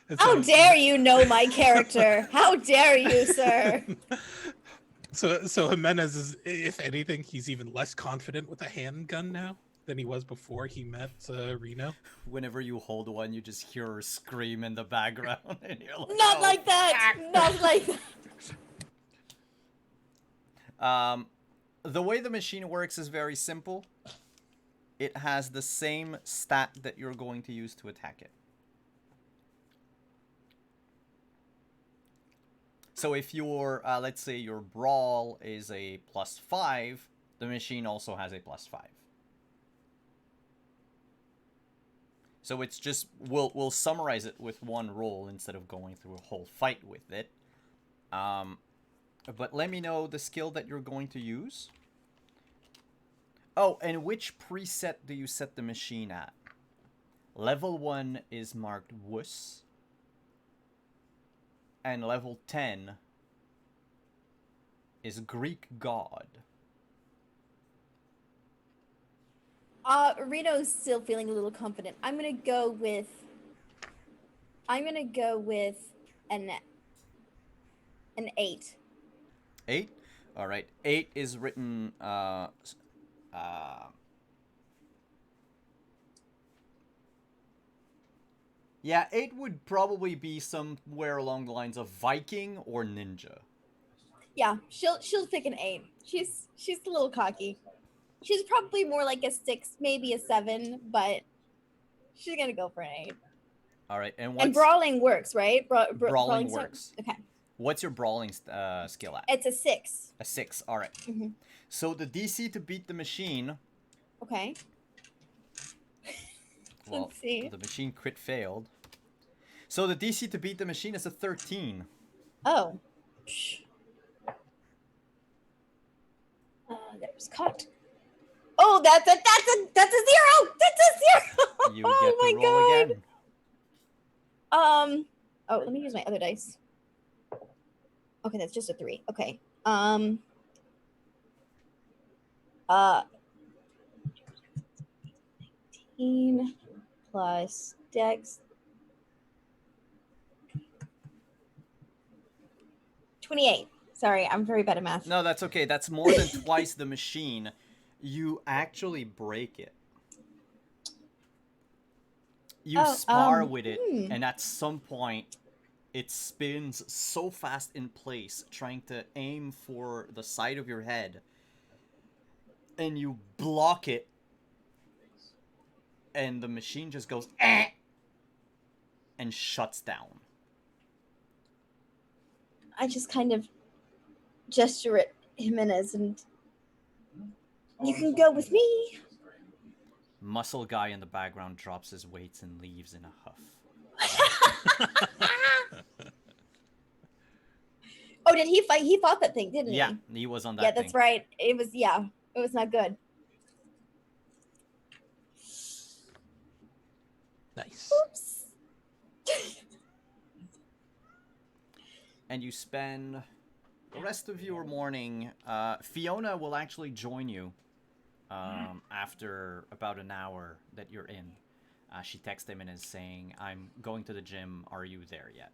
And How so- dare you know my character? How dare you, sir? So Jimenez is, if anything, he's even less confident with a handgun now than he was before he met Reno. Whenever you hold one, you just hear her scream in the background, and you're like, Not "Oh, like that. Not like that. The way the machine works is very simple. It has the same stat that you're going to use to attack it. So if your, let's say your brawl is a +5, the machine also has a +5. So it's just we'll summarize it with one roll instead of going through a whole fight with it. But let me know the skill that you're going to use. Oh, and which preset do you set the machine at? Level 1 is marked Wuss. And level 10 is Greek God. Rito's still feeling a little confident. I'm gonna go with an 8. 8? Alright. 8 is written yeah, 8 would probably be somewhere along the lines of Viking or Ninja. Yeah, she'll pick an 8. She's a little cocky. She's probably more like a 6, maybe a 7, but she's gonna go for an 8. Alright, and And brawling works, right? Brawling stuff? works. Okay. What's your brawling skill at? It's a 6. A 6, alright. So the DC to beat the machine... Okay. Well, Let's see. the machine crit failed. So the DC to beat the machine is a 13. Oh. That was caught. Oh, that's a 0. That's a 0. You Oh get my to roll God. again. Oh, let me use my other dice. Okay, that's just a 3. Okay. 19 plus Dex. 28. Sorry, I'm very bad at math. No, that's okay. That's more than twice the machine. You actually break it. You spar with it, and at some point, it spins so fast in place, trying to aim for the side of your head. And you block it, and the machine just goes, eh, and shuts down. I just kind of gesture at Jimenez and you can go with me. Muscle guy in the background drops his weights and leaves in a huff. Oh, did he fight? He fought that thing, didn't he? Yeah, he was on that Yeah, that's thing. right. It was not good. Nice. Oops. And you spend the rest of your morning. Fiona will actually join you after about an hour that you're in. She texts him and is saying, "I'm going to the gym. Are you there yet?"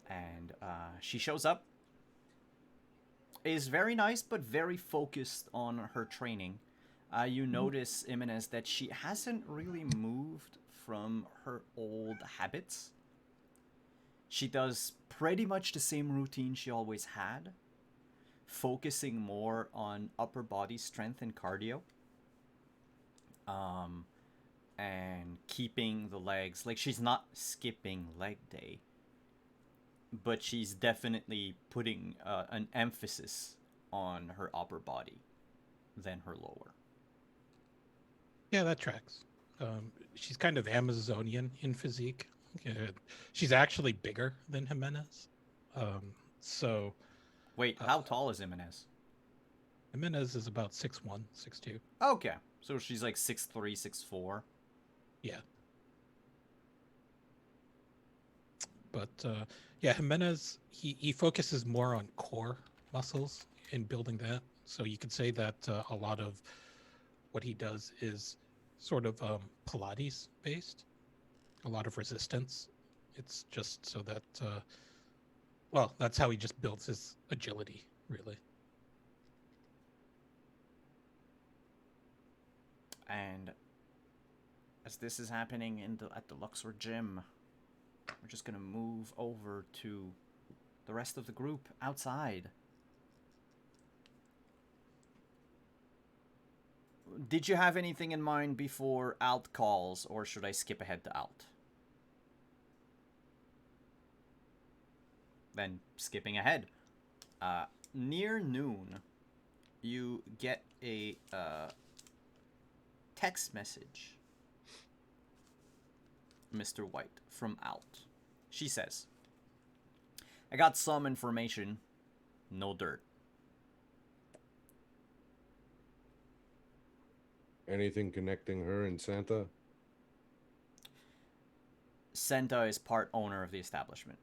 And she shows up. Is very nice, but very focused on her training. You notice, Jimenez, that she hasn't really moved from her old habits. She does pretty much the same routine she always had, focusing more on upper body strength and cardio. And keeping the legs, like she's not skipping leg day, but she's definitely putting an emphasis on her upper body than her lower. Yeah, that tracks. She's kind of Amazonian in physique. She's actually bigger than Jimenez. So. Wait, how tall is Jimenez? Jimenez is about 6'1", 6'2". Okay, so she's like 6'3", 6'4". Yeah. But yeah, Jimenez, he focuses more on core muscles in building that. So you could say that a lot of what he does is sort of Pilates based, a lot of resistance. It's just so that, well, that's how he just builds his agility, really. And as this is happening at the Luxor gym, we're just gonna move over to the rest of the group outside. Did you have anything in mind before Alt calls, or should I skip ahead to Alt? Then skipping ahead. Near noon, you get a text message. Mr. White from Alt. She says, I got some information, no dirt. Anything connecting her and Santa? Santa is part owner of the establishment.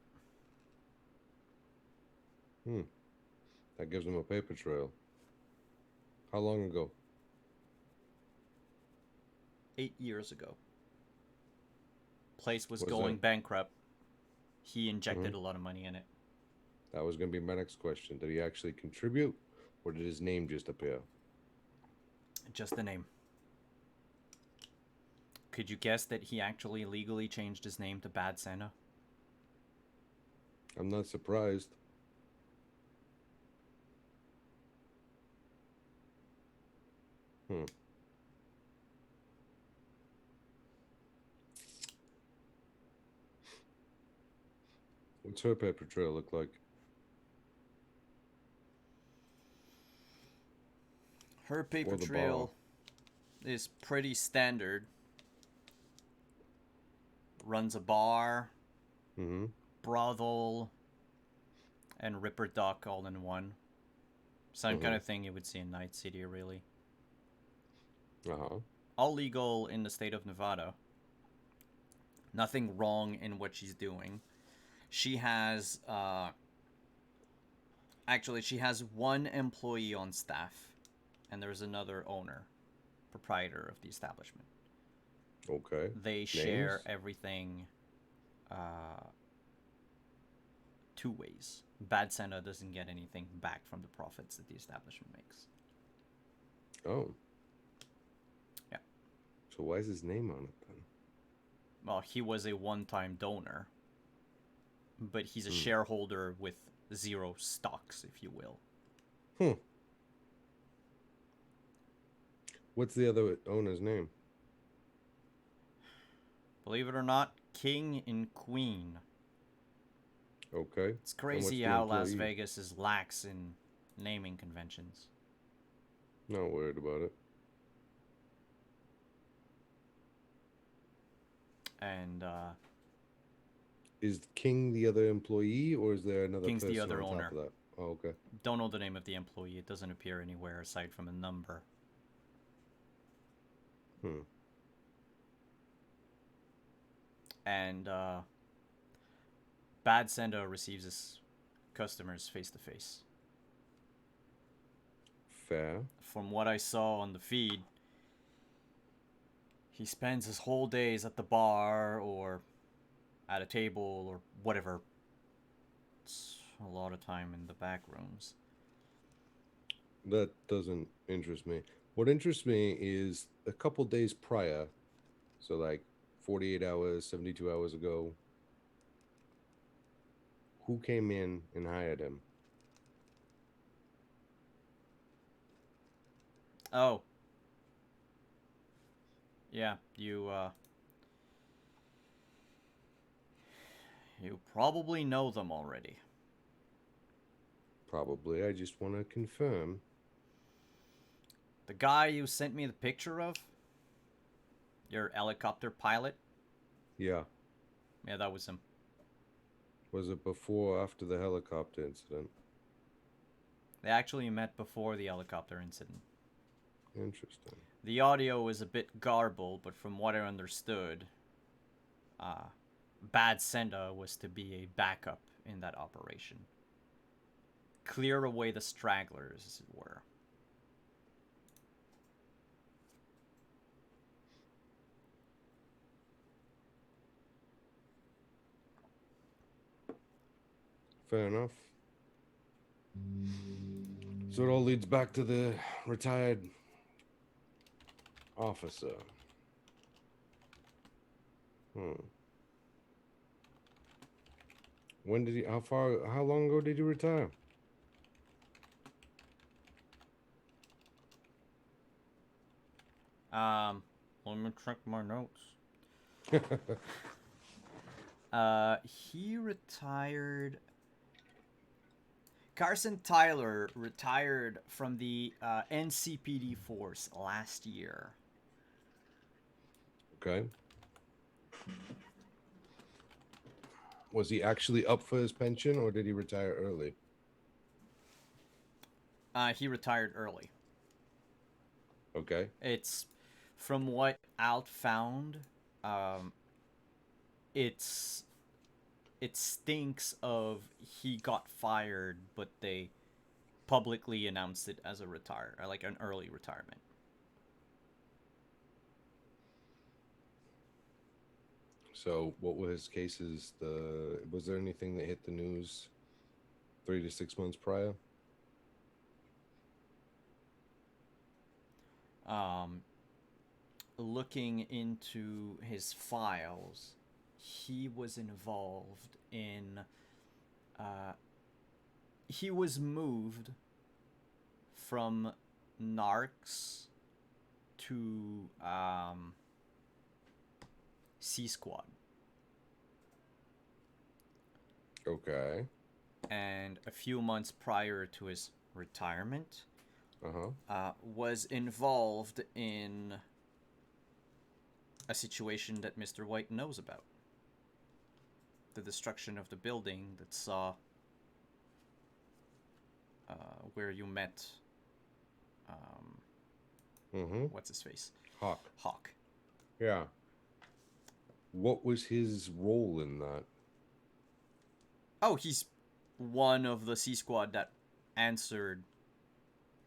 That gives him a paper trail. How long ago? 8 years ago. Place was Was going that- bankrupt. He injected a lot of money in it. That was going to be my next question. Did he actually contribute, or did his name just appear? Just the name. Could you guess that he actually legally changed his name to Bad Santa? I'm not surprised. What's her paper trail look like? Her paper Or the trail is pretty standard. Runs a bar, brothel, and Ripper Duck all in one. Same kind of thing you would see in Night City, really. All legal in the state of Nevada. Nothing wrong in what she's doing. She has, actually, she has one employee on staff, and there's another owner, proprietor of the establishment. Okay. They share Names? everything 2 ways. Bad Santa doesn't get anything back from the profits that the establishment makes. Oh. Yeah. So why is his name on it then? Well, he was a one-time donor, but he's a shareholder with 0 stocks, if you will. What's the other owner's name? Believe it or not, King and Queen. Okay. It's crazy how Las Vegas is lax in naming conventions. Not worried about it. And is King the other employee, or is there another King's person the other on owner. top of that? Oh, okay. Don't know the name of the employee. It doesn't appear anywhere aside from a number. And Bad Santa receives his customers face to face. Fair. From what I saw on the feed, he spends his whole days at the bar or at a table or whatever. It's a lot of time in the back rooms. That doesn't interest me. What interests me is a couple days prior, so like 48 hours, 72 hours ago, who came in and hired him? Oh. Yeah, you probably know them already. Probably. I just want to confirm. The guy you sent me the picture of? Your helicopter pilot? Yeah. Yeah, that was him. Was it before or after the helicopter incident? They actually met before the helicopter incident. Interesting. The audio is a bit garbled, but from what I understood, Bad Santa was to be a backup in that operation. Clear away the stragglers, as it were. Fair enough. So it all leads back to the retired officer. When did he, how long ago did he retire? Let me check my notes. He retired. Carson Tyler retired from the NCPD force last year. Okay. Was he actually up for his pension, or did he retire early? He retired early. Okay. It's from what Alt found. It's it stinks of he got fired, but they publicly announced it as a retire, like an early retirement. So, what were his cases? Was there anything that hit the news 3 to 6 months prior? Looking into his files, he was involved in. He was moved from Narcs to C Squad. Okay. And a few months prior to his retirement, Uh-huh. was involved in a situation that Mr. White knows about. The destruction of the building that saw where you met what's his face? Hawk. Yeah. What was his role in that? Oh, he's one of the C Squad that answered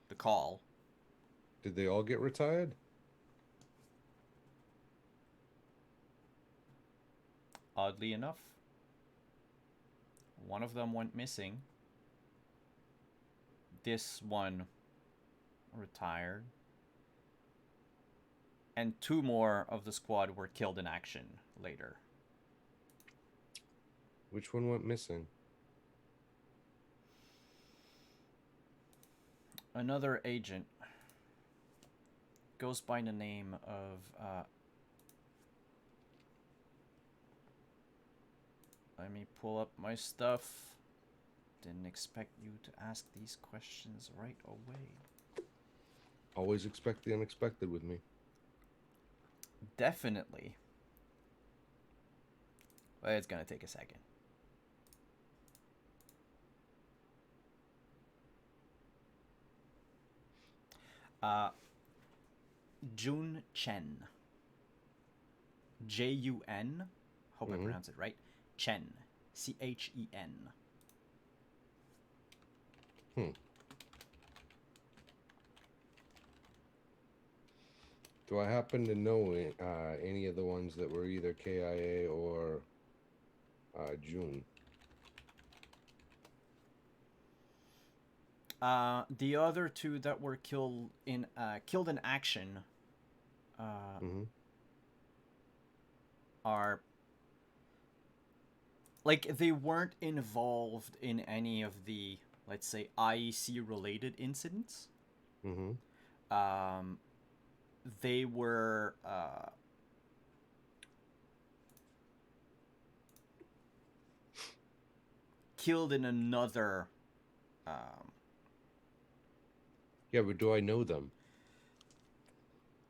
the call. Did they all get retired? Oddly enough, one of them went missing. This one retired. And 2 more of the squad were killed in action later. Which one went missing? Another agent goes by the name of let me pull up my stuff. Didn't expect you to ask these questions right away. Always expect the unexpected with me. Definitely. But it's gonna take a second. Jun Chen. Jun. Hope I pronounce it right. Chen. Chen. Do I happen to know any of the ones that were either KIA or June? The other 2 that were killed in action are like they weren't involved in any of the, let's say, IEC related incidents. They were killed in another Yeah, but do I know them?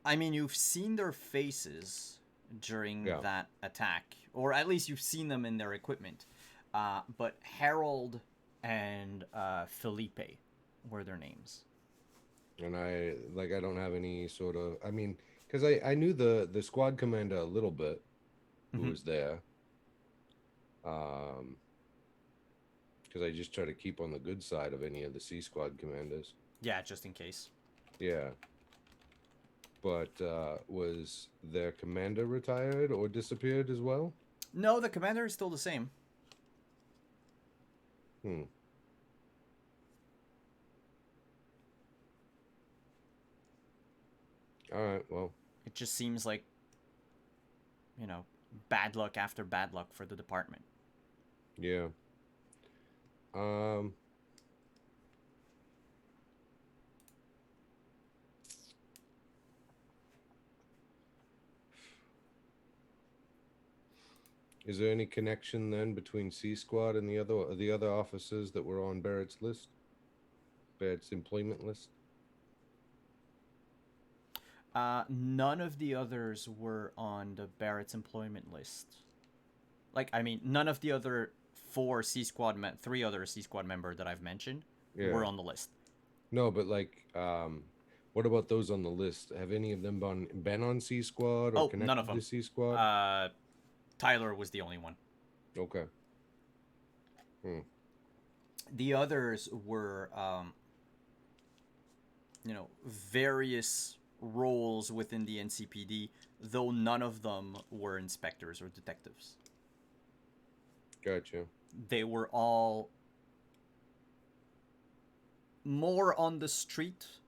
I mean, you've seen their faces during that attack, or at least you've seen them in their equipment. But Harold and Felipe were their names. And I don't have any sort of, I mean, because I knew the squad commander a little bit who was there. Because I just try to keep on the good side of any of the C squad commanders. Yeah, just in case. Yeah. But was their commander retired or disappeared as well? No, the commander is still the same. All right, well. It just seems like, bad luck after bad luck for the department. Yeah. Is there any connection then between C Squad and the other officers that were on Barrett's list? Barrett's employment list? None of the others were on the Barrett's employment list. Like, I mean, none of the other three other C Squad member that I've mentioned were on the list. No, but like, what about those on the list? Have any of them been on C Squad or connected none of them. to C Squad? Tyler was the only one. Okay. The others were, various roles within the NCPD, though none of them were inspectors or detectives. Gotcha. They were all more on the streets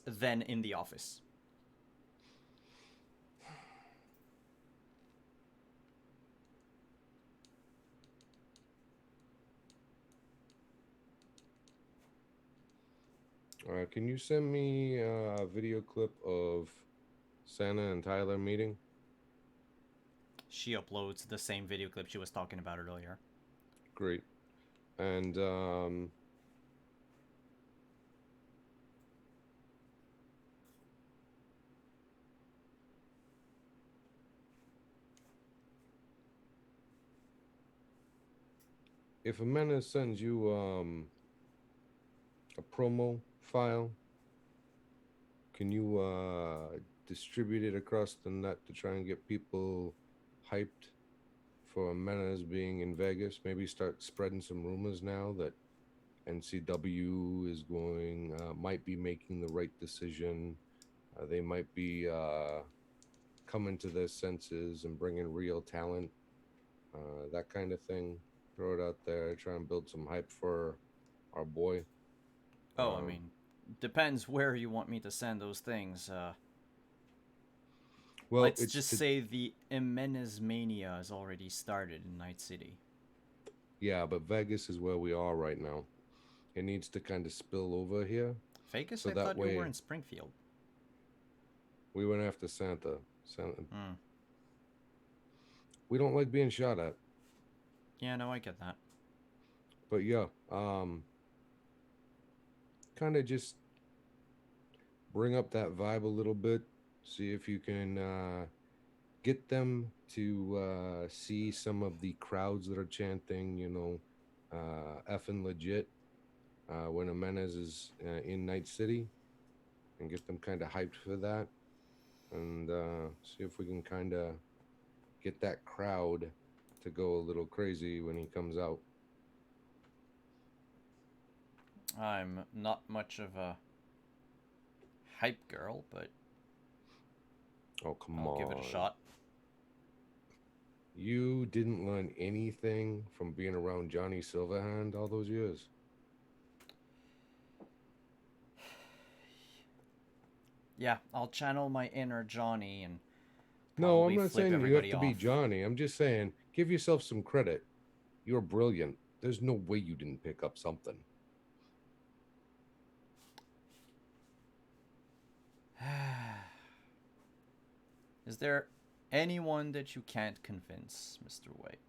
than in the office. Can you send me a video clip of Santa and Tyler meeting? She uploads the same video clip she was talking about earlier. Great. And if a menace sends you a promo file, can you distribute it across the net to try and get people hyped for Menace being in Vegas? Maybe start spreading some rumors now that NCW is might be making the right decision. They might be coming to their senses and bringing real talent, that kind of thing. Throw it out there, try and build some hype for our boy. I mean, depends where you want me to send those things. Well, let's just say the Jimenez Mania has already started in Night City. Yeah, but Vegas is where we are right now. It needs to kind of spill over here. Vegas? So I thought you were in Springfield. We went after Santa. We don't like being shot at. Yeah, no, I get that. But yeah, kind of just bring up that vibe a little bit. See if you can get them to see some of the crowds that are chanting, effing legit when Jimenez is in Night City, and get them kind of hyped for that, and see if we can kind of get that crowd to go a little crazy when he comes out. I'm not much of a hype girl, but oh, come I'll on. give it a shot. You didn't learn anything from being around Johnny Silverhand all those years? Yeah, I'll channel my inner Johnny and no, I'm not saying you have to be Johnny. I'm just saying give yourself some credit. You're brilliant. There's no way you didn't pick up something. Is there anyone that you can't convince, Mr. White?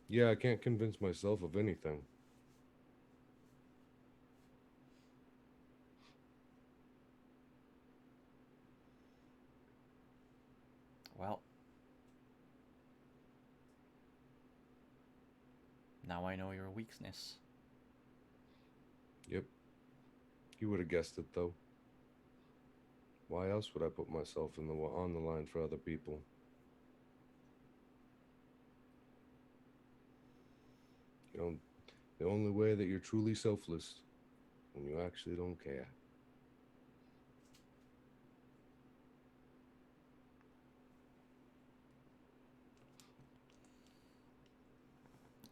Yeah, I can't convince myself of anything. Well, now I know your weakness. Yep. You would have guessed it, though. Why else would I put myself on the line for other people? The only way that you're truly selfless when you actually don't care.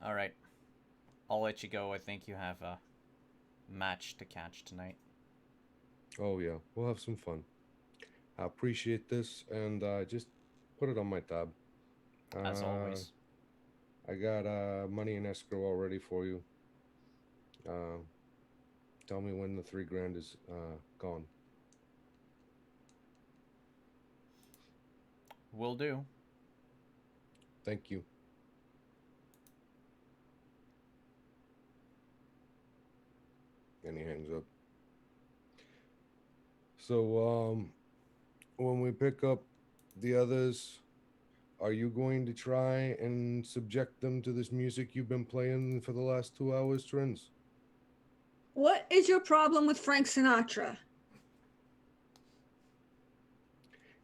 All right. I'll let you go. I think you have a match to catch tonight. Oh, yeah. We'll have some fun. I appreciate this, and just put it on my tab. As always. I got money in escrow already for you. Tell me when the $3,000 is gone. Will do. Thank you. And he hangs up. So, when we pick up the others, are you going to try and subject them to this music you've been playing for the last 2 hours, Trends? What is your problem with Frank Sinatra?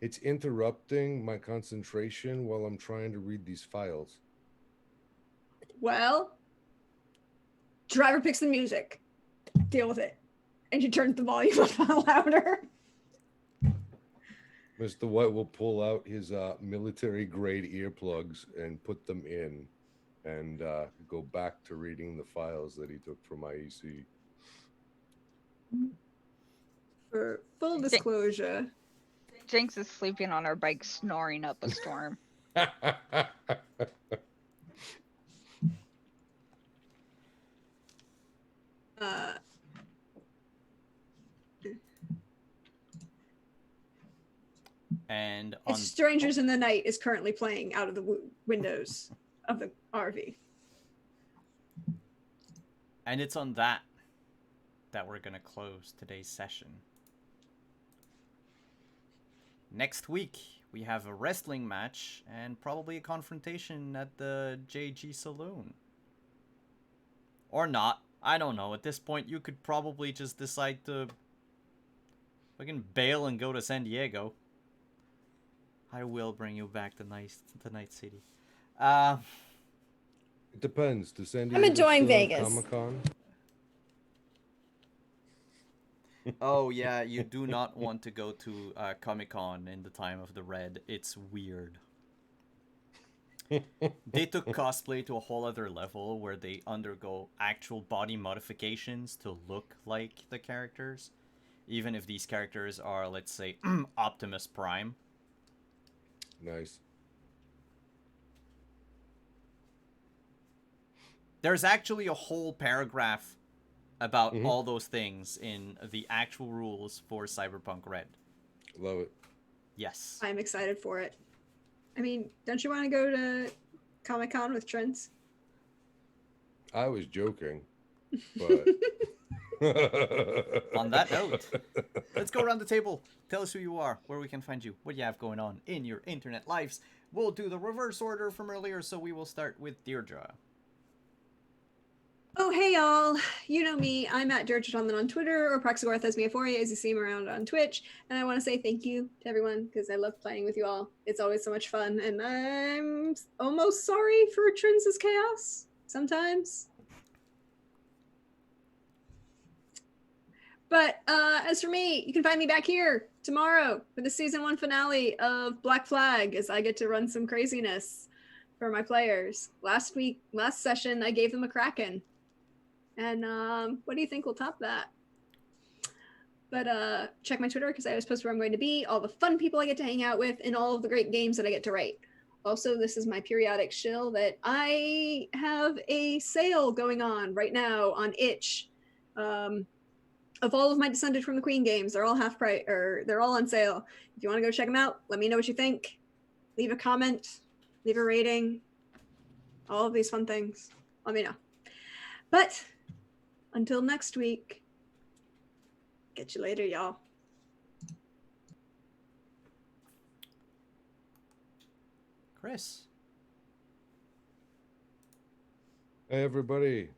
It's interrupting my concentration while I'm trying to read these files. Well, driver picks the music. Deal with it. And she turns the volume up louder. Mr. White will pull out his military grade earplugs and put them in and go back to reading the files that he took from IEC. For full disclosure, Jinx is sleeping on her bike, snoring up a storm. And on Strangers in the Night is currently playing out of the windows of the RV. And it's on that we're gonna close today's session. Next week we have a wrestling match and probably a confrontation at the JG Saloon. Or not. I don't know. At this point you could probably just decide to fucking bail and go to San Diego. I will bring you back to Night City. It depends. Does San Diego I'm enjoying still have Vegas. Comic-Con? Oh yeah, you do not want to go to Comic-Con in the time of the Red. It's weird. They took cosplay to a whole other level where they undergo actual body modifications to look like the characters. Even if these characters are, let's say, Optimus Prime. Nice. There's actually a whole paragraph about all those things in the actual rules for Cyberpunk Red. Love it. Yes. I'm excited for it. I mean, don't you want to go to Comic-Con with Trents? I was joking, but... On that note, let's go around the table. Tell us who you are, where we can find you, what you have going on in your internet lives. We'll do the reverse order from earlier, so we will start with Deirdre. Oh, hey, y'all. You know me. I'm at Deirdre on Twitter or Praxagorthesmiaphoria as you see me around on Twitch. And I want to say thank you to everyone because I love playing with you all. It's always so much fun. And I'm almost sorry for Trins' chaos sometimes. But as for me, you can find me back here tomorrow for the season 1 finale of Black Flag as I get to run some craziness for my players. Last session, I gave them a Kraken. And what do you think will top that? But check my Twitter because I always post where I'm going to be, all the fun people I get to hang out with, and all of the great games that I get to write. Also, this is my periodic shill that I have a sale going on right now on itch. Of all of my Descended from the Queen games, they're all half price, or they're all on sale. If you want to go check them out, let me know what you think. Leave a comment, leave a rating, all of these fun things. Let me know. But until next week, catch you later, y'all. Chris. Hey, everybody.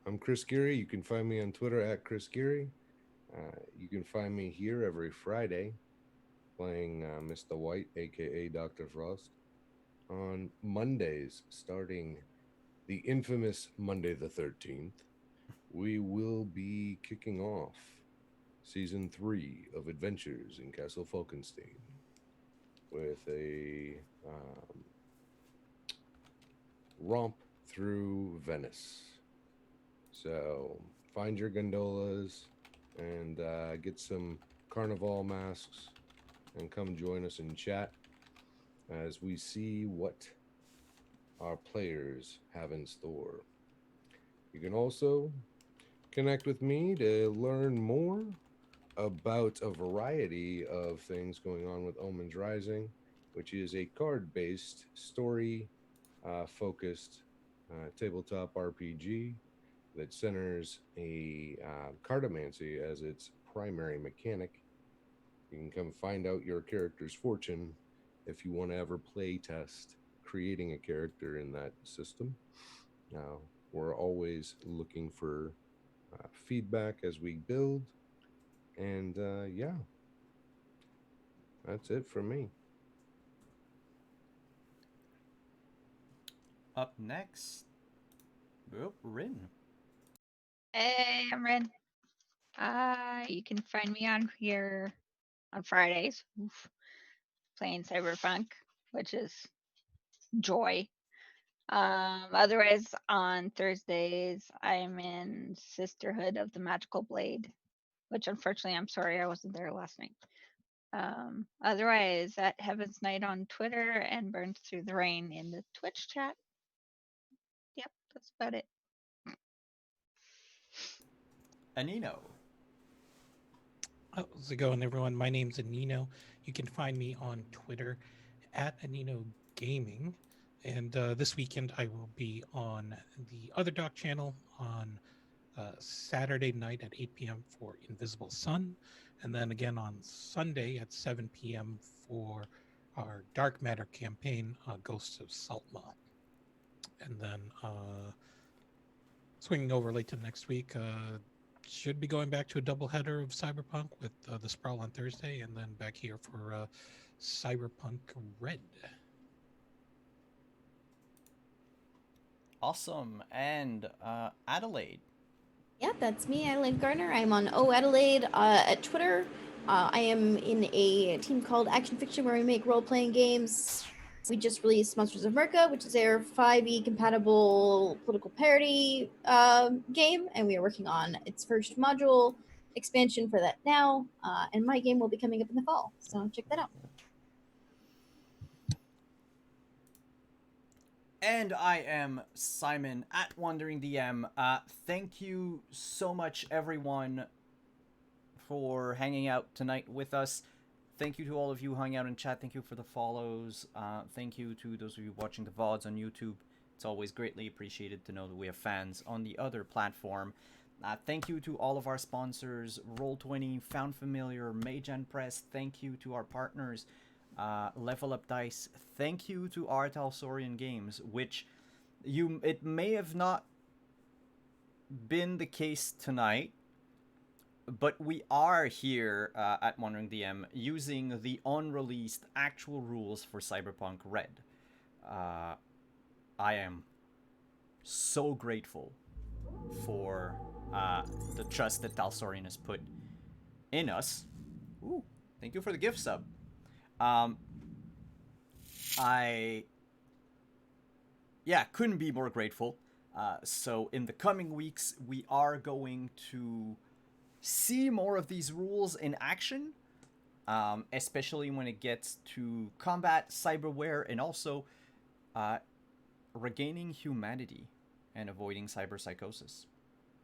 I'm Chris Geary. You can find me on Twitter at Chris Geary. You can find me here every Friday playing Mr. White, a.k.a. Dr. Frost. On Mondays, starting the infamous Monday the 13th, we will be kicking off Season 3 of Adventures in Castle Falkenstein with a romp through Venice. So find your gondolas and get some carnival masks and come join us in chat as we see what our players have in store. You can also connect with me to learn more about a variety of things going on with Omens Rising, which is a card-based, story-focused tabletop RPG that centers a cartomancy as its primary mechanic. You can come find out your character's fortune if you want to ever play test creating a character in that system. We're always looking for feedback as we build. And yeah, that's it from me. Up next, Rin. Hey, I'm Ren. You can find me on here on Fridays, playing Cyberpunk, which is joy. Otherwise, on Thursdays, I'm in Sisterhood of the Magical Blade, which unfortunately, I'm sorry I wasn't there last night. Otherwise, at Heaven's Night on Twitter and Burns Through the Rain in the Twitch chat. Yep, that's about it. Anino. How's it going, everyone? My name's Anino. You can find me on Twitter at Anino Gaming. And this weekend, I will be on the Other Doc channel on Saturday night at 8 p.m. for Invisible Sun. And then again on Sunday at 7 p.m. for our Dark Matter campaign, Ghosts of Saltma. And then swinging over late to next week, should be going back to a doubleheader of Cyberpunk with the Sprawl on Thursday, and then back here for Cyberpunk Red. Awesome. And Adelaide. Yeah, that's me, Adelaide Gardner. I'm on Adelaide at Twitter. I am in a team called Action Fiction where we make role-playing games. We just released Monsters of Merca, which is our 5e compatible political parody game, and we are working on its first module expansion for that now. And my game will be coming up in the fall, so check that out. And I am Simon at Wandering DM. Thank you so much, everyone, for hanging out tonight with us. Thank you to all of you who hung out in chat. Thank you for the follows. Thank you to those of you watching the VODs on YouTube. It's always greatly appreciated to know that we have fans on the other platform. Thank you to all of our sponsors, Roll20, Found Familiar, Magen Press. Thank you to our partners, Level Up Dice. Thank you to Art Alsorian Games, which it may have not been the case tonight, but we are here at Wandering DM using the unreleased actual rules for Cyberpunk Red. I am so grateful for the trust that Talsorian has put in us. Ooh, thank you for the gift sub. I couldn't be more grateful. So in the coming weeks, we are going to see more of these rules in action, especially when it gets to combat, cyberware, and also regaining humanity and avoiding cyberpsychosis.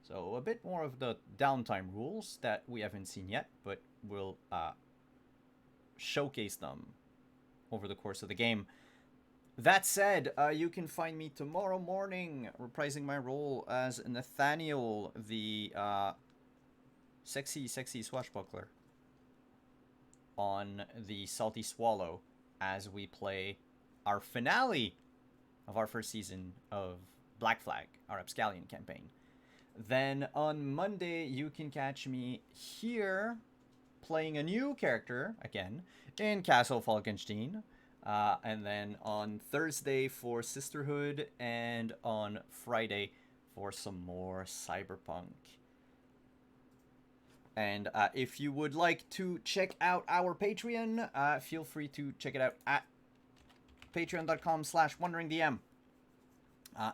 So a bit more of the downtime rules that we haven't seen yet, but we'll showcase them over the course of the game. That said, you can find me tomorrow morning reprising my role as Nathaniel, the sexy swashbuckler, on the Salty Swallow as we play our finale of our first season of Black Flag, our Abscallion campaign. Then on Monday, you can catch me here playing a new character again in Castle Falkenstein. And then on Thursday for Sisterhood, and on Friday for some more Cyberpunk. And if you would like to check out our Patreon, feel free to check it out at patreon.com/wanderingdm.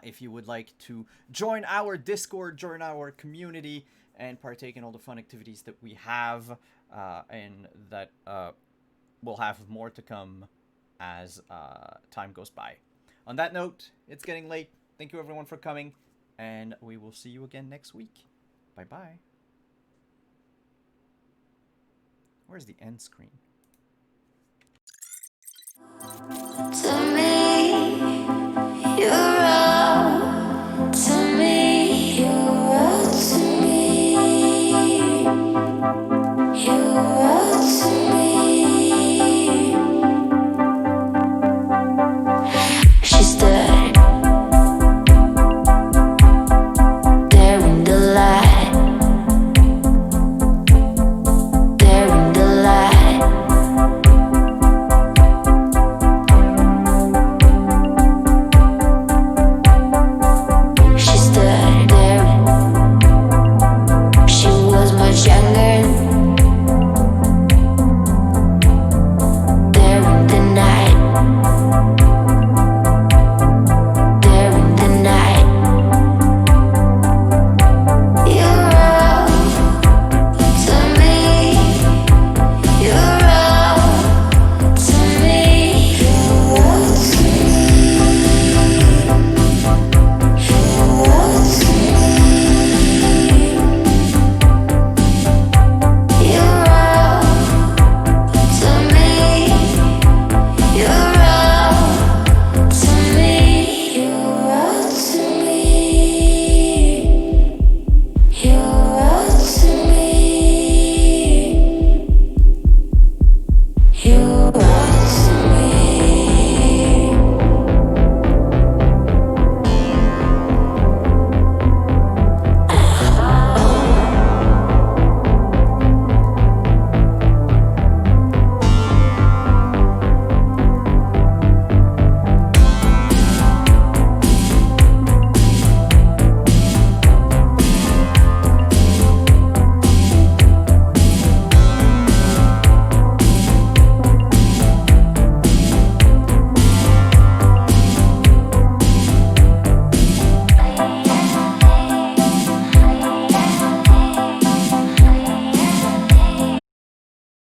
If you would like to join our Discord, join our community, and partake in all the fun activities that we have, and that will have more to come as time goes by. On that note, it's getting late. Thank you everyone for coming, and we will see you again next week. Bye-bye. Where's the end screen?